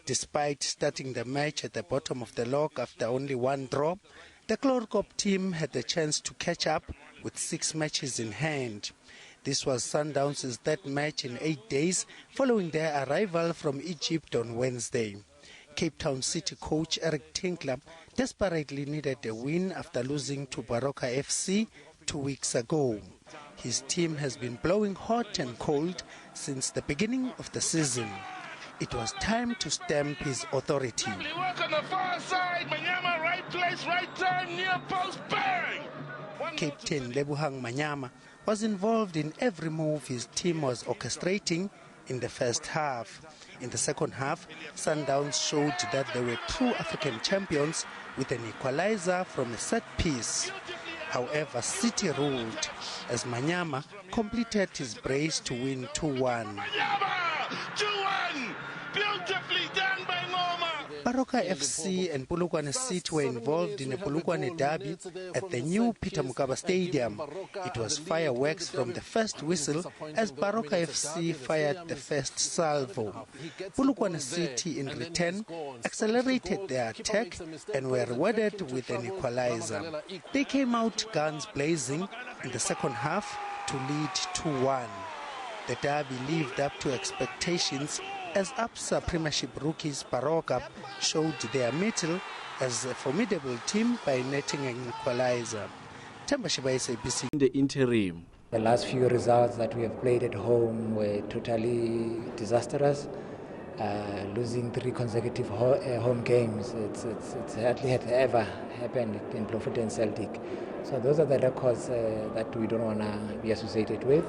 Speaker 28: Despite starting the match at the bottom of the log after only one draw, the Clorcop team had the chance to catch up with 6 matches in hand. This was Sundowns' third match in 8 days following their arrival from Egypt on Wednesday. Cape Town City coach Eric Tinkler desperately needed a win after losing to Baroka FC 2 weeks ago. His team has been blowing hot and cold since the beginning of the season. It was time to stamp his authority.
Speaker 27: Work on the far side, Manyama, right place, right time, near post, bang!
Speaker 28: Captain Lebuhang Manyama was involved in every move his team was orchestrating in the first half. In the second half, Sundowns showed that they were true African champions with an equalizer from a set piece. However, City ruled as Manyama completed his brace to win 2-1.
Speaker 27: Manyama, 2-1, beautifully done by Ngoma.
Speaker 28: Baroka FC and Polokwane City were involved in a Polokwane derby at the new Peter Mokaba Stadium. It was fireworks from the first whistle as Baroka FC fired the first salvo. Polokwane City in return accelerated their attack and were rewarded with an equalizer. They came out guns blazing in the second half to lead 2-1. The derby lived up to expectations as ABSA Premiership rookies Baroka showed their mettle as a formidable team by netting an equalizer. Tembashiba SABC.
Speaker 4: In the interim,
Speaker 11: the last few results that we have played at home were totally disastrous. Losing 3 consecutive home games, it's hardly had ever happened in Bloemfontein Celtic. So those are the records that we don't want to be associated with.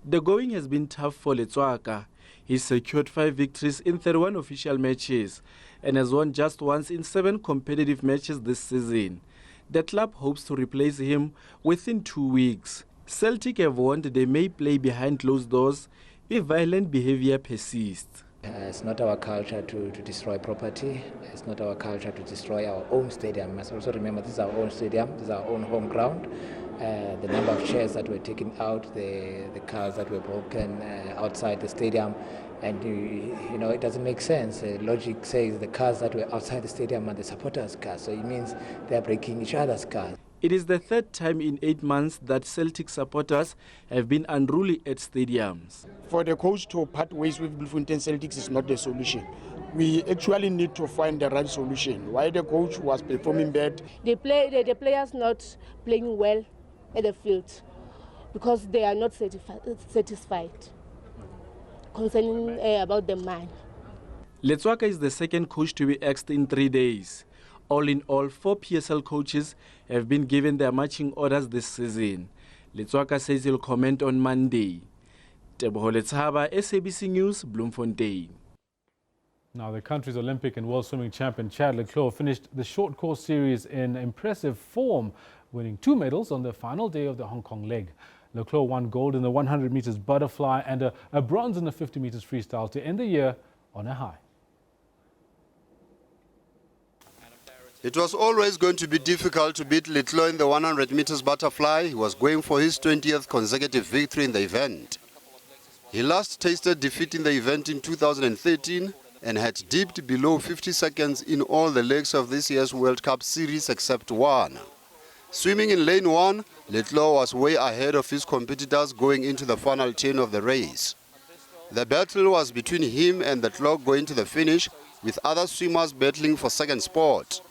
Speaker 4: The going has been tough for Letswaka. He secured 5 victories in 31 official matches and has won just once in 7 competitive matches this season. The club hopes to replace him within 2 weeks. Celtic have warned they may play behind closed doors if violent behavior persists.
Speaker 11: It's not our culture to destroy property. It's not our culture to destroy our own stadium. You must also remember this is our own stadium, this is our own home ground. The number of chairs that were taken out, the cars that were broken outside the stadium, and you know, it doesn't make sense. Logic says the cars that were outside the stadium are the supporters' cars, so it means they are breaking each other's cars.
Speaker 4: It is the 3rd time in 8 months that Celtic supporters have been unruly at stadiums.
Speaker 12: For the coach to part ways with Bloemfontein Celtics is not the solution. We actually need to find the right solution. Why the coach was performing bad?
Speaker 13: The players not playing well at the field because they are not satisfied concerning about the man.
Speaker 4: Letswaka is the 2nd coach to be axed in 3 days. All in all, 4 PSL coaches have been given their marching orders this season. Letswaka says he'll comment on Monday. Teboho Letshaba, SABC News, Bloemfontein.
Speaker 26: Now, the country's Olympic and World Swimming champion Chad le Clos finished the short course series in impressive form, winning 2 medals on the final day of the Hong Kong leg. Le Clos won gold in the 100 meters butterfly and a bronze in the 50 meters freestyle to end the year on a high.
Speaker 14: It was always going to be difficult to beat le Clos in the 100 meters butterfly. He was going for his 20th consecutive victory in the event. He last tasted defeat in the event in 2013 and had dipped below 50 seconds in all the legs of this year's World Cup series except one. Swimming in lane 1, le Clos was way ahead of his competitors going into the final 10 of the race. The battle was between him and the clock going to the finish, with other swimmers battling for second spot.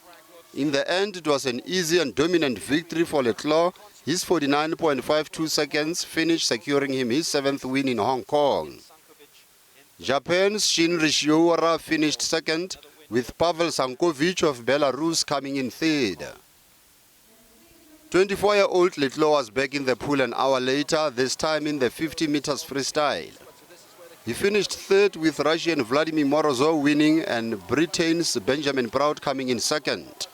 Speaker 14: In the end, it was an easy and dominant victory for le Clos. His 49.52 seconds finish securing him his 7th win in Hong Kong. Japan's Shin Rishiura finished 2nd, with Pavel Sankovic of Belarus coming in 3rd. 24-year-old le Clos was back in the pool an hour later, this time in the 50 meters freestyle. He finished 3rd with Russian Vladimir Morozov winning and Britain's Benjamin Proud coming in 2nd.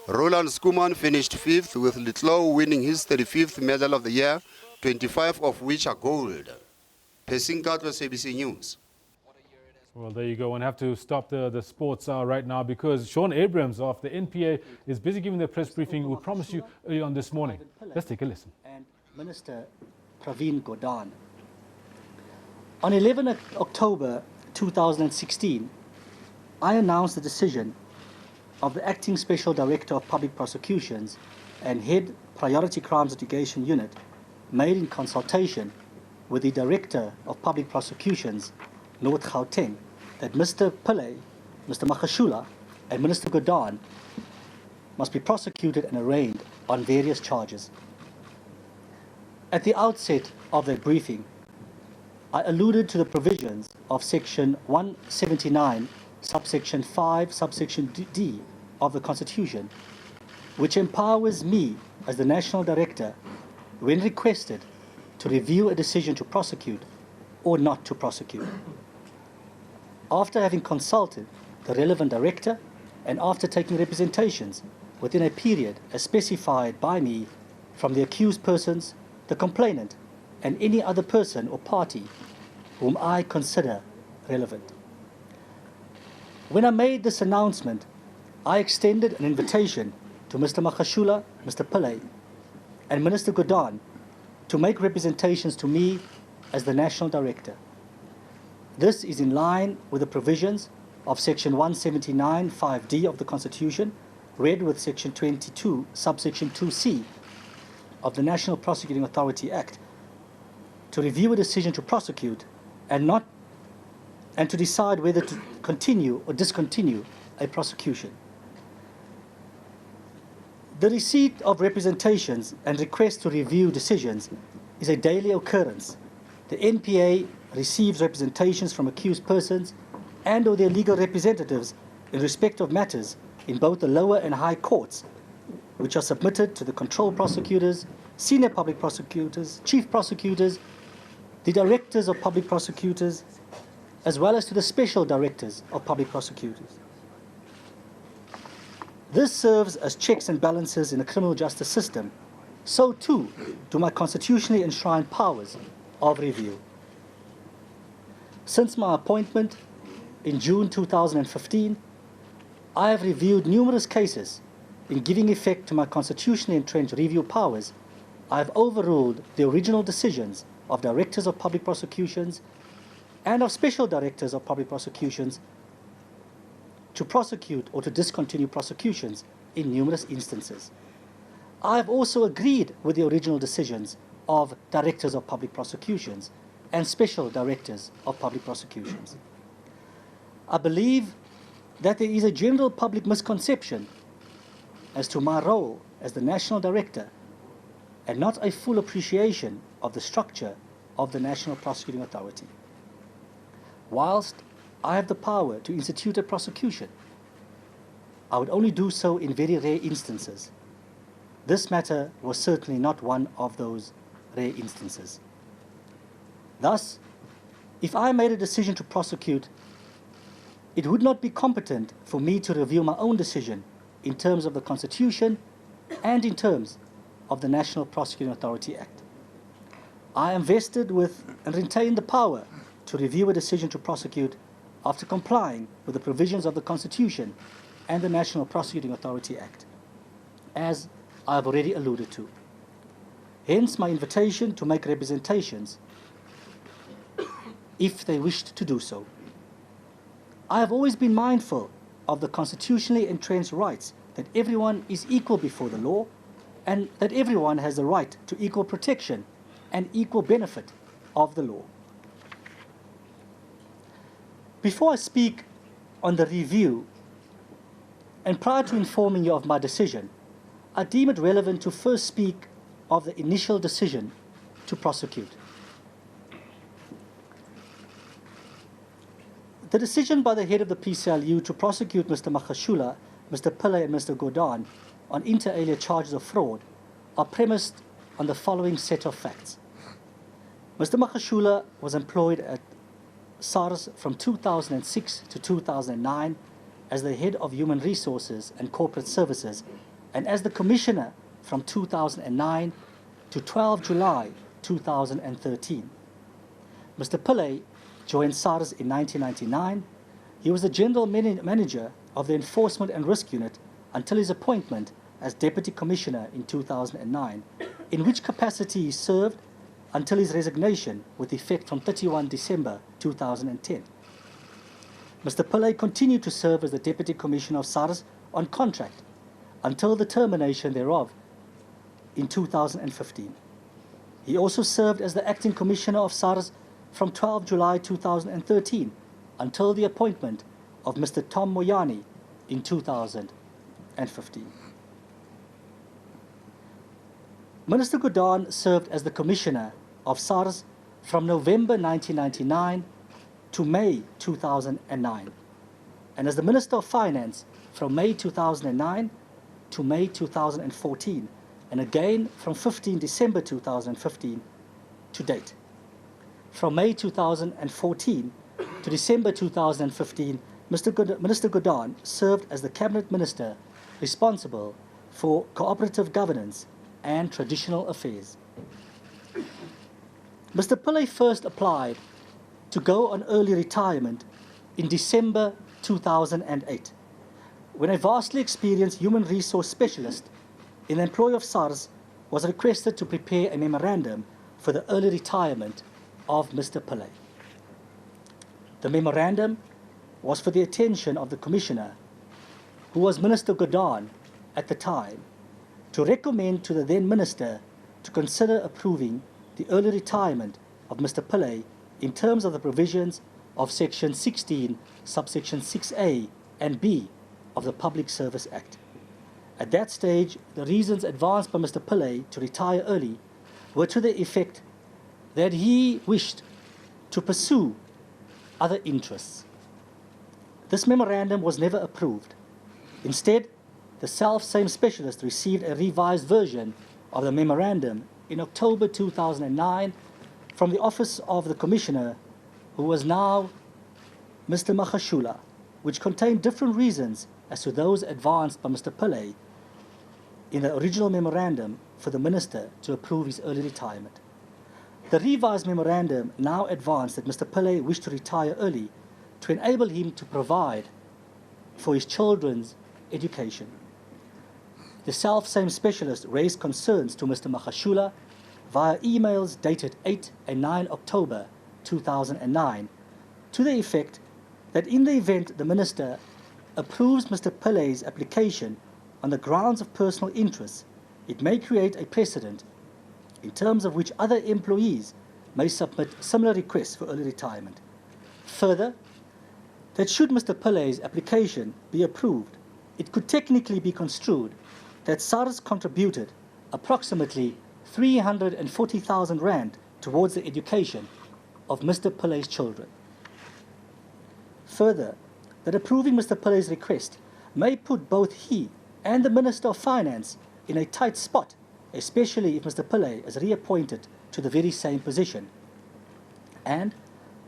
Speaker 14: Roland Skuman finished 5th with le Clos winning his 35th medal of the year, 25 of which are gold. Pesinkat was ABC News.
Speaker 26: Well, there you go. And have to stop the sports right now because Sean Abrams of the NPA is busy giving the press briefing we promised you earlier on this morning. Let's take a listen.
Speaker 15: And Minister Pravin Gordhan. On 11 October 2016, I announced the decision of the Acting Special Director of Public Prosecutions and Head Priority Crimes Litigation Unit, made in consultation with the Director of Public Prosecutions, North Gauteng, that Mr. Pillay, Mr. Magashula and Minister Gordhan must be prosecuted and arraigned on various charges. At the outset of that briefing, I alluded to the provisions of Section 179, subsection 5, subsection D of the Constitution, which empowers me as the National Director, when requested, to review a decision to prosecute or not to prosecute. After having consulted the relevant director and after taking representations within a period as specified by me from the accused persons, the complainant, and any other person or party whom I consider relevant. When I made this announcement, I extended an invitation to Mr. Magashula, Mr. Pillay, and Minister Gordhan to make representations to me as the National Director. This is in line with the provisions of Section 179, 5D of the Constitution, read with Section 22, subsection 2C of the National Prosecuting Authority Act, to review a decision to prosecute and to decide whether to continue or discontinue a prosecution. The receipt of representations and requests to review decisions is a daily occurrence. The NPA receives representations from accused persons and or their legal representatives in respect of matters in both the lower and high courts, which are submitted to the control prosecutors, senior public prosecutors, chief prosecutors, the directors of public prosecutors, as well as to the special directors of public prosecutors. This serves as checks and balances in the criminal justice system. So too do my constitutionally enshrined powers of review. Since my appointment in June 2015, I have reviewed numerous cases. In giving effect to my constitutionally entrenched review powers, I have overruled the original decisions of directors of public prosecutions and of special directors of public prosecutions to prosecute or to discontinue prosecutions in numerous instances. I have also agreed with the original decisions of directors of public prosecutions and special directors of public prosecutions. I believe that there is a general public misconception as to my role as the national director and not a full appreciation of the structure of the National Prosecuting Authority. Whilst I have the power to institute a prosecution, I would only do so in very rare instances. This matter was certainly not one of those rare instances. Thus, if I made a decision to prosecute, it would not be competent for me to review my own decision in terms of the Constitution and in terms of the National Prosecuting Authority Act. I am vested with and retain the power to review a decision to prosecute after complying with the provisions of the Constitution and the National Prosecuting Authority Act, as I have already alluded to. Hence my invitation to make representations if they wished to do so. I have always been mindful of the constitutionally entrenched rights that everyone is equal before the law and that everyone has the right to equal protection and equal benefit of the law. Before I speak on the review and prior to informing you of my decision, I deem it relevant to first speak of the initial decision to prosecute. The decision by the head of the PCLU to prosecute Mr. Magashule, Mr. Pillay and Mr. Gordhan on inter alia charges of fraud are premised on the following set of facts. Mr. Magashule was employed at SARS from 2006 to 2009 as the head of Human Resources and Corporate Services and as the Commissioner from 2009 to 12 July 2013. Mr. Pillay joined SARS in 1999. He was the General Manager of the Enforcement and Risk Unit until his appointment as Deputy Commissioner in 2009, in which capacity he served until his resignation with effect from 31 December 2010. Mr. Pillay continued to serve as the Deputy Commissioner of SARS on contract until the termination thereof in 2015. He also served as the Acting Commissioner of SARS from 12 July 2013 until the appointment of Mr. Tom Moyane in 2015. Minister Gordhan served as the Commissioner of SARS from November 1999 to May 2009, and as the Minister of Finance from May 2009 to May 2014, and again from 15 December 2015 to date. From May 2014 to December 2015, Minister Gordhan served as the Cabinet Minister responsible for cooperative governance and traditional affairs. Mr. Pillay first applied to go on early retirement in December 2008, when a vastly experienced human resource specialist in the employ of SARS was requested to prepare a memorandum for the early retirement of Mr. Pillay. The memorandum was for the attention of the Commissioner, who was Minister Gordhan at the time, to recommend to the then Minister to consider approving the early retirement of Mr. Pillay in terms of the provisions of Section 16, subsection 6A and B of the Public Service Act. At that stage, the reasons advanced by Mr. Pillay to retire early were to the effect that he wished to pursue other interests. This memorandum was never approved. Instead, the self-same specialist received a revised version of the memorandum in October 2009 from the Office of the Commissioner, who was now Mr. Magashula, which contained different reasons as to those advanced by Mr. Pillay in the original memorandum for the Minister to approve his early retirement. The revised memorandum now advanced that Mr. Pillay wished to retire early to enable him to provide for his children's education. The self-same specialist raised concerns to Mr. Magashula via emails dated 8 and 9 October 2009 to the effect that in the event the Minister approves Mr. Pillay's application on the grounds of personal interest, it may create a precedent in terms of which other employees may submit similar requests for early retirement. Further, that should Mr. Pillay's application be approved, it could technically be construed that SARS contributed approximately 340,000 rand towards the education of Mr. Pillay's children. Further, that approving Mr. Pillay's request may put both he and the Minister of Finance in a tight spot, especially if Mr. Pillay is reappointed to the very same position. And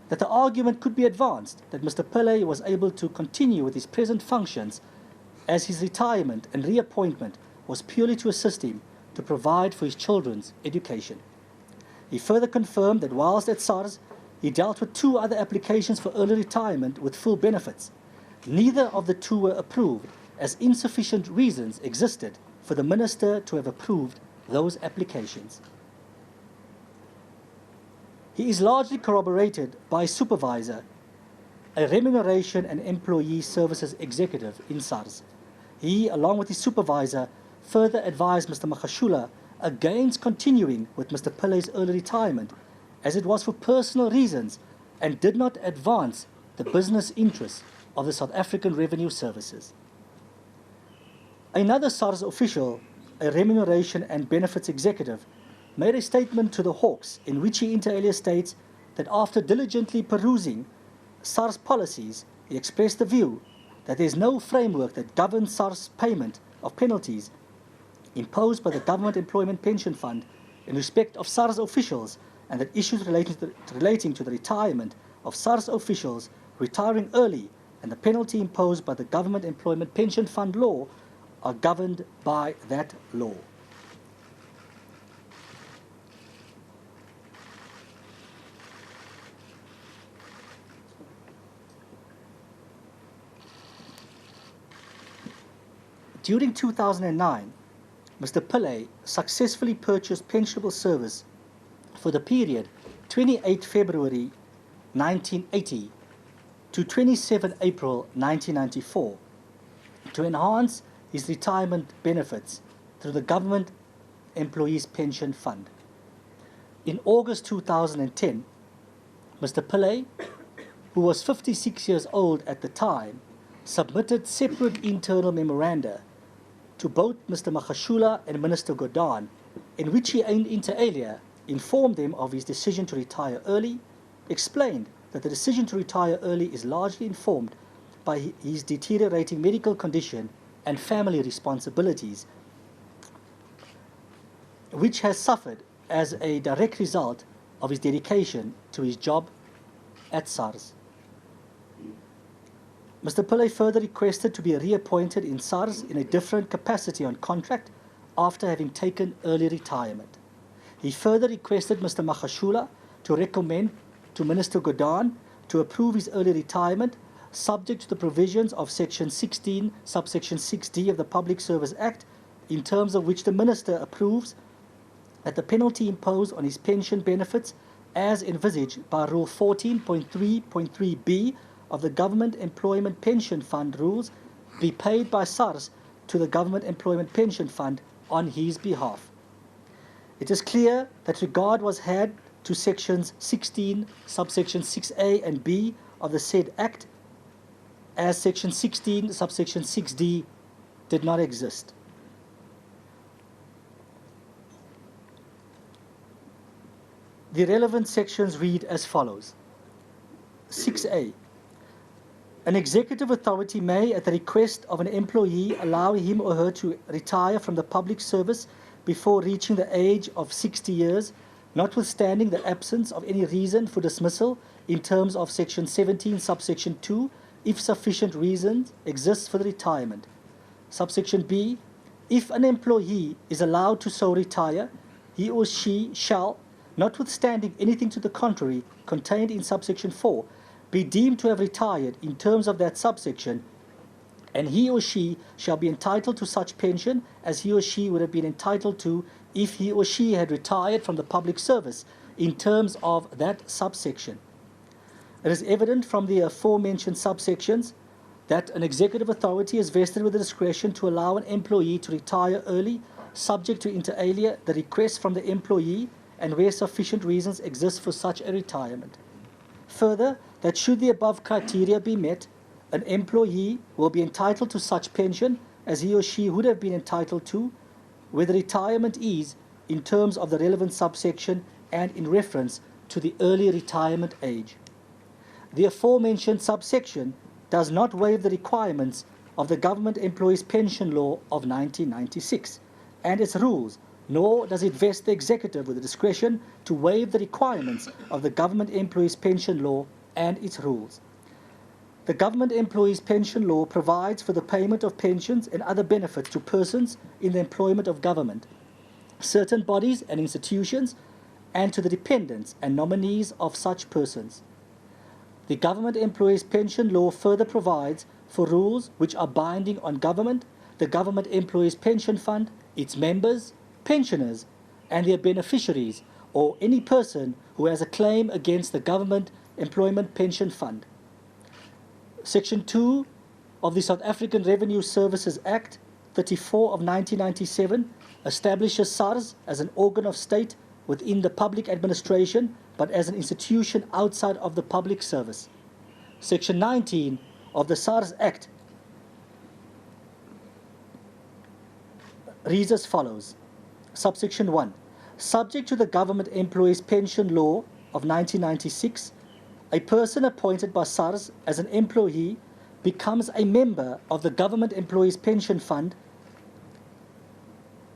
Speaker 15: that the argument could be advanced that Mr. Pillay was able to continue with his present functions as his retirement and reappointment was purely to assist him to provide for his children's education. He further confirmed that whilst at SARS, he dealt with 2 other applications for early retirement with full benefits. Neither of the 2 were approved, as insufficient reasons existed for the Minister to have approved those applications. He is largely corroborated by his supervisor, a remuneration and employee services executive in SARS. He, along with his supervisor, further advised Mr. Magashula against continuing with Mr. Pillay's early retirement, as it was for personal reasons and did not advance the business interests of the South African Revenue Services. Another SARS official, a remuneration and benefits executive, made a statement to the Hawks in which he inter alia states that after diligently perusing SARS policies, he expressed the view that there is no framework that governs SARS payment of penalties imposed by the Government Employment Pension Fund in respect of SARS officials, and that issues relating to the retirement of SARS officials retiring early and the penalty imposed by the Government Employment Pension Fund law are governed by that law. During 2009, Mr. Pillay successfully purchased pensionable service for the period 28 February 1980 to 27 April 1994 to enhance his retirement benefits through the Government Employees Pension Fund. In August 2010, Mr. Pillay, who was 56 years old at the time, submitted separate internal memoranda to both Mr. Magashula and Minister Gordhan, in which he, inter alia, informed them of his decision to retire early, explained that the decision to retire early is largely informed by his deteriorating medical condition and family responsibilities, which has suffered as a direct result of his dedication to his job at SARS. Mr. Pillay further requested to be reappointed in SARS in a different capacity on contract after having taken early retirement. He further requested Mr. Magashula to recommend to Minister Gordhan to approve his early retirement subject to the provisions of Section 16, subsection 6D of the Public Service Act, in terms of which the Minister approves that the penalty imposed on his pension benefits as envisaged by Rule 14.3.3b of the Government Employment Pension Fund rules be paid by SARS to the Government Employment Pension Fund on his behalf. It is clear that regard was had to sections 16, subsection 6A and B of the said Act, as section 16, subsection 6D did not exist. The relevant sections read as follows. 6A. An executive authority may, at the request of an employee, allow him or her to retire from the public service before reaching the age of 60 years, notwithstanding the absence of any reason for dismissal in terms of section 17, subsection 2, if sufficient reasons exist for the retirement. Subsection B. If an employee is allowed to so retire, he or she shall, notwithstanding anything to the contrary contained in subsection 4, be deemed to have retired in terms of that subsection, and he or she shall be entitled to such pension as he or she would have been entitled to if he or she had retired from the public service in terms of that subsection. It is evident from the aforementioned subsections that an executive authority is vested with the discretion to allow an employee to retire early, subject to inter alia the request from the employee and where sufficient reasons exist for such a retirement. Further, that should the above criteria be met, an employee will be entitled to such pension as he or she would have been entitled to, where the retirement is in terms of the relevant subsection and in reference to the early retirement age. The aforementioned subsection does not waive the requirements of the Government Employees Pension Law of 1996 and its rules, nor does it vest the executive with the discretion to waive the requirements of the Government Employees Pension Law and its rules. The Government Employees Pension Law provides for the payment of pensions and other benefits to persons in the employment of government, certain bodies and institutions, and to the dependents and nominees of such persons. The Government Employees Pension Law further provides for rules which are binding on government, the Government Employees Pension Fund, its members, pensioners, and their beneficiaries, or any person who has a claim against the Government Employment Pension Fund. Section 2 of the South African Revenue Services Act 34 of 1997 establishes SARS as an organ of state within the public administration, but as an institution outside of the public service. Section 19 of the SARS Act reads as follows. Subsection 1. Subject to the Government Employees Pension Law of 1996, a person appointed by SARS as an employee becomes a member of the Government Employees Pension Fund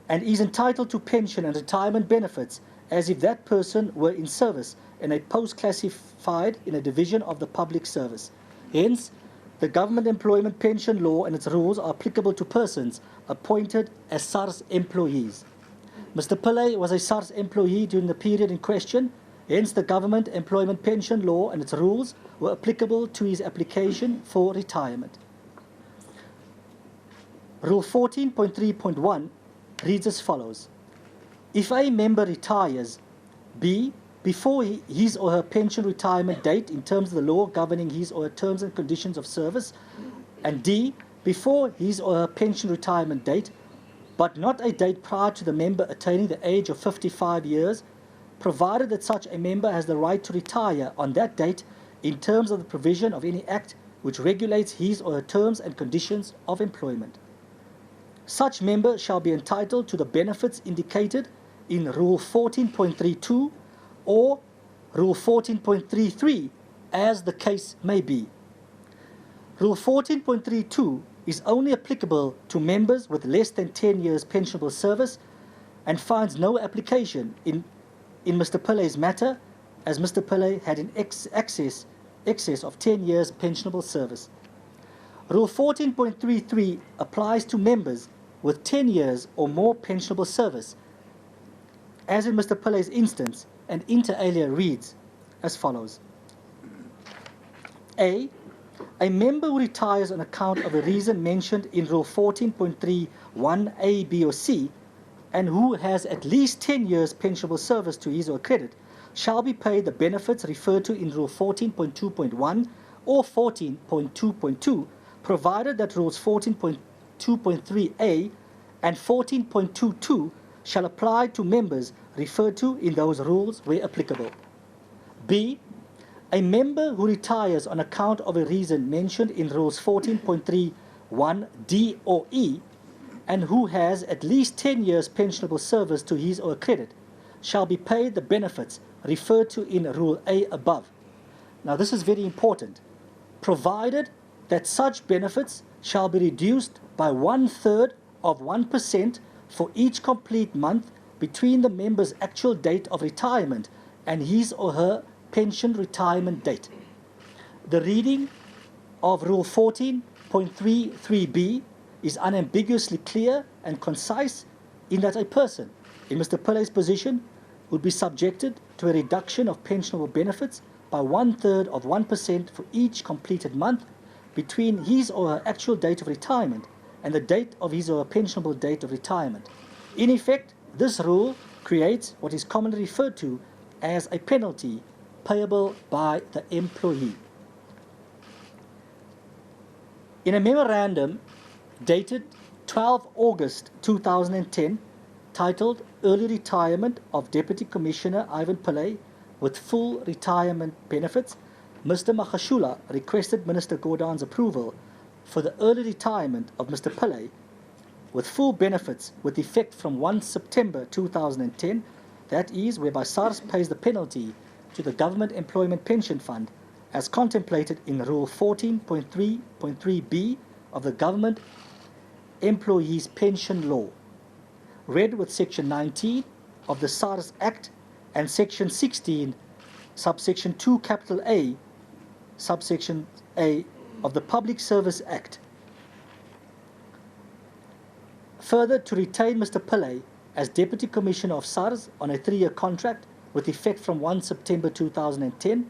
Speaker 15: and is entitled to pension and retirement benefits as if that person were in service in a post classified in a division of the public service. Hence, the Government Employment Pension Law and its rules are applicable to persons appointed as SARS employees. Mr. Pillay was a SARS employee during the period in question. Hence, the Government Employment Pension Law and its rules were applicable to his application for retirement. Rule 14.3.1 reads as follows. If a member retires, B, before his or her pension retirement date in terms of the law governing his or her terms and conditions of service, and D, before his or her pension retirement date, but not a date prior to the member attaining the age of 55 years, provided that such a member has the right to retire on that date in terms of the provision of any act which regulates his or her terms and conditions of employment. Such member shall be entitled to the benefits indicated in Rule 14.32 or Rule 14.33 as the case may be. Rule 14.32 is only applicable to members with less than 10 years pensionable service and finds no application in Mr. Pillay's matter, as Mr. Pillay had in excess of 10 years pensionable service. Rule 14.33 applies to members with 10 years or more pensionable service, as in Mr. Pillay's instance, and inter alia reads as follows. A member who retires on account of a reason mentioned in Rule 14.31A, B or C, and who has at least 10 years pensionable service to his or her credit, shall be paid the benefits referred to in Rule 14.2.1 or 14.2.2, provided that Rules 14.2.3a and 14.22 shall apply to members referred to in those rules where applicable. B. A member who retires on account of a reason mentioned in Rules 14.31 D or E and who has at least 10 years pensionable service to his or her credit shall be paid the benefits referred to in Rule A above. Now this is very important. Provided that such benefits shall be reduced by 1/3 of 1% for each complete month between the member's actual date of retirement and his or her pension retirement date. The reading of Rule 14.33b is unambiguously clear and concise in that a person in Mr. Pilley's position would be subjected to a reduction of pensionable benefits by 1/3 of 1% for each completed month between his or her actual date of retirement and the date of his or her pensionable date of retirement. In effect, this rule creates what is commonly referred to as a penalty payable by the employee. In a memorandum dated 12 August 2010, titled Early Retirement of Deputy Commissioner Ivan Pillay with Full Retirement Benefits, Mr. Magashula requested Minister Gordhan's approval for the early retirement of Mr. Pillay with full benefits with effect from 1 September 2010, that is, whereby SARS pays the penalty to the Government Employment Pension Fund as contemplated in Rule 14.3.3b of the Government Employees Pension Law, read with Section 19 of the SARS Act and Section 16, subsection 2, capital A, subsection A of the Public Service Act. Further, to retain Mr. Pillay as Deputy Commissioner of SARS on a 3-year contract with effect from 1 September 2010.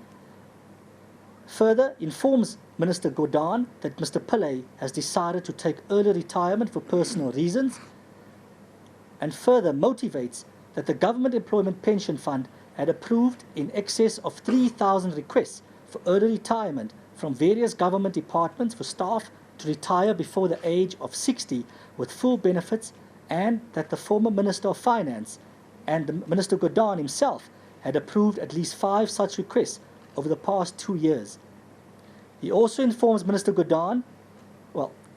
Speaker 15: Further, informs Minister Gordhan that Mr. Pillay has decided to take early retirement for personal reasons, and further motivates that the Government Employment Pension Fund had approved in excess of 3,000 requests for early retirement from various government departments for staff to retire before the age of 60 with full benefits, and that the former Minister of Finance and Minister Gordhan himself had approved at least 5 such requests over the past 2 years. He also informs Minister Gordhan,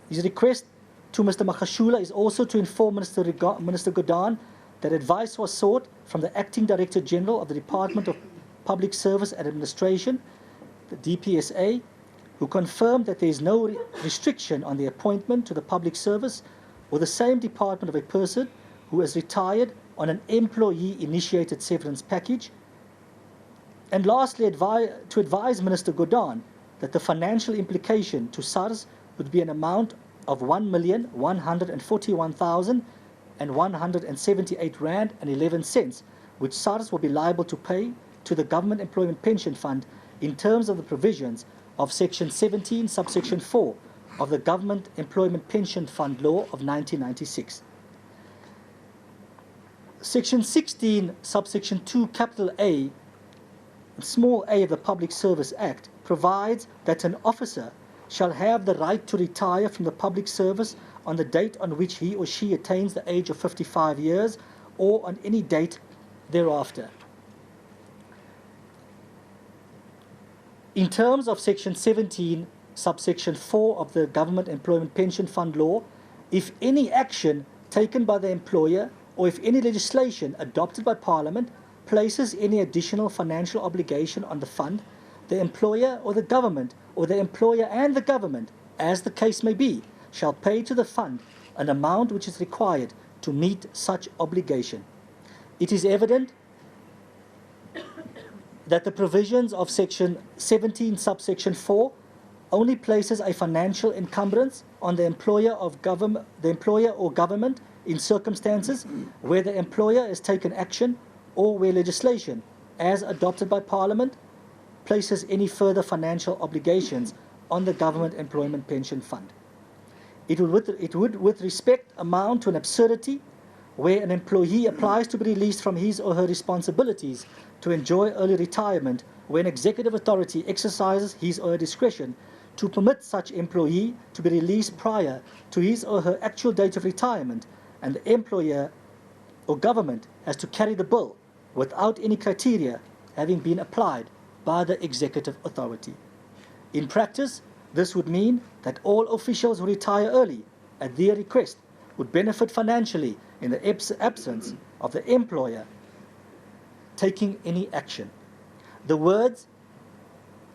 Speaker 15: his request to Mr. Magashula is also to inform Minister Gordhan that advice was sought from the Acting Director General of the Department of Public Service and Administration, the DPSA, who confirmed that there is no restriction on the appointment to the public service or the same department of a person who has retired on an employee-initiated severance package. And lastly, to advise Minister Gordhan that the financial implication to SARS would be an amount of 1,141,178 rand and 11 cents, which SARS will be liable to pay to the Government Employment Pension Fund in terms of the provisions of Section 17, subsection 4 of the Government Employment Pension Fund Law of 1996. Section 16, subsection 2, capital A, small a of the Public Service Act provides that an officer shall have the right to retire from the public service on the date on which he or she attains the age of 55 years or on any date thereafter. In terms of Section 17, subsection 4 of the Government Employment Pension Fund Law, if any action taken by the employer or if any legislation adopted by Parliament places any additional financial obligation on the fund, the employer or the government, or the employer and the government, as the case may be, shall pay to the fund an amount which is required to meet such obligation. It is evident that the provisions of Section 17, subsection 4 only places a financial encumbrance on the employer or government in circumstances where the employer has taken action or where legislation, as adopted by Parliament, places any further financial obligations on the Government Employment Pension Fund. It would, with respect, amount to an absurdity where an employee applies to be released from his or her responsibilities to enjoy early retirement when executive authority exercises his or her discretion to permit such employee to be released prior to his or her actual date of retirement, and the employer or government has to carry the bill without any criteria having been applied by the executive authority. In practice, this would mean that all officials who retire early at their request would benefit financially in the absence of the employer taking any action. The words,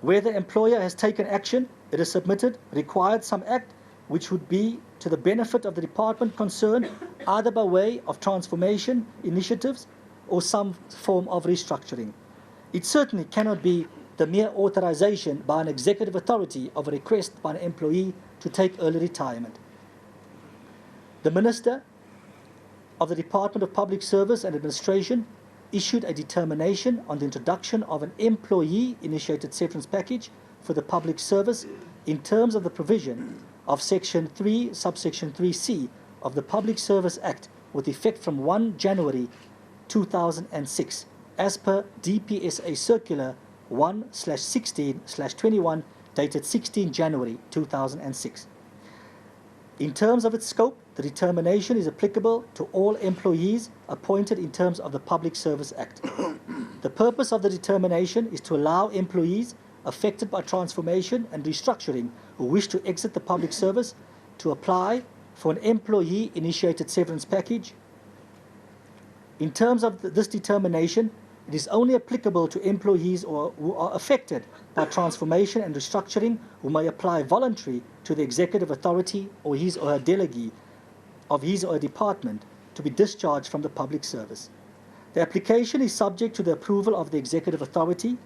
Speaker 15: where the employer has taken action, it is submitted, required some act which would be to the benefit of the department concerned, either by way of transformation initiatives or some form of restructuring. It certainly cannot be the mere authorization by an executive authority of a request by an employee to take early retirement. The Minister of the Department of Public Service and Administration issued a determination on the introduction of an employee-initiated severance package for the public service in terms of the provision of Section 3, subsection 3C of the Public Service Act with effect from 1 January 2006 as per DPSA Circular 1/16/21 dated 16 January 2006. In terms of its scope, the determination is applicable to all employees appointed in terms of the Public Service Act. The purpose of the determination is to allow employees affected by transformation and restructuring who wish to exit the public service to apply for an employee-initiated severance package. In terms of this determination, it is only applicable to employees who are affected by transformation and restructuring who may apply voluntarily to the executive authority or his or her delegee of his or her department to be discharged from the public service. The application is subject to the approval of the executive authority.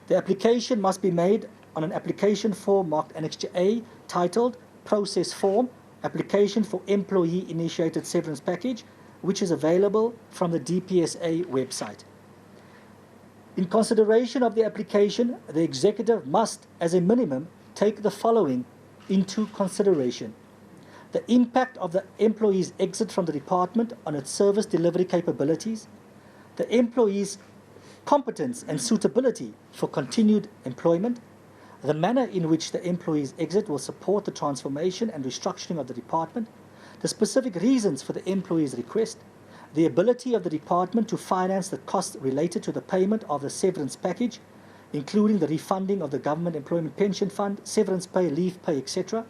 Speaker 15: The application must be made on an application form marked Annexure A titled Process Form, Application for Employee-Initiated Severance Package, which is available from the DPSA website. In consideration of the application, the executive must, as a minimum, take the following into consideration: the impact of the employee's exit from the department on its service delivery capabilities, the employee's competence and suitability for continued employment, the manner in which the employee's exit will support the transformation and restructuring of the department, the specific reasons for the employee's request, the ability of the department to finance the costs related to the payment of the severance package, including the refunding of the government employment pension fund, severance pay, leave pay, etc.,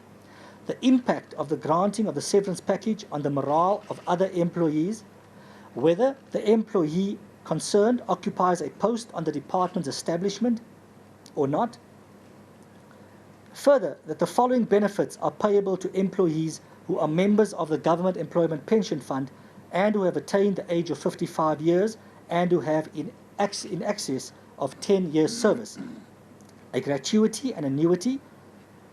Speaker 15: the impact of the granting of the severance package on the morale of other employees, whether the employee concerned occupies a post on the department's establishment or not. Further, that the following benefits are payable to employees who are members of the government employment pension fund and who have attained the age of 55 years and who have in excess of 10 years service. A gratuity and annuity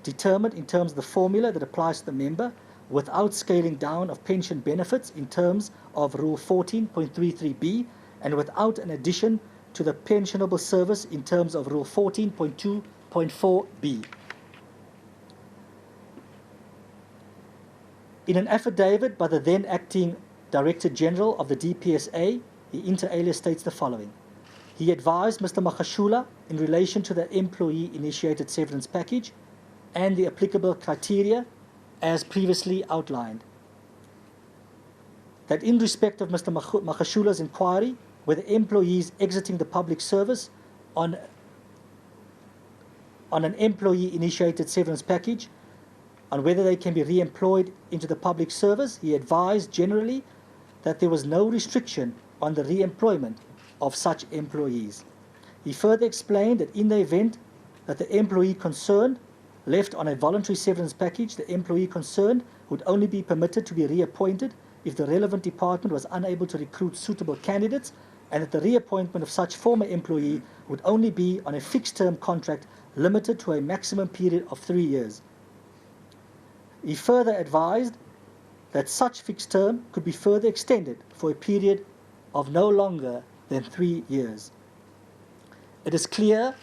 Speaker 15: determined in terms of the formula that applies to the member without scaling down of pension benefits in terms of Rule 14.33b and without an addition to the pensionable service in terms of Rule 14.2.4b. In an affidavit by the then acting Director General of the DPSA, he inter alia states the following. He advised Mr. Magashula in relation to the employee-initiated severance package and the applicable criteria as previously outlined. That in respect of Mr. Magashula's inquiry, whether employees exiting the public service on an employee-initiated severance package, on whether they can be re-employed into the public service, he advised generally that there was no restriction on the re-employment of such employees. He further explained that in the event that the employee concerned left on a voluntary severance package, the employee concerned would only be permitted to be reappointed if the relevant department was unable to recruit suitable candidates, and that the reappointment of such former employee would only be on a fixed-term contract limited to a maximum period of 3 years. He further advised that such fixed term could be further extended for a period of no longer than 3 years. It is clear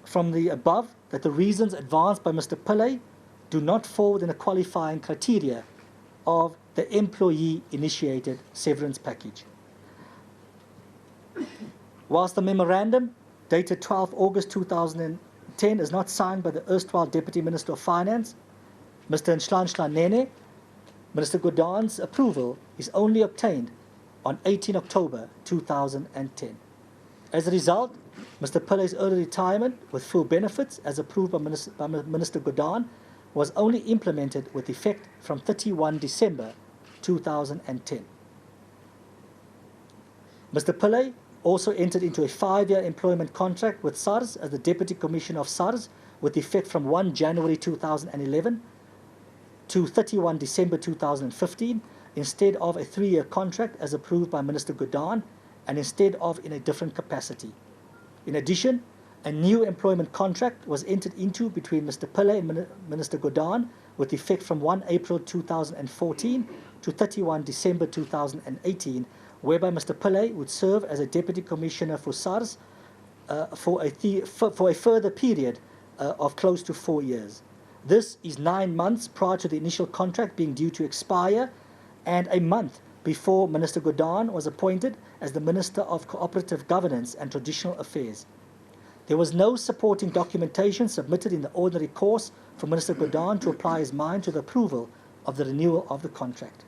Speaker 15: from the above that the reasons advanced by Mr. Pillay do not fall within the qualifying criteria of the employee-initiated severance package. Whilst the memorandum dated 12 August 2010 is not signed by the erstwhile Deputy Minister of Finance, Mr. Nhlanhla Nene, Minister Gordhan's approval is only obtained on 18 October 2010. As a result, Mr. Pilley's early retirement with full benefits, as approved by Minister Godhan, was only implemented with effect from 31 December 2010. Mr. Pilley also entered into a 5-year employment contract with SARS as the Deputy Commissioner of SARS with effect from 1 January 2011 to 31 December 2015, instead of a 3-year contract as approved by Minister Godhan, and instead of in a different capacity. In addition, a new employment contract was entered into between Mr. Pilley and Minister Godhan with effect from 1 April 2014 to 31 December 2018, whereby Mr. Pilley would serve as a Deputy Commissioner for SARS for a further period of close to 4 years. This is 9 months prior to the initial contract being due to expire, and a month before Minister Godhan was appointed as the Minister of Cooperative Governance and Traditional Affairs. There was no supporting documentation submitted in the ordinary course for Minister Godhan to apply his mind to the approval of the renewal of the contract.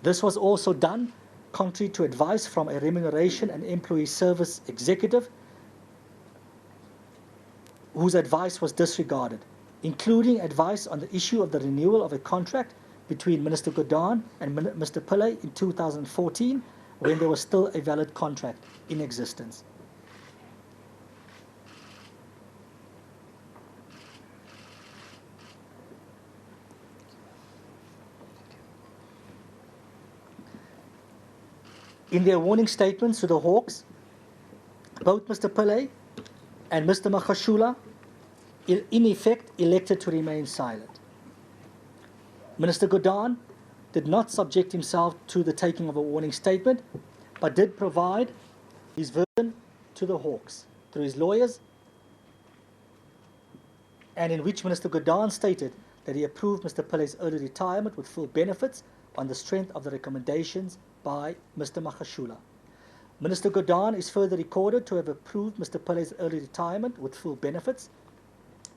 Speaker 15: This was also done contrary to advice from a Remuneration and Employee Service Executive whose advice was disregarded, including advice on the issue of the renewal of a contract between Minister Godhan and Mr. Pilley in 2014, when there was still a valid contract in existence. In their warning statements to the Hawks, both Mr. Pilley and Mr. Magashule in effect elected to remain silent. Minister Godhan did not subject himself to the taking of a warning statement, but did provide his version to the Hawks through his lawyers, and in which Minister Godhan stated that he approved Mr. Pilley's early retirement with full benefits on the strength of the recommendations by Mr. Magashule. Minister Godhan is further recorded to have approved Mr. Pilley's early retirement with full benefits,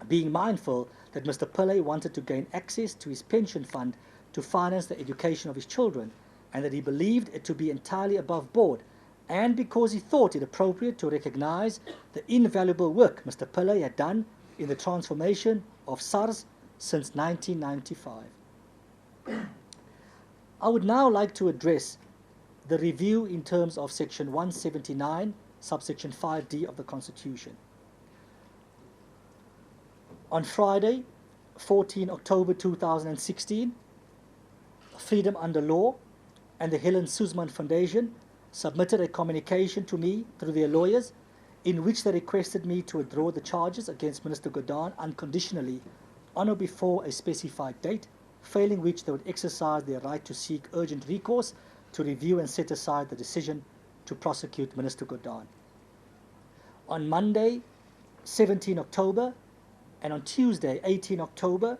Speaker 15: being mindful that Mr. Pilley wanted to gain access to his pension fund to finance the education of his children, and that he believed it to be entirely above board, and because he thought it appropriate to recognize the invaluable work Mr. Pilley had done in the transformation of SARS since 1995. I would now like to address the review in terms of Section 179, subsection 5D of the Constitution. On Friday, 14 October 2016, Freedom Under Law and the Helen Suzman Foundation submitted a communication to me through their lawyers in which they requested me to withdraw the charges against Minister Godhan unconditionally on or before a specified date, failing which they would exercise their right to seek urgent recourse to review and set aside the decision to prosecute Minister Godhan. On Monday, 17 October, and on Tuesday, 18 October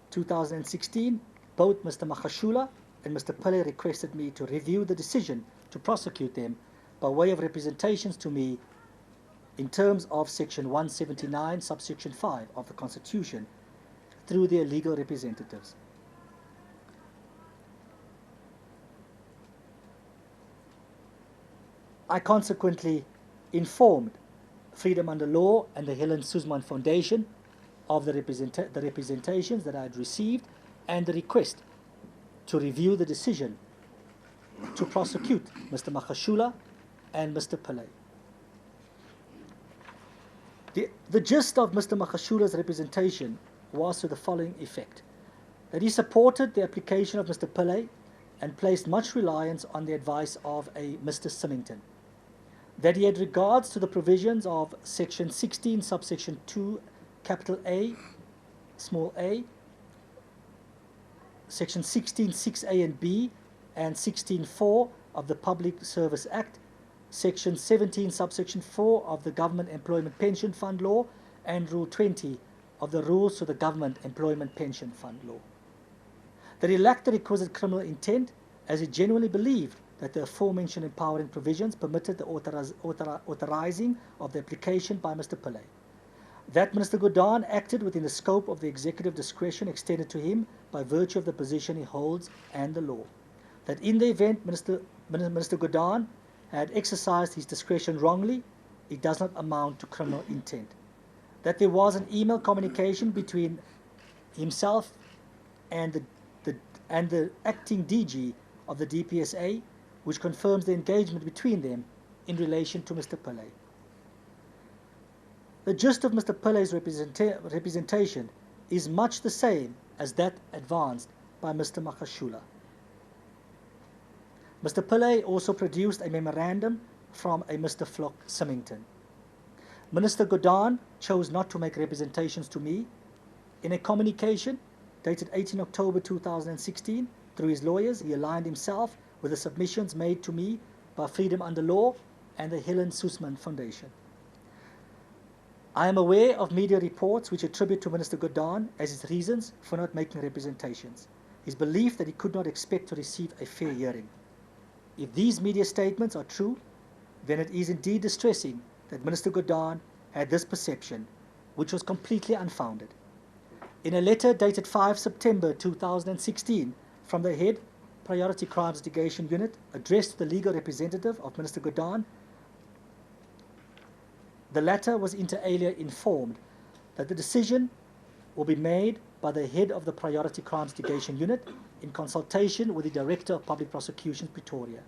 Speaker 15: 2016, both Mr. Magashule and Mr. Pilley requested me to review the decision to prosecute them by way of representations to me in terms of Section 179, subsection 5 of the Constitution through their legal representatives. I consequently informed Freedom Under Law and the Helen Suzman Foundation of the representations that I had received and the request to review the decision to prosecute Mr. Magashule and Mr. Pilley. The gist of Mr. Magashule's representation was to the following effect: that he supported the application of Mr. Pilley and placed much reliance on the advice of a Mr. Symington, that he had regards to the provisions of Section 16, subsection 2, capital A, small a, Section 16, 6A and B, and 16.4 of the Public Service Act, Section 17, subsection 4 of the Government Employment Pension Fund Law, and Rule 20 of the Rules to the Government Employment Pension Fund Law. That he lacked the requisite criminal intent, as he genuinely believed that the aforementioned empowering provisions permitted the authorizing of the application by Mr. Pilley. That Minister Godhan acted within the scope of the executive discretion extended to him by virtue of the position he holds and the law. That in the event Minister Minister Godhan had exercised his discretion wrongly, it does not amount to criminal intent. That there was an email communication between himself and the acting DG of the DPSA, which confirms the engagement between them in relation to Mr. Pillay. The gist of Mr. Pillay's representation is much the same as that advanced by Mr. Magashule. Mr. Pillay also produced a memorandum from a Mr. Flock Symington. Minister Godhan chose not to make representations to me. In a communication dated 18 October 2016, through his lawyers, he aligned himself with the submissions made to me by Freedom Under Law and the Helen Suzman Foundation. I am aware of media reports which attribute to Minister Godhan as his reasons for not making representations. His belief that he could not expect to receive a fair hearing. If these media statements are true, then it is indeed distressing that Minister Godhan had this perception, which was completely unfounded. In a letter dated 5 September 2016 from the Head Priority Crimes Litigation Unit addressed to the legal representative of Minister Godhan, the latter was inter alia informed that the decision will be made by the head of the Priority Crimes Litigation Unit in consultation with the Director of Public Prosecutions, Pretoria.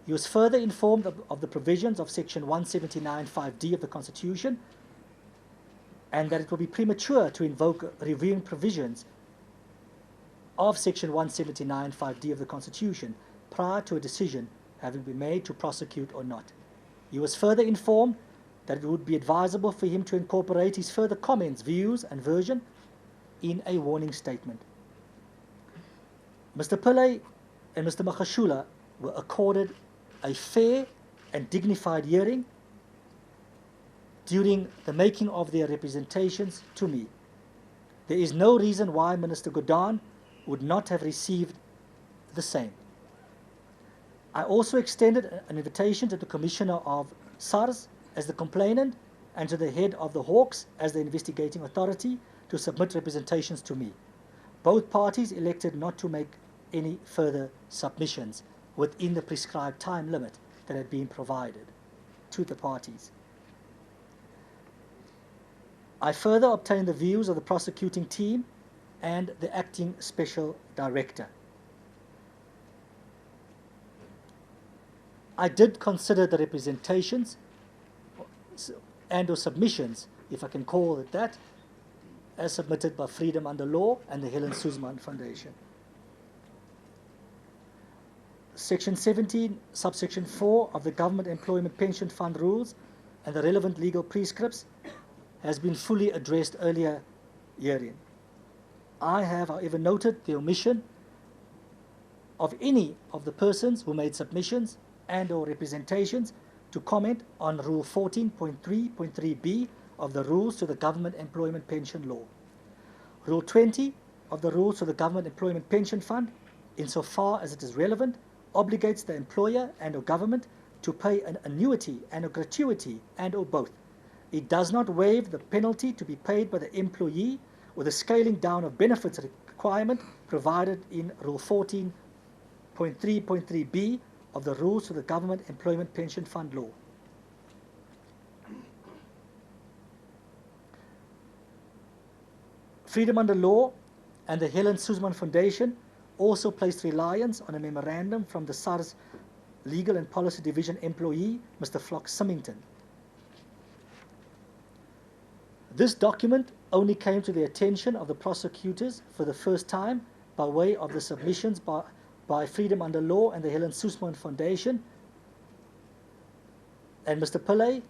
Speaker 15: He was further informed of the provisions of Section 179(5)(d) of the Constitution, and that it will be premature to invoke reviewing provisions of Section 179(5)(d) of the Constitution prior to a decision having been made to prosecute or not. He was further informed that it would be advisable for him to incorporate his further comments, views and version in a warning statement. Mr. Pillay and Mr. Magashule were accorded a fair and dignified hearing during the making of their representations to me. There is no reason why Minister Godhan would not have received the same. I also extended an invitation to the Commissioner of SARS as the complainant and to the head of the Hawks as the investigating authority to submit representations to me. Both parties elected not to make any further submissions within the prescribed time limit that had been provided to the parties. I further obtained the views of the prosecuting team and the acting special director. I did consider the representations and or submissions, if I can call it that, as submitted by Freedom Under Law and the Helen Suzman Foundation. Section 17, subsection 4 of the Government Employment Pension Fund rules and the relevant legal prescripts has been fully addressed earlier herein. I have, however, noted the omission of any of the persons who made submissions and or representations to comment on Rule 14.3.3b of the Rules to the Government Employment Pension Law. Rule 20 of the Rules to the Government Employment Pension Fund, insofar as it is relevant, obligates the employer and or government to pay an annuity and a gratuity and or both. It does not waive the penalty to be paid by the employee or the scaling down of benefits requirement provided in Rule 14.3.3b of the Rules to the Government Employment Pension Fund Law. Freedom Under Law and the Helen Suzman Foundation also placed reliance on a memorandum from the SARS Legal and Policy Division employee, Mr. Flock Symington. This document only came to the attention of the prosecutors for the first time by way of the submissions by Freedom Under Law and the Helen Suzman Foundation and Mr. Pillay,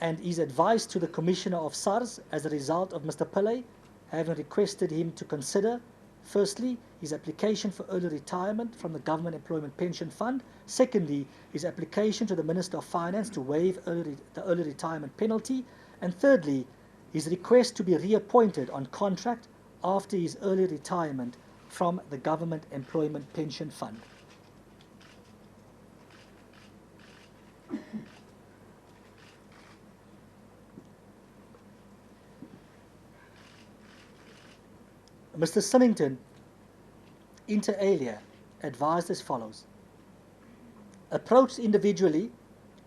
Speaker 15: and his advice to the Commissioner of SARS as a result of Mr. Pillay having requested him to consider, firstly, his application for early retirement from the Government Employment Pension Fund, secondly, his application to the Minister of Finance to waive the early retirement penalty, and thirdly, his request to be reappointed on contract after his early retirement from the Government Employment Pension Fund. Mr. Symington, inter alia, advised as follows. Approached individually,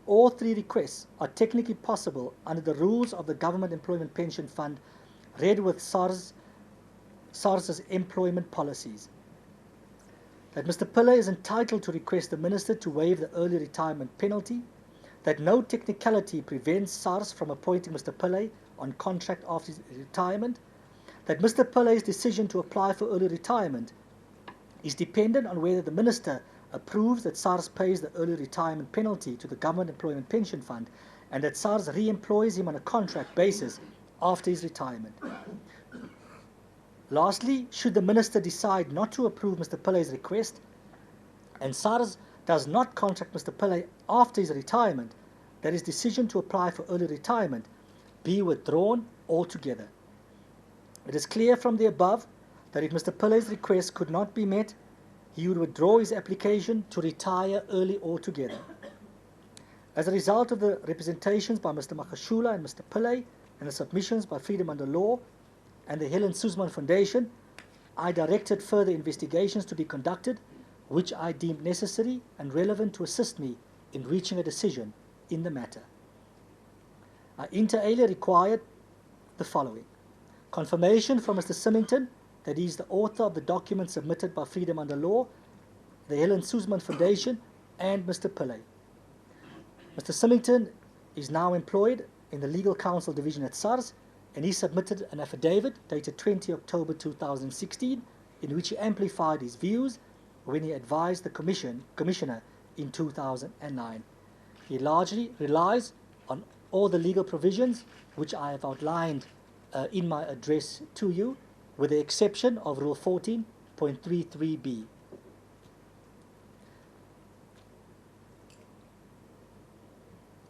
Speaker 15: all three requests are technically possible under the rules of the Government Employment Pension Fund, read with SARS's employment policies. That Mr. Pillay is entitled to request the Minister to waive the early retirement penalty, that no technicality prevents SARS from appointing Mr. Pillay on contract after his retirement, that Mr. Pillay's decision to apply for early retirement is dependent on whether the Minister approves that SARS pays the early retirement penalty to the Government Employment Pension Fund, and that SARS re-employs him on a contract basis after his retirement. Lastly, should the Minister decide not to approve Mr. Pillay's request, and SARS does not contract Mr. Pillay after his retirement, that his decision to apply for early retirement be withdrawn altogether. It is clear from the above that if Mr. Pillay's request could not be met, he would withdraw his application to retire early altogether. As a result of the representations by Mr. Magashula and Mr. Pillay and the submissions by Freedom Under Law and the Helen Suzman Foundation, I directed further investigations to be conducted, which I deemed necessary and relevant to assist me in reaching a decision in the matter. I inter alia required the following: confirmation from Mr. Symington that he is the author of the document submitted by Freedom Under Law, the Helen Suzman Foundation, and Mr. Pillay. Mr. Symington is now employed in the Legal Counsel Division at SARS, and he submitted an affidavit dated 20 October 2016 in which he amplified his views when he advised the Commissioner in 2009. He largely relies on all the legal provisions which I have outlined in my address to you, with the exception of Rule 14.33b.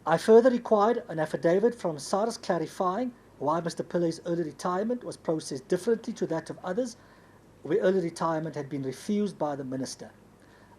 Speaker 15: I further required an affidavit from SARS clarifying why Mr. Pillay's early retirement was processed differently to that of others, where early retirement had been refused by the Minister.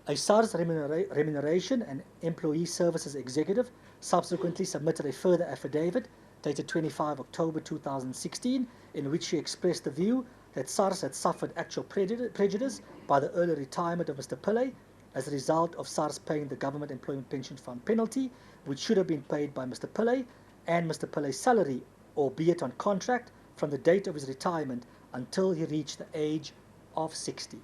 Speaker 15: A SARS Remuneration and Employee Services Executive subsequently submitted a further affidavit dated 25 October 2016 in which she expressed the view that SARS had suffered actual prejudice by the early retirement of Mr. Pillay as a result of SARS paying the Government Employment Pension Fund penalty, which should have been paid by Mr. Pillay, and Mr. Pillay's salary, albeit on contract, from the date of his retirement until he reached the age of 60.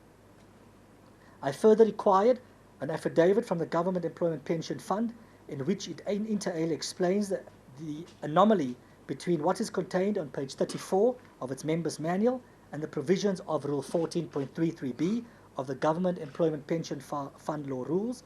Speaker 15: I further required an affidavit from the Government Employment Pension Fund in which it inter alia explains the anomaly between what is contained on page 34 of its members' manual and the provisions of Rule 14.33b of the Government Employment Pension Fund law rules.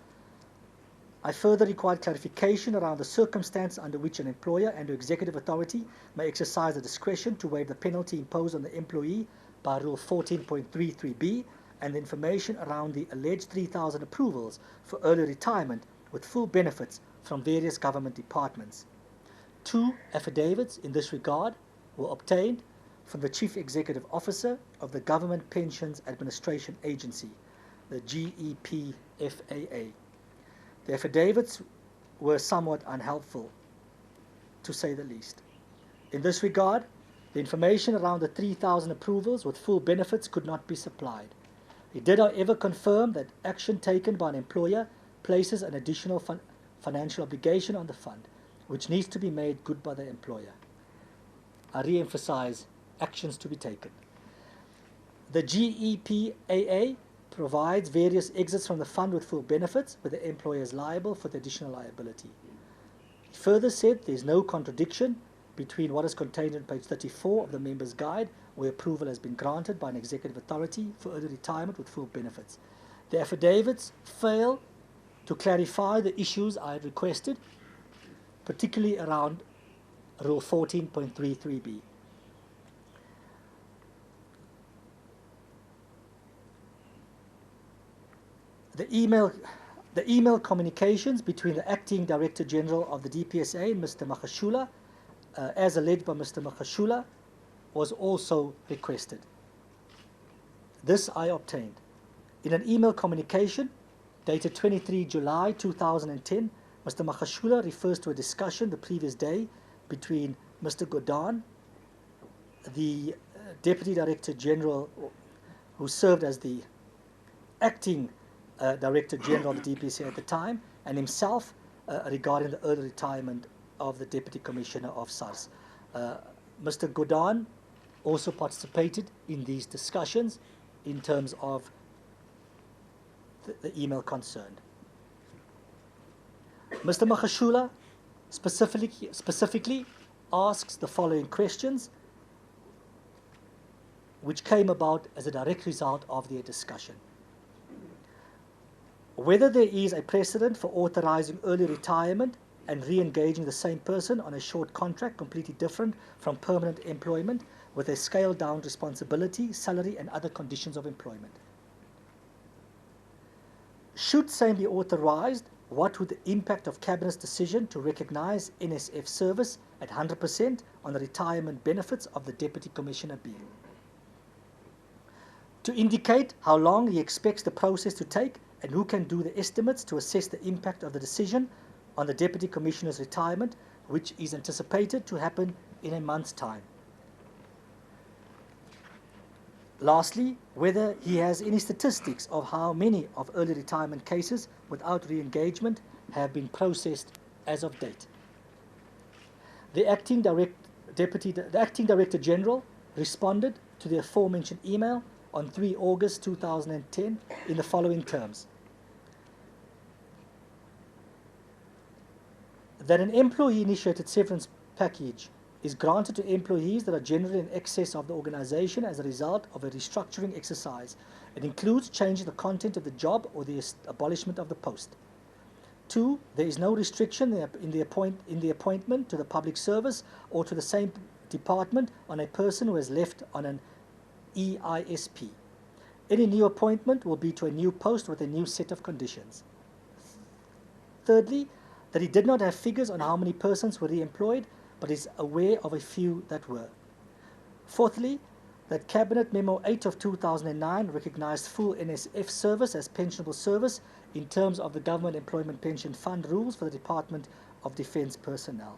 Speaker 15: I further required clarification around the circumstance under which an employer and or executive authority may exercise the discretion to waive the penalty imposed on the employee by Rule 14.33b, and the information around the alleged 3,000 approvals for early retirement with full benefits from various government departments. 2 affidavits in this regard were obtained from the Chief Executive Officer of the Government Pensions Administration Agency, the GEPFAA. The affidavits were somewhat unhelpful, to say the least. In this regard, the information around the 3,000 approvals with full benefits could not be supplied. It did, however, confirm that action taken by an employer places an additional financial obligation on the fund, which needs to be made good by the employer. I re-emphasize actions to be taken. The GEPAA provides various exits from the fund with full benefits, where the employer is liable for the additional liability. It further said there is no contradiction between what is contained in page 34 of the Members' Guide, where approval has been granted by an executive authority for early retirement with full benefits. The affidavits fail to clarify the issues I had requested, particularly around Rule 14.33b. The email communications between the Acting Director General of the DPSA and Mr. Magashula, as alleged by Mr. Magashula, was also requested. This I obtained. In an email communication dated 23 July 2010, Mr. Magashula refers to a discussion the previous day between Mr. Godhan, the Deputy Director General who served as the Acting Director General of the DPSA at the time, and himself regarding the early retirement of the Deputy Commissioner of SARS. Mr. Godan also participated in these discussions in terms of the email concerned. Mr. Magashula specifically asks the following questions, which came about as a direct result of their discussion. Whether there is a precedent for authorizing early retirement and re-engaging the same person on a short contract completely different from permanent employment with a scaled-down responsibility, salary and other conditions of employment. Should same be authorized, what would the impact of Cabinet's decision to recognize NSF service at 100% on the retirement benefits of the Deputy Commissioner be? To indicate how long he expects the process to take and who can do the estimates to assess the impact of the decision on the Deputy Commissioner's retirement, which is anticipated to happen in a month's time. Lastly, whether he has any statistics of how many of early retirement cases without re-engagement have been processed as of date. The Acting Director General responded to the aforementioned email on 3 August 2010 in the following terms. That an employee-initiated severance package is granted to employees that are generally in excess of the organization as a result of a restructuring exercise. It includes changing the content of the job or the abolishment of the post. 2, there is no restriction in the appointment to the public service or to the same department on a person who has left on an EISP. Any new appointment will be to a new post with a new set of conditions. Thirdly, that he did not have figures on how many persons were re-employed, but is aware of a few that were. Fourthly, that Cabinet Memo 8 of 2009 recognized full NSF service as pensionable service in terms of the Government Employment Pension Fund rules for the Department of Defence personnel.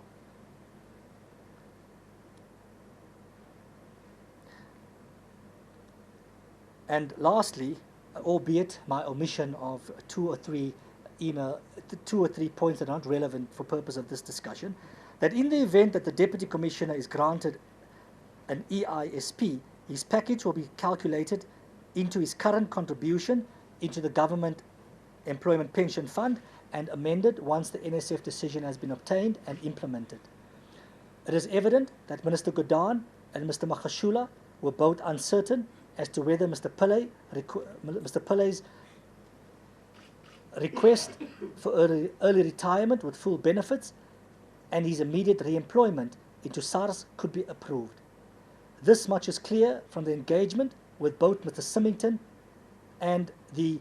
Speaker 15: And lastly, albeit my omission of 2 or 3 points that are not relevant for purpose of this discussion, that in the event that the Deputy Commissioner is granted an EISP, his package will be calculated into his current contribution into the Government Employment Pension Fund and amended once the NSF decision has been obtained and implemented. It is evident that Minister Godan and Mr. Magashula were both uncertain as to whether Mr. Pilley's request for early retirement with full benefits and his immediate re-employment into SARS could be approved. This much is clear from the engagement with both Mr. Symington and the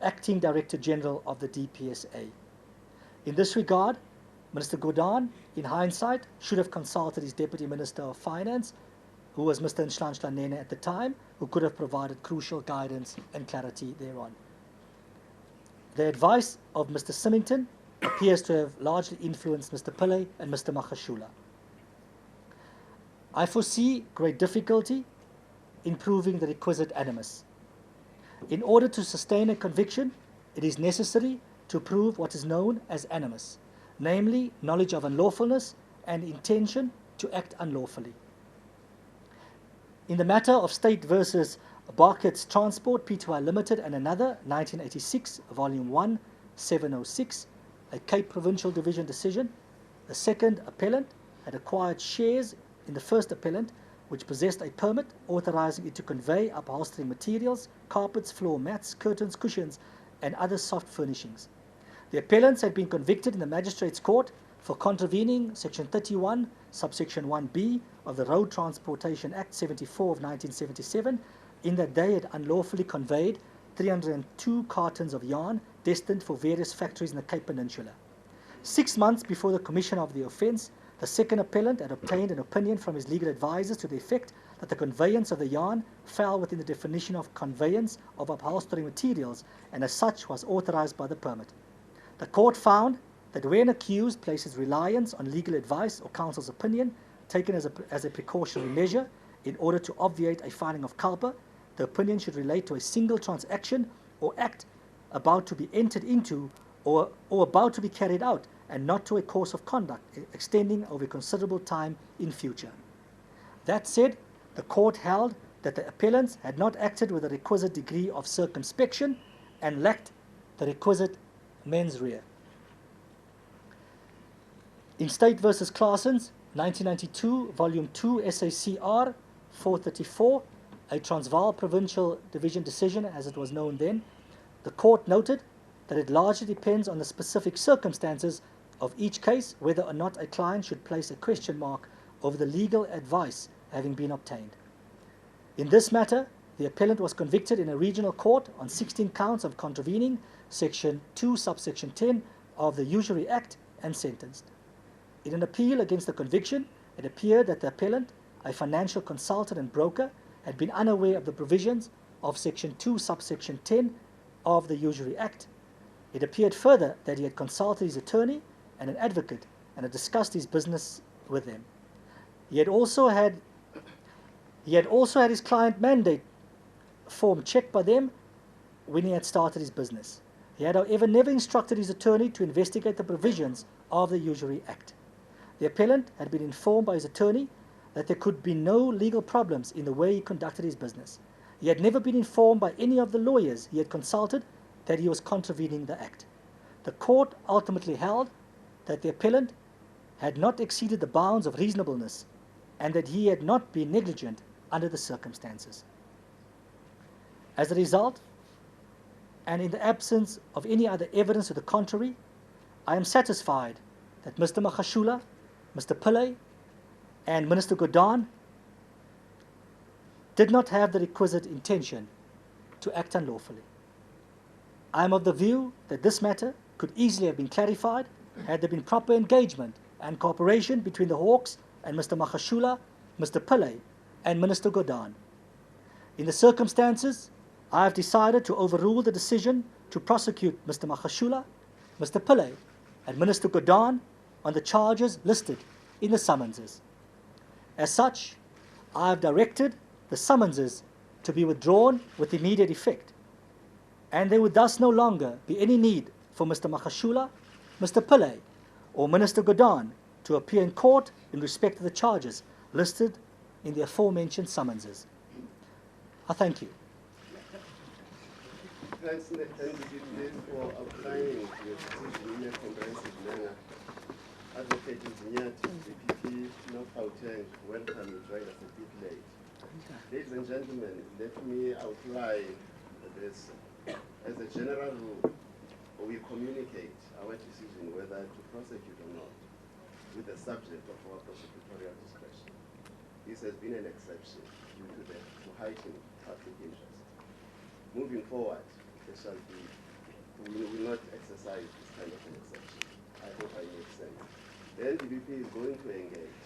Speaker 15: Acting Director General of the DPSA. In this regard, Minister Godan, in hindsight, should have consulted his Deputy Minister of Finance, who was Mr. Nhlanhla Nene at the time, who could have provided crucial guidance and clarity thereon. The advice of Mr. Symington appears to have largely influenced Mr. Pilley and Mr. Magashula. I foresee great difficulty in proving the requisite animus. In order to sustain a conviction, it is necessary to prove what is known as animus, namely knowledge of unlawfulness and intention to act unlawfully. In the matter of State versus Barkett's Transport Pty Limited and another, 1986, Volume 1, 706, a Cape Provincial Division decision, the second appellant had acquired shares in the first appellant, which possessed a permit authorizing it to convey upholstery materials, carpets, floor mats, curtains, cushions, and other soft furnishings. The appellants had been convicted in the Magistrates' Court for contravening Section 31, subsection 1b of the Road Transportation Act 74 of 1977, in that they had unlawfully conveyed 302 cartons of yarn destined for various factories in the Cape Peninsula. 6 months before the commission of the offence, the second appellant had obtained an opinion from his legal advisers to the effect that the conveyance of the yarn fell within the definition of conveyance of upholstery materials and as such was authorized by the permit. The court found that when accused places reliance on legal advice or counsel's opinion taken as a precautionary measure in order to obviate a finding of culpa, the opinion should relate to a single transaction or act about to be entered into or about to be carried out, and not to a course of conduct extending over a considerable time in future. That said, the court held that the appellants had not acted with the requisite degree of circumspection and lacked the requisite mens rea. In State v. Claessens, 1992, Volume 2, SACR 434, a Transvaal Provincial Division decision as it was known then, the court noted that it largely depends on the specific circumstances of each case whether or not a client should place a question mark over the legal advice having been obtained. In this matter, the appellant was convicted in a regional court on 16 counts of contravening Section 2, subsection 10 of the Usury Act and sentenced. In an appeal against the conviction, it appeared that the appellant, a financial consultant and broker, had been unaware of the provisions of Section 2, subsection 10 of the Usury Act. It appeared further that he had consulted his attorney and an advocate and had discussed his business with them. He had also had his client mandate form checked by them when he had started his business. He had, however, never instructed his attorney to investigate the provisions of the Usury Act. The appellant had been informed by his attorney that there could be no legal problems in the way he conducted his business. He had never been informed by any of the lawyers he had consulted that he was contravening the Act. The court ultimately held that the appellant had not exceeded the bounds of reasonableness and that he had not been negligent under the circumstances. As a result, and in the absence of any other evidence to the contrary, I am satisfied that Mr. Magashula, Mr. Pillay, and Minister Godaan did not have the requisite intention to act unlawfully. I am of the view that this matter could easily have been clarified had there been proper engagement and cooperation between the Hawks and Mr. Magashula, Mr. Pillay, and Minister Godaan. In the circumstances, I have decided to overrule the decision to prosecute Mr. Magashula, Mr. Pillay, and Minister Godaan on the charges listed in the summonses. As such, I have directed the summonses to be withdrawn with immediate effect, and there would thus no longer be any need for Mr. Magashula, Mr. Pillay, or Minister Godaan to appear in court in respect to the charges listed in the aforementioned summonses. I thank you.
Speaker 14: Thanks, NDPP, for outlining your decision in a comprehensive manner. Advocate Zinyati, DPP, North Gauteng, welcome. You joined us a bit late. Ladies and gentlemen, let me outline this. As a general rule, we communicate our decision whether to prosecute or not with the subject of our prosecutorial discretion. This has been an exception due to the heightened public interest. Moving forward, there shall be, we will not exercise this kind of an exception. I hope I make sense. The NDPP is going to engage.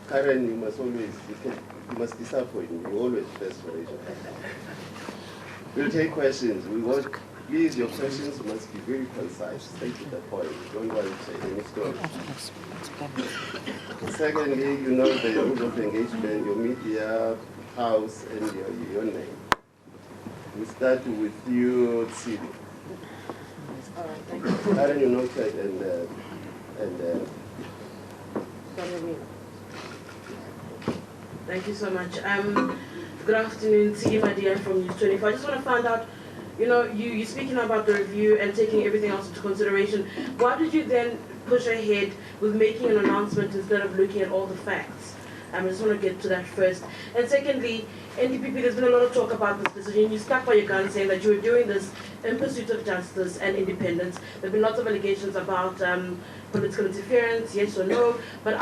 Speaker 14: Karen, you must always, you must disappoint me. You always first for Asia. We'll take questions. We want, please, your questions must be very concise. Stay to the point. Don't want to say any stories. Secondly, you know the rules of engagement, your media, house, and your name. We start with you, Tsidi.
Speaker 5: All right, thank you.
Speaker 14: Karen, you noted and
Speaker 5: thank you so much. Good afternoon, Tsidi Madia from News 24. I just want to find out, you know, you're speaking about the review and taking everything else into consideration. Why did you then push ahead with making an announcement instead of looking at all the facts? I just want to get to that first. And secondly, NDPP, there's been a lot of talk about this decision. You stuck by your gun saying that you were doing this in pursuit of justice and independence. There have been lots of allegations about political interference, yes or no. But